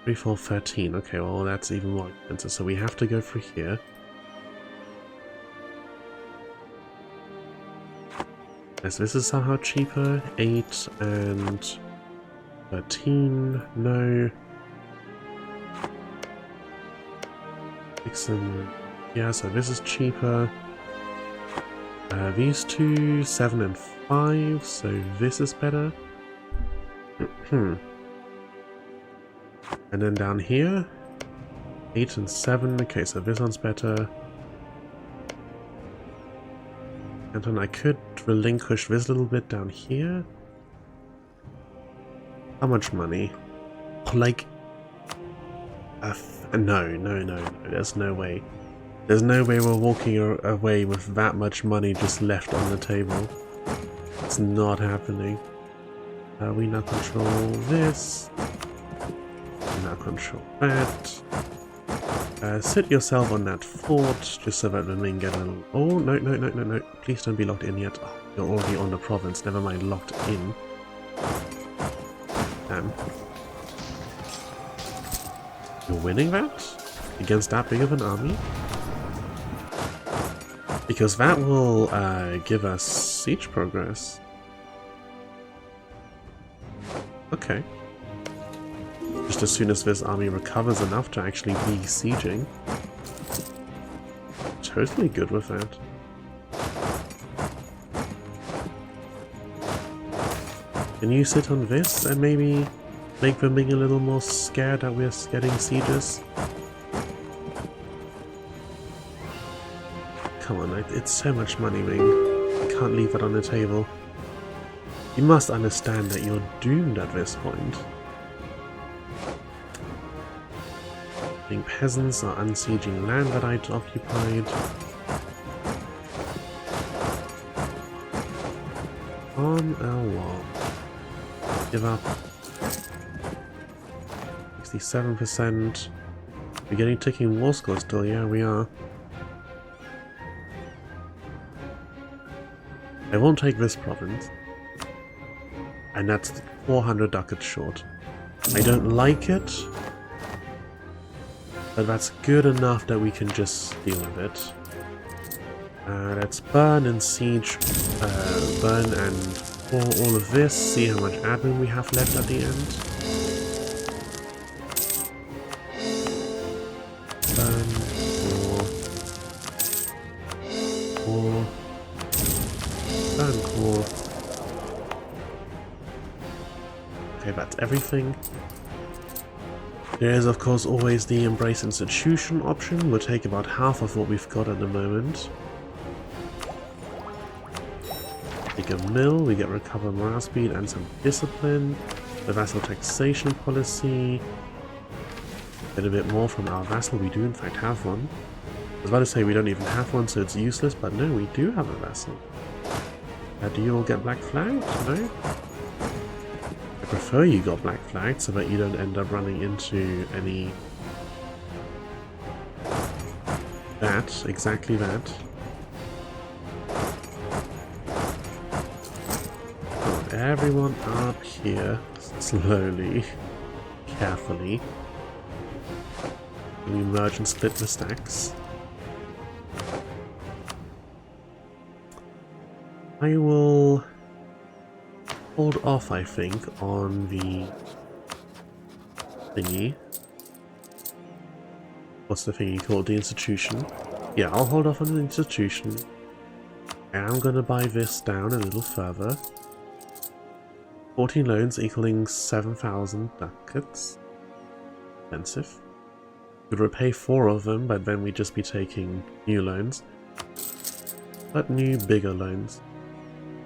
3, 4, 13. Okay, well that's even more expensive, so we have to go through here. Yes, this is somehow cheaper. 8 and 13. No. 6 and... yeah, so this is cheaper. These two, 7 and 5, so this is better. And then down here, 8 and 7, okay, so this one's better. And then I could relinquish this little bit down here. How much money? Like... no, there's no way. There's no way we're walking away with that much money just left on the table. It's not happening. We now control this. We now control that. Sit yourself on that fort, just so that the Ming get a... oh, no. Please don't be locked in yet. Oh, you're already on the province. Never mind, locked in. Damn. You're winning that? Against that big of an army? Because that will give us siege progress. Okay. Just as soon as this army recovers enough to actually be sieging. Totally good with that. Can you sit on this and maybe make them being a little more scared that we're getting sieges? Come on, it's so much money, Ming. I can't leave it on the table. You must understand that you're doomed at this point. The peasants are unsieging land that I'd occupied. On a wall. Give up. 67%. We're getting ticking war score still, yeah, we are. They won't take this province. And that's 400 ducats short. I don't like it, but that's good enough that we can just deal with it. Let's burn and siege, burn and pour all of this, see how much admin we have left at the end. Burn, core, burn, core. Okay, that's everything. There is of course always the Embrace Institution option, will take about half of what we've got at the moment. Take a mill, we get recover morale speed and some discipline. The vassal taxation policy. Get a bit more from our vassal, we do in fact have one. I was about to say we don't even have one, so it's useless, but no, we do have a vassal. Do you all get black flagged? No? I prefer you got black flagged so that you don't end up running into any... that, exactly that. Everyone up here, slowly, carefully. We merge and split the stacks. I will hold off, I think, on the thingy. What's the thingy called? The institution. Yeah, I'll hold off on the institution. And I'm gonna buy this down a little further. 14 loans equaling 7,000 ducats. Expensive. We'd repay 4 of them, but then we'd just be taking new loans. But new, bigger loans.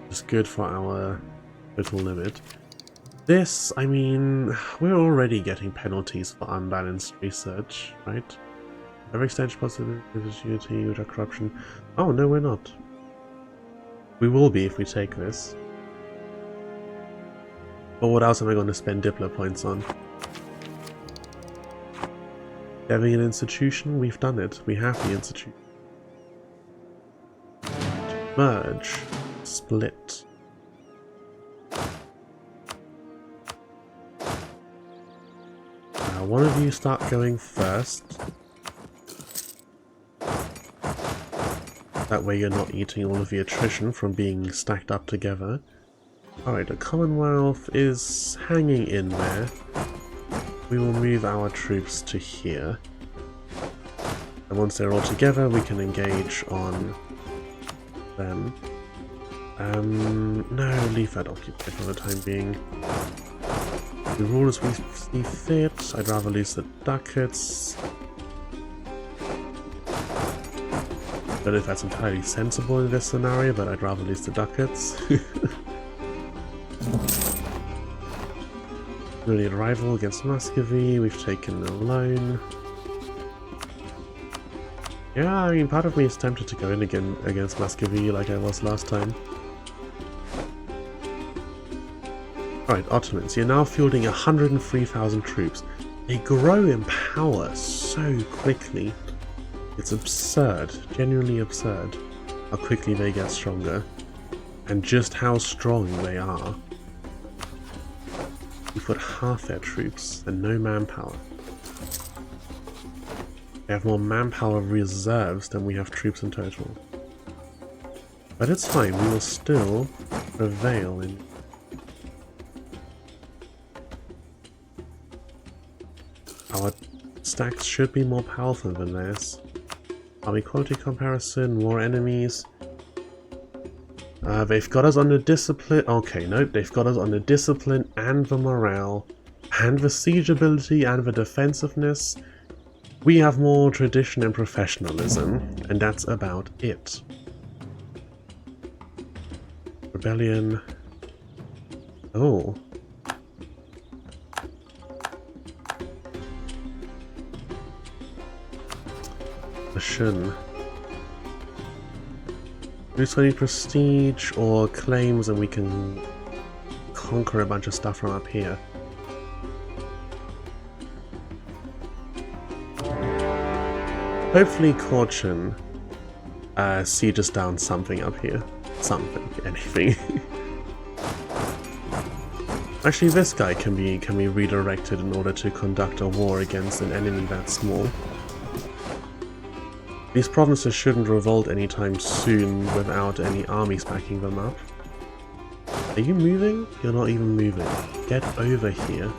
Just good for our total limit. This, I mean, we're already getting penalties for unbalanced research, right? Every extension possibility with corruption. Oh, no, we're not. We will be if we take this. But what else am I going to spend Diplo points on? Having an institution? We've done it. We have the institution. Merge. Split. One of you start going first. That way you're not eating all of the attrition from being stacked up together. Alright, the Commonwealth is hanging in there. We will move our troops to here. And once they're all together, we can engage on them. No, leave that occupied for the time being. We rule as we see fit. I'd rather lose the ducats. Don't know if that's entirely sensible in this scenario, but I'd rather lose the ducats. Brilliant rival against Muscovy, we've taken a loan. Yeah, I mean, part of me is tempted to go in again against Muscovy like I was last time. Alright, Ottomans, you're now fielding 103,000 troops. They grow in power so quickly. It's absurd, genuinely absurd, how quickly they get stronger. And just how strong they are. We put half their troops and no manpower. They have more manpower reserves than we have troops in total. But it's fine, we will still prevail in... Our stacks should be more powerful than theirs. Army quality comparison, more enemies. They've got us on the discipline. Okay, nope, they've got us on the discipline and the morale, and the siege ability and the defensiveness. We have more tradition and professionalism, and that's about it. Rebellion. Oh. The Shun. Lose 20 prestige or claims and we can conquer a bunch of stuff from up here. Hopefully Korchin sieges down something up here. something, anything. Actually, this guy can be redirected in order to conduct a war against an enemy that small. These provinces shouldn't revolt anytime soon without any armies backing them up. Are you moving? You're not even moving. Get over here.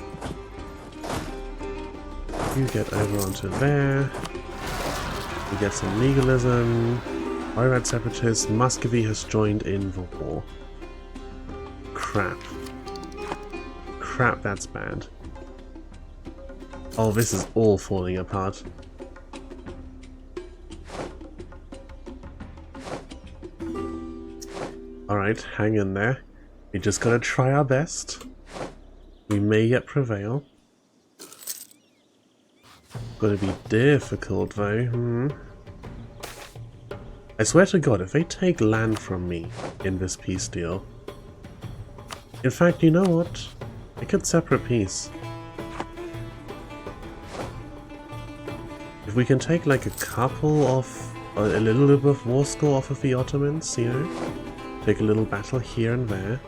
You get over onto there. We get some legalism. Irad separatists. Muscovy has joined in the war. Crap. Crap, that's bad. Oh, this is all falling apart. Alright, hang in there. We just gotta try our best. We may yet prevail. Gonna be difficult though. I swear to God, if they take land from me in this peace deal... In fact, you know what? I could separate peace. If we can take like a couple of... a little bit of war score off of the Ottomans, you know? Take a little battle here and there.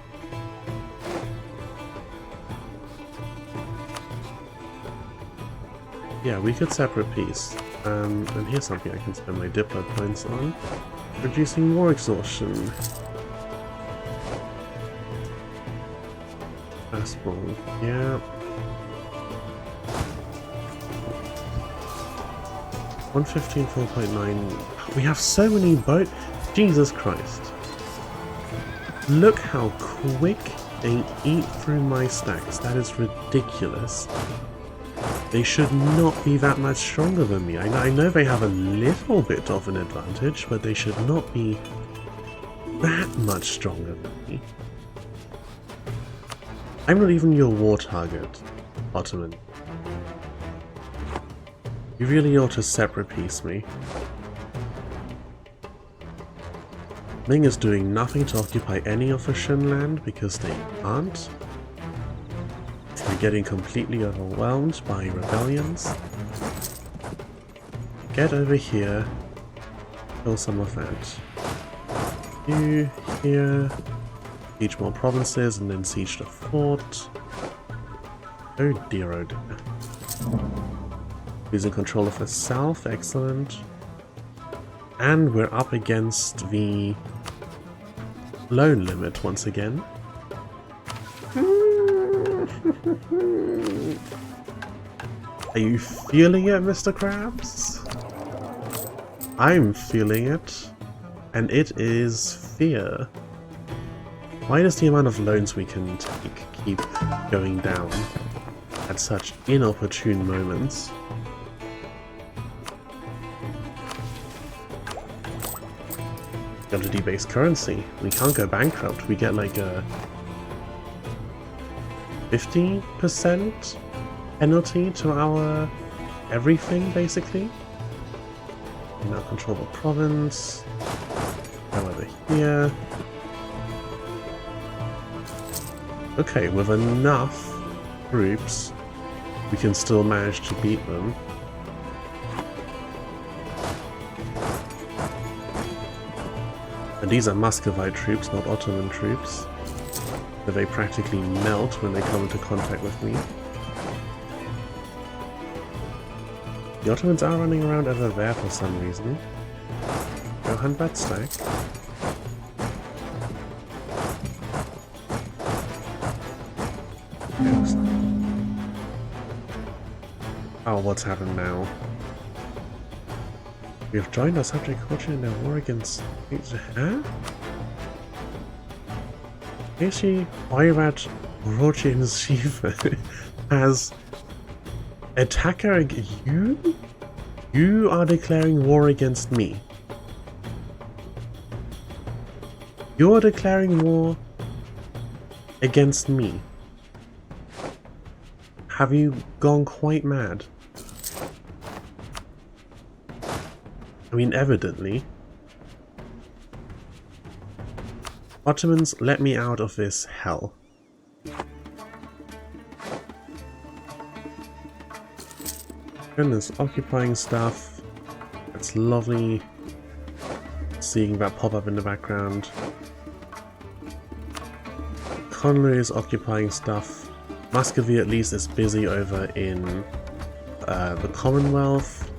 Yeah, we could separate peace. And here's something I can spend my Diplo points on. Reducing war exhaustion. Fastball, yeah. 115, 4.9. We have so many boat. Jesus Christ. Look how quick they eat through my stacks. That is ridiculous. They should not be that much stronger than me. I know they have a little bit of an advantage, but they should not be that much stronger than me. I'm not even your war target, Ottoman. You really ought to separate peace me. Ming is doing nothing to occupy any of the Shin land because they aren't. They're getting completely overwhelmed by rebellions. Get over here. Kill some of that. You here. Siege more provinces and then siege the fort. Oh dear, oh dear. Losing control of the south, excellent. And we're up against the loan limit once again. Are you feeling it, Mr. Krabs? I'm feeling it. And it is fear. Why does the amount of loans we can take keep going down at such inopportune moments? Got to debase currency. We can't go bankrupt. We get like a 50% penalty to our everything, basically. We now control the province. Go over here. Okay, with enough troops, we can still manage to beat them. And these are Muscovite troops, not Ottoman troops. So they practically melt when they come into contact with me. The Ottomans are running around over there for some reason. Go hunt that stack. Oh, what's happened now? We have joined our subject culture in their war against... Huh? Actually, Irad Rojin's Shiva has... Attacker... You? You are declaring war against me. You are declaring war against me. Have you gone quite mad? I mean, evidently. Ottomans, let me out of this hell. Goodness, occupying stuff. It's lovely seeing that pop up in the background. Conley is occupying stuff. Muscovy at least is busy over in the Commonwealth.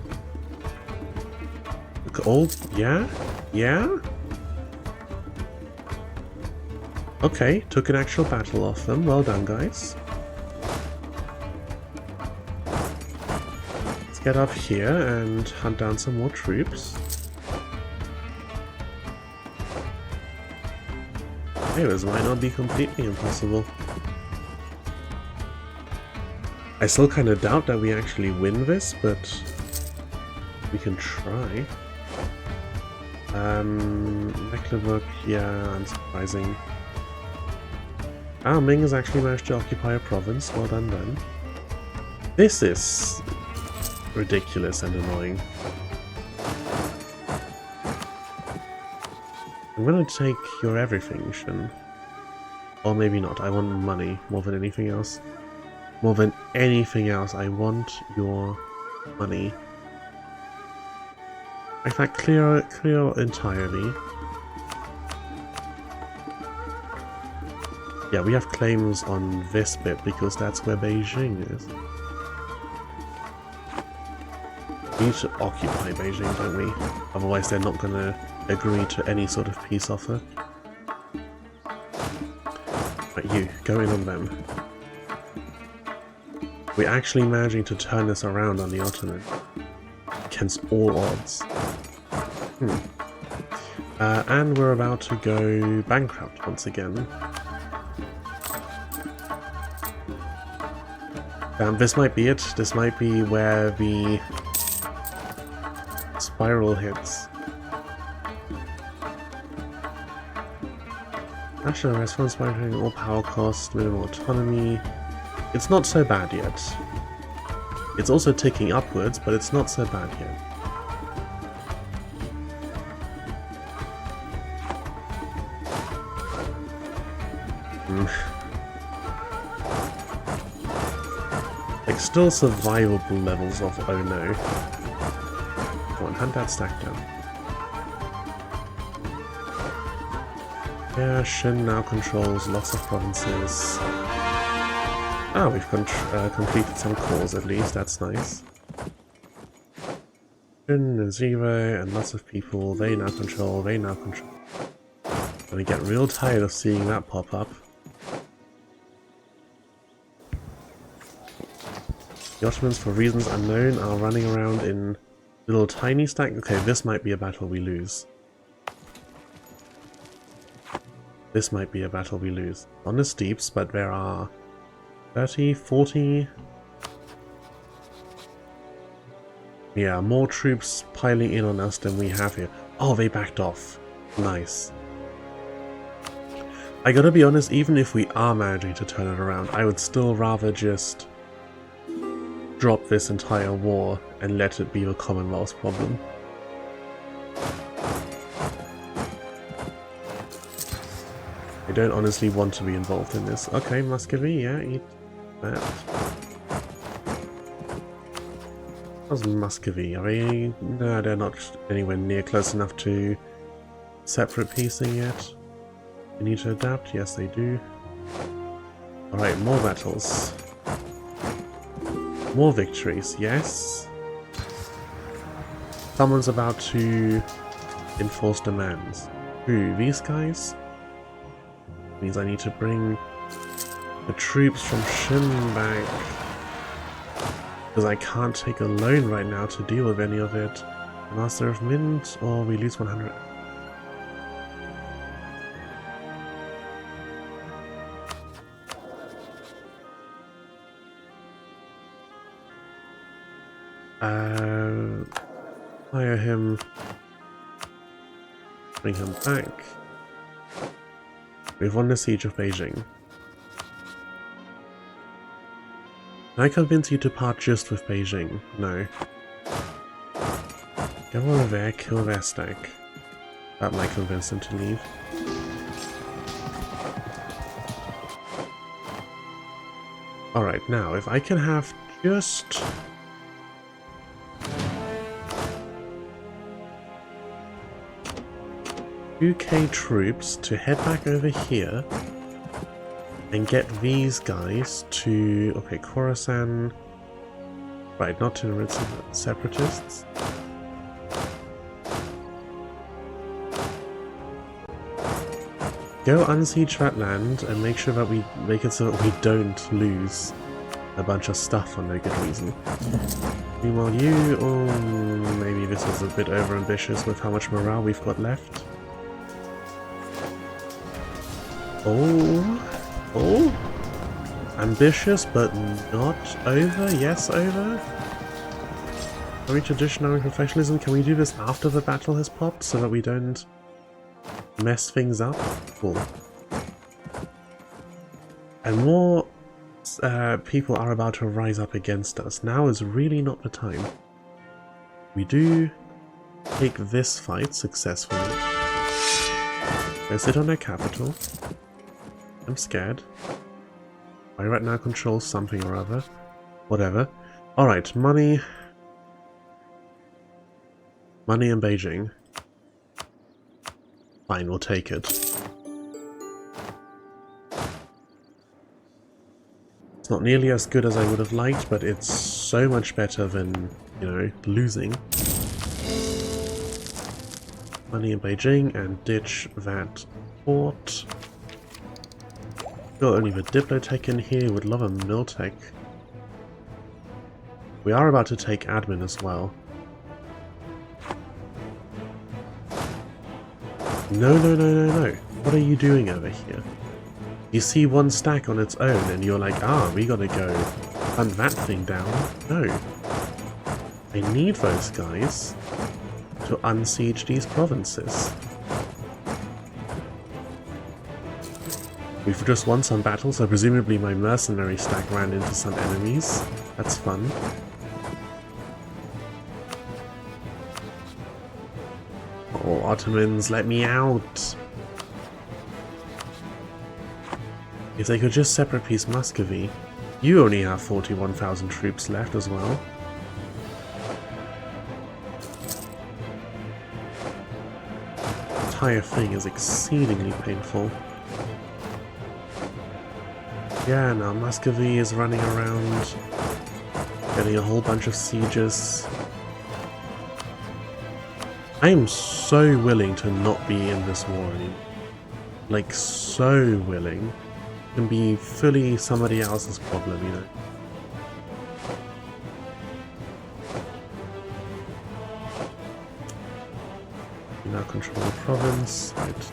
Old, yeah? Yeah? Okay, took an actual battle off them. Well done, guys. Let's get up here and hunt down some more troops. Hey, this might not be completely impossible. I still kind of doubt that we actually win this, but we can try. Mecklenburg, yeah, unsurprising. Ah, Ming has actually managed to occupy a province. Well done then. This is ridiculous and annoying. I'm gonna take your everything, Shin. Or maybe not. I want money more than anything else. More than anything else, I want your money. In fact, clear entirely. Yeah, we have claims on this bit because that's where Beijing is. We need to occupy Beijing, don't we? Otherwise they're not going to agree to any sort of peace offer. Right, you, go in on them. We're actually managing to turn this around on the Ottoman. Against all odds. And we're about to go bankrupt once again. This might be it. This might be where the spiral hits. National response by all power cost, minimal autonomy. It's not so bad yet. It's also ticking upwards, but it's not so bad yet. Like, still survivable levels of oh no. Come on, hunt that stack down. Yeah, Shin now controls lots of provinces. Ah, we've completed some cores at least, that's nice. Shin and Zero and lots of people, they now control. Gonna get real tired of seeing that pop up. The Ottomans, for reasons unknown, are running around in little tiny stack. Okay, this might be a battle we lose. This might be a battle we lose. On the steeps, but there are 30, 40... Yeah, more troops piling in on us than we have here. Oh, they backed off. Nice. I gotta be honest, even if we are managing to turn it around, I would still rather just drop this entire war and let it be the Commonwealth's problem. I don't honestly want to be involved in this. Okay, Muscovy, yeah, eat that. How's Muscovy? Are they... No, they're not anywhere near close enough to separate piecing yet. They need to adapt? Yes, they do. Alright, more battles. More victories, yes. Someone's about to enforce demands. Who? These guys? Means I need to bring the troops from Shin back. Because I can't take a loan right now to deal with any of it. Master of Mint, or we lose 100. Hire him. Bring him back. We've won the siege of Beijing. Can I convince you to part just with Beijing? No. Go over there, kill their stack. That might convince them to leave. Alright, now if I can have just... UK troops to head back over here and get these guys to... Okay, Khorasan... Right, not to the separatists. Go unsiege that land and make sure that we make it so that we don't lose a bunch of stuff for no good reason. Meanwhile you... Oh, maybe this is a bit overambitious with how much morale we've got left. Oh, ambitious but not over, yes over? Are we traditional and professionalism? Can we do this after the battle has popped so that we don't mess things up? Cool. And more people are about to rise up against us. Now is really not the time. We do take this fight successfully. Go sit on their capital. I'm scared. I right now control something or other. Whatever. Alright, money. Money in Beijing. Fine, we'll take it. It's not nearly as good as I would have liked, but it's so much better than, you know, losing. Money in Beijing and ditch that port. Got only the Diplotech in here, would love a Miltech. We are about to take admin as well. No. What are you doing over here? You see one stack on its own and you're like, ah, we gotta go hunt that thing down. No. I need those guys to unsiege these provinces. We've just won some battles, so presumably my mercenary stack ran into some enemies. That's fun. Oh, Ottomans, let me out! If they could just separate piece Muscovy. You only have 41,000 troops left as well. The entire thing is exceedingly painful. Yeah, now Muscovy is running around, getting a whole bunch of sieges. I am so willing to not be in this war anymore. Like, so willing. It can be fully somebody else's problem, you know. We now control the province. Right.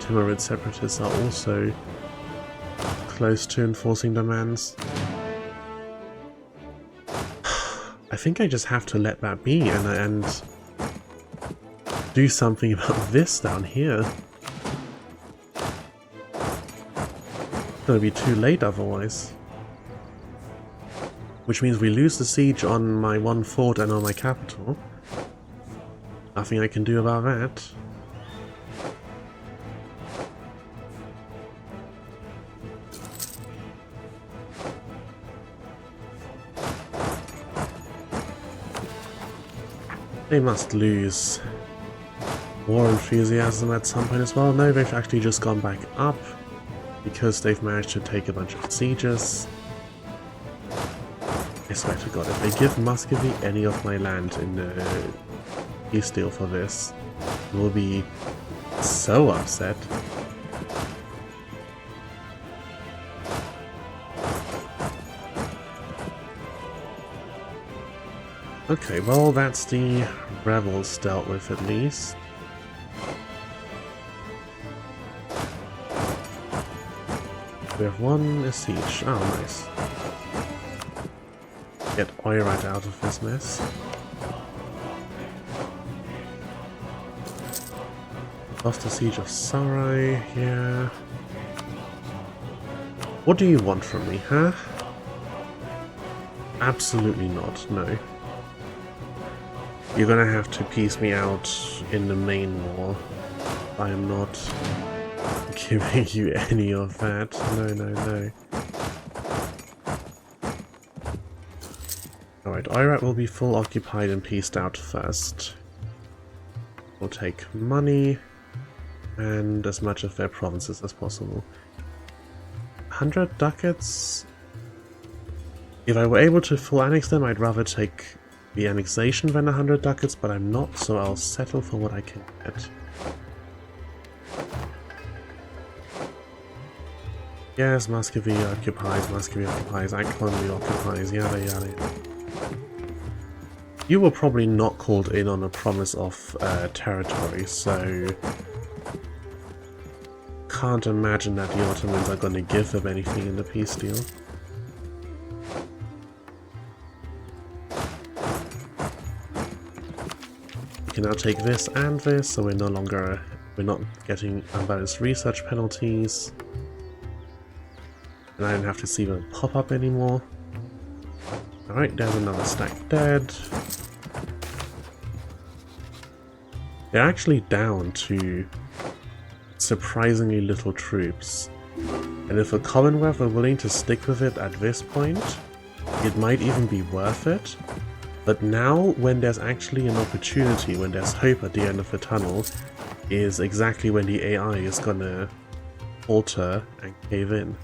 Timurid separatists are also close to enforcing demands. I think I just have to let that be and do something about this down here. It's gonna be too late otherwise. Which means we lose the siege on my one fort and on my capital. Nothing I can do about that. They must lose war enthusiasm at some point as well. No, they've actually just gone back up because they've managed to take a bunch of sieges. I swear to God, if they give Muscovy any of my land in the peace deal for this, we'll be so upset. Okay, well, that's the rebels dealt with at least. We have one siege. Oh, nice. Get Oirat out of this mess. Lost the siege of Sarai here. What do you want from me, huh? Absolutely not, no. You're gonna have to piece me out in the main war. I am not giving you any of that. No. Alright, Oirat will be full occupied and pieced out first. We'll take money. and as much of their provinces as possible. 100 ducats. If I were able to full annex them, I'd rather take the annexation than 100 ducats, but I'm not, so I'll settle for what I can get. Yes, Muscovy occupies, Akronby occupies, yada yada. You were probably not called in on a promise of territory, so can't imagine that the Ottomans are going to give them anything in the peace deal. We can now take this and this, so we're not getting unbalanced research penalties. And I don't have to see them pop up anymore. Alright, there's another stack dead. They're actually down to surprisingly little troops. And if the Commonwealth are willing to stick with it at this point, it might even be worth it. But now, when there's actually an opportunity, when there's hope at the end of the tunnel, is exactly when the AI is gonna alter and cave in.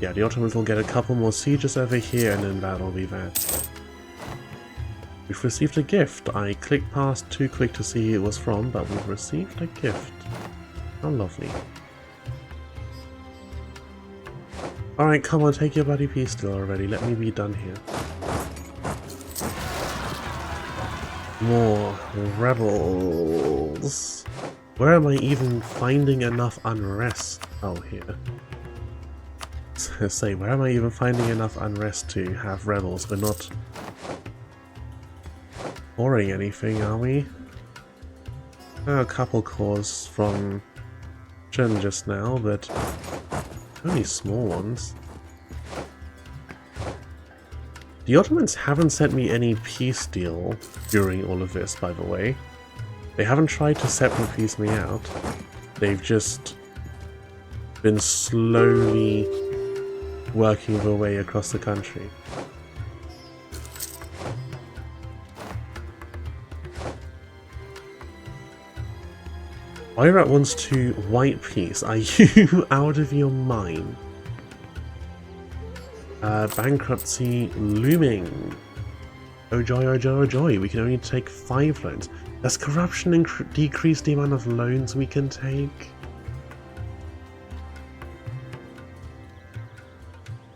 Yeah, the Ottomans will get a couple more sieges over here, and then that'll be that. We've received a gift. I clicked past too quick to see who it was from, but we've received a gift. How lovely. Alright, come on, take your bloody peace deal already. Let me be done here. More rebels. Where am I even finding enough unrest? Oh, here. Say, where am I even finding enough unrest to have rebels? We're not pouring anything, are we? Oh, a couple cores from Jen just now, but only small ones. The Ottomans haven't sent me any peace deal during all of this, by the way. They haven't tried to separate piece me out. They've just been slowly working their way across the country. Irat wants to white peace. Are you out of your mind? Bankruptcy looming. Oh joy, oh joy, oh joy. We can only take 5 loans. Does corruption decrease the amount of loans we can take?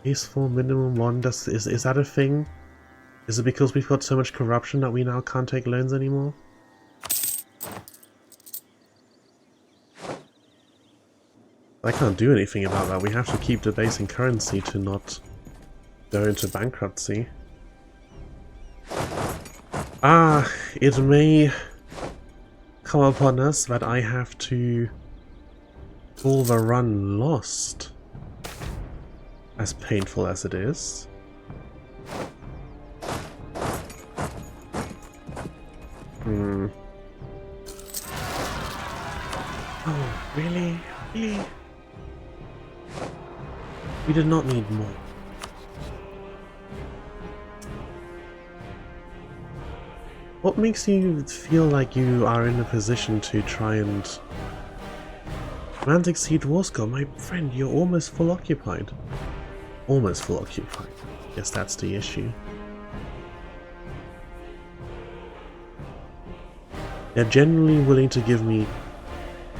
Peaceful minimum 1. Is that a thing? Is it because we've got so much corruption that we now can't take loans anymore? I can't do anything about that. We have to keep debasing currency to not go into bankruptcy. Ah, it may come upon us that I have to call the run lost. As painful as it is. Oh, really? Really? We did not need more. What makes you feel like you are in a position to try and Romantic Siege War Score? My friend, you're almost full occupied. Almost full occupied. Guess that's the issue. They're generally willing to give me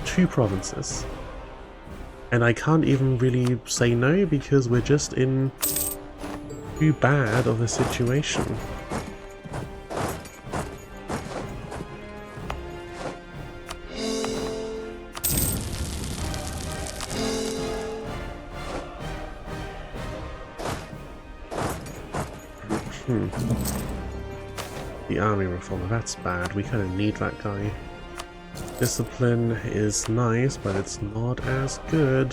2 provinces. And I can't even really say no because we're just in too bad of a situation. The army reformer, that's bad. We kind of need that guy. Discipline is nice, but it's not as good.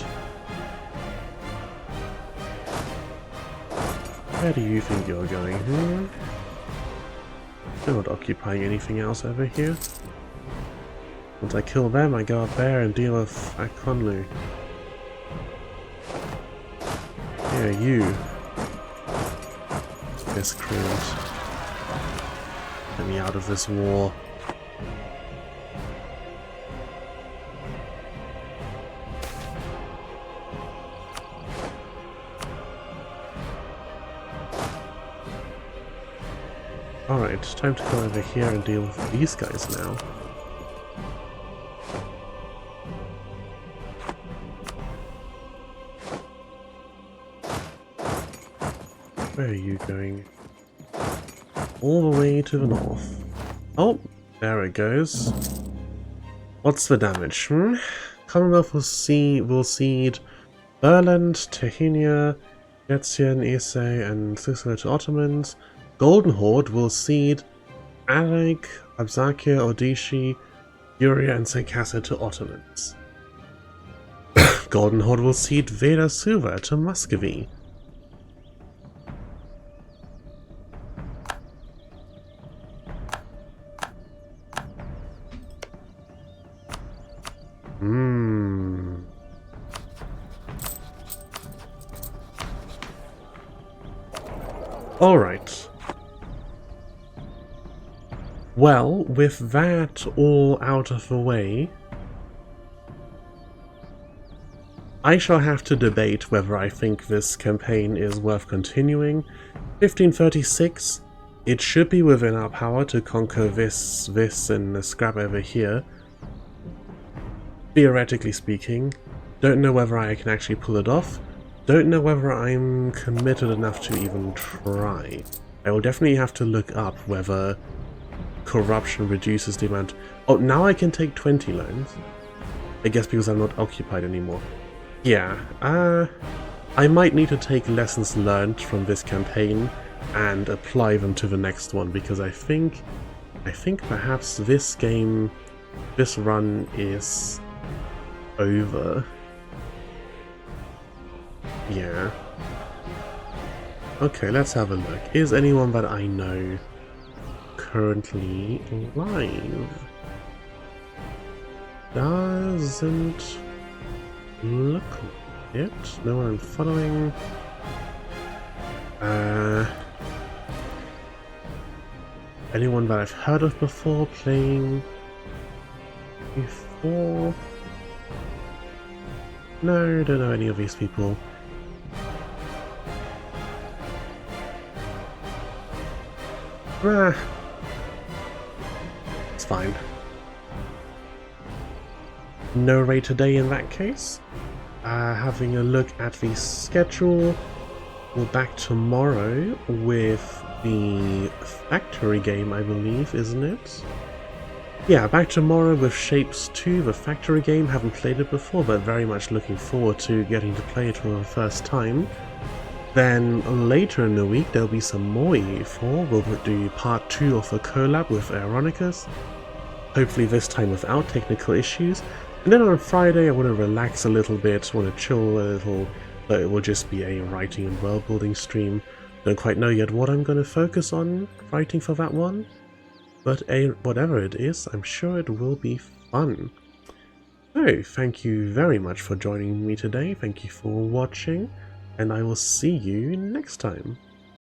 Where do you think you're going? You're not occupying anything else over here. Once I kill them, I go up there and deal with Akonlu. Here, you. Miscreant. Get me out of this war. Alright, time to go over here and deal with these guys now. Where are you going? All the way to the north. Oh, there it goes. What's the damage? Commonwealth will cede Berland, Tehinia, Getzian, Isay, and Sicily to Ottomans. Golden Horde will cede Alek, Abzakia, Odishi, Uria, and Sekasa to Ottomans. Golden Horde will cede Veda Suva to Muscovy. Alright. Well, with that all out of the way, I shall have to debate whether I think this campaign is worth continuing. 1536, it should be within our power to conquer this, and the scrap over here. Theoretically speaking, don't know whether I can actually pull it off. Don't know whether I'm committed enough to even try. I will definitely have to look up whether corruption reduces the amount. Oh, now I can take 20 loans. I guess because I'm not occupied anymore. Yeah, I might need to take lessons learned from this campaign and apply them to the next one, because I think perhaps this run is over. Yeah. Okay, let's have a look. Is anyone that I know currently live? Doesn't look like it. No one I'm following. Anyone that I've heard of before playing before? No, don't know any of these people. It's fine. No raid today in that case. Having a look at the schedule, we're back tomorrow with the factory game, I believe, isn't it? Yeah, back tomorrow with Shapes 2, the factory game. Haven't played it before, but very much looking forward to getting to play it for the first time. Then later in the week there'll be some more EU4. We'll do part 2 of a collab with Aeronicus. Hopefully this time without technical issues. And then on Friday I want to relax a little bit, want to chill a little, but it will just be a writing and world building stream. Don't quite know yet what I'm going to focus on writing for that one. But whatever it is, I'm sure it will be fun. So, thank you very much for joining me today, thank you for watching, and I will see you next time.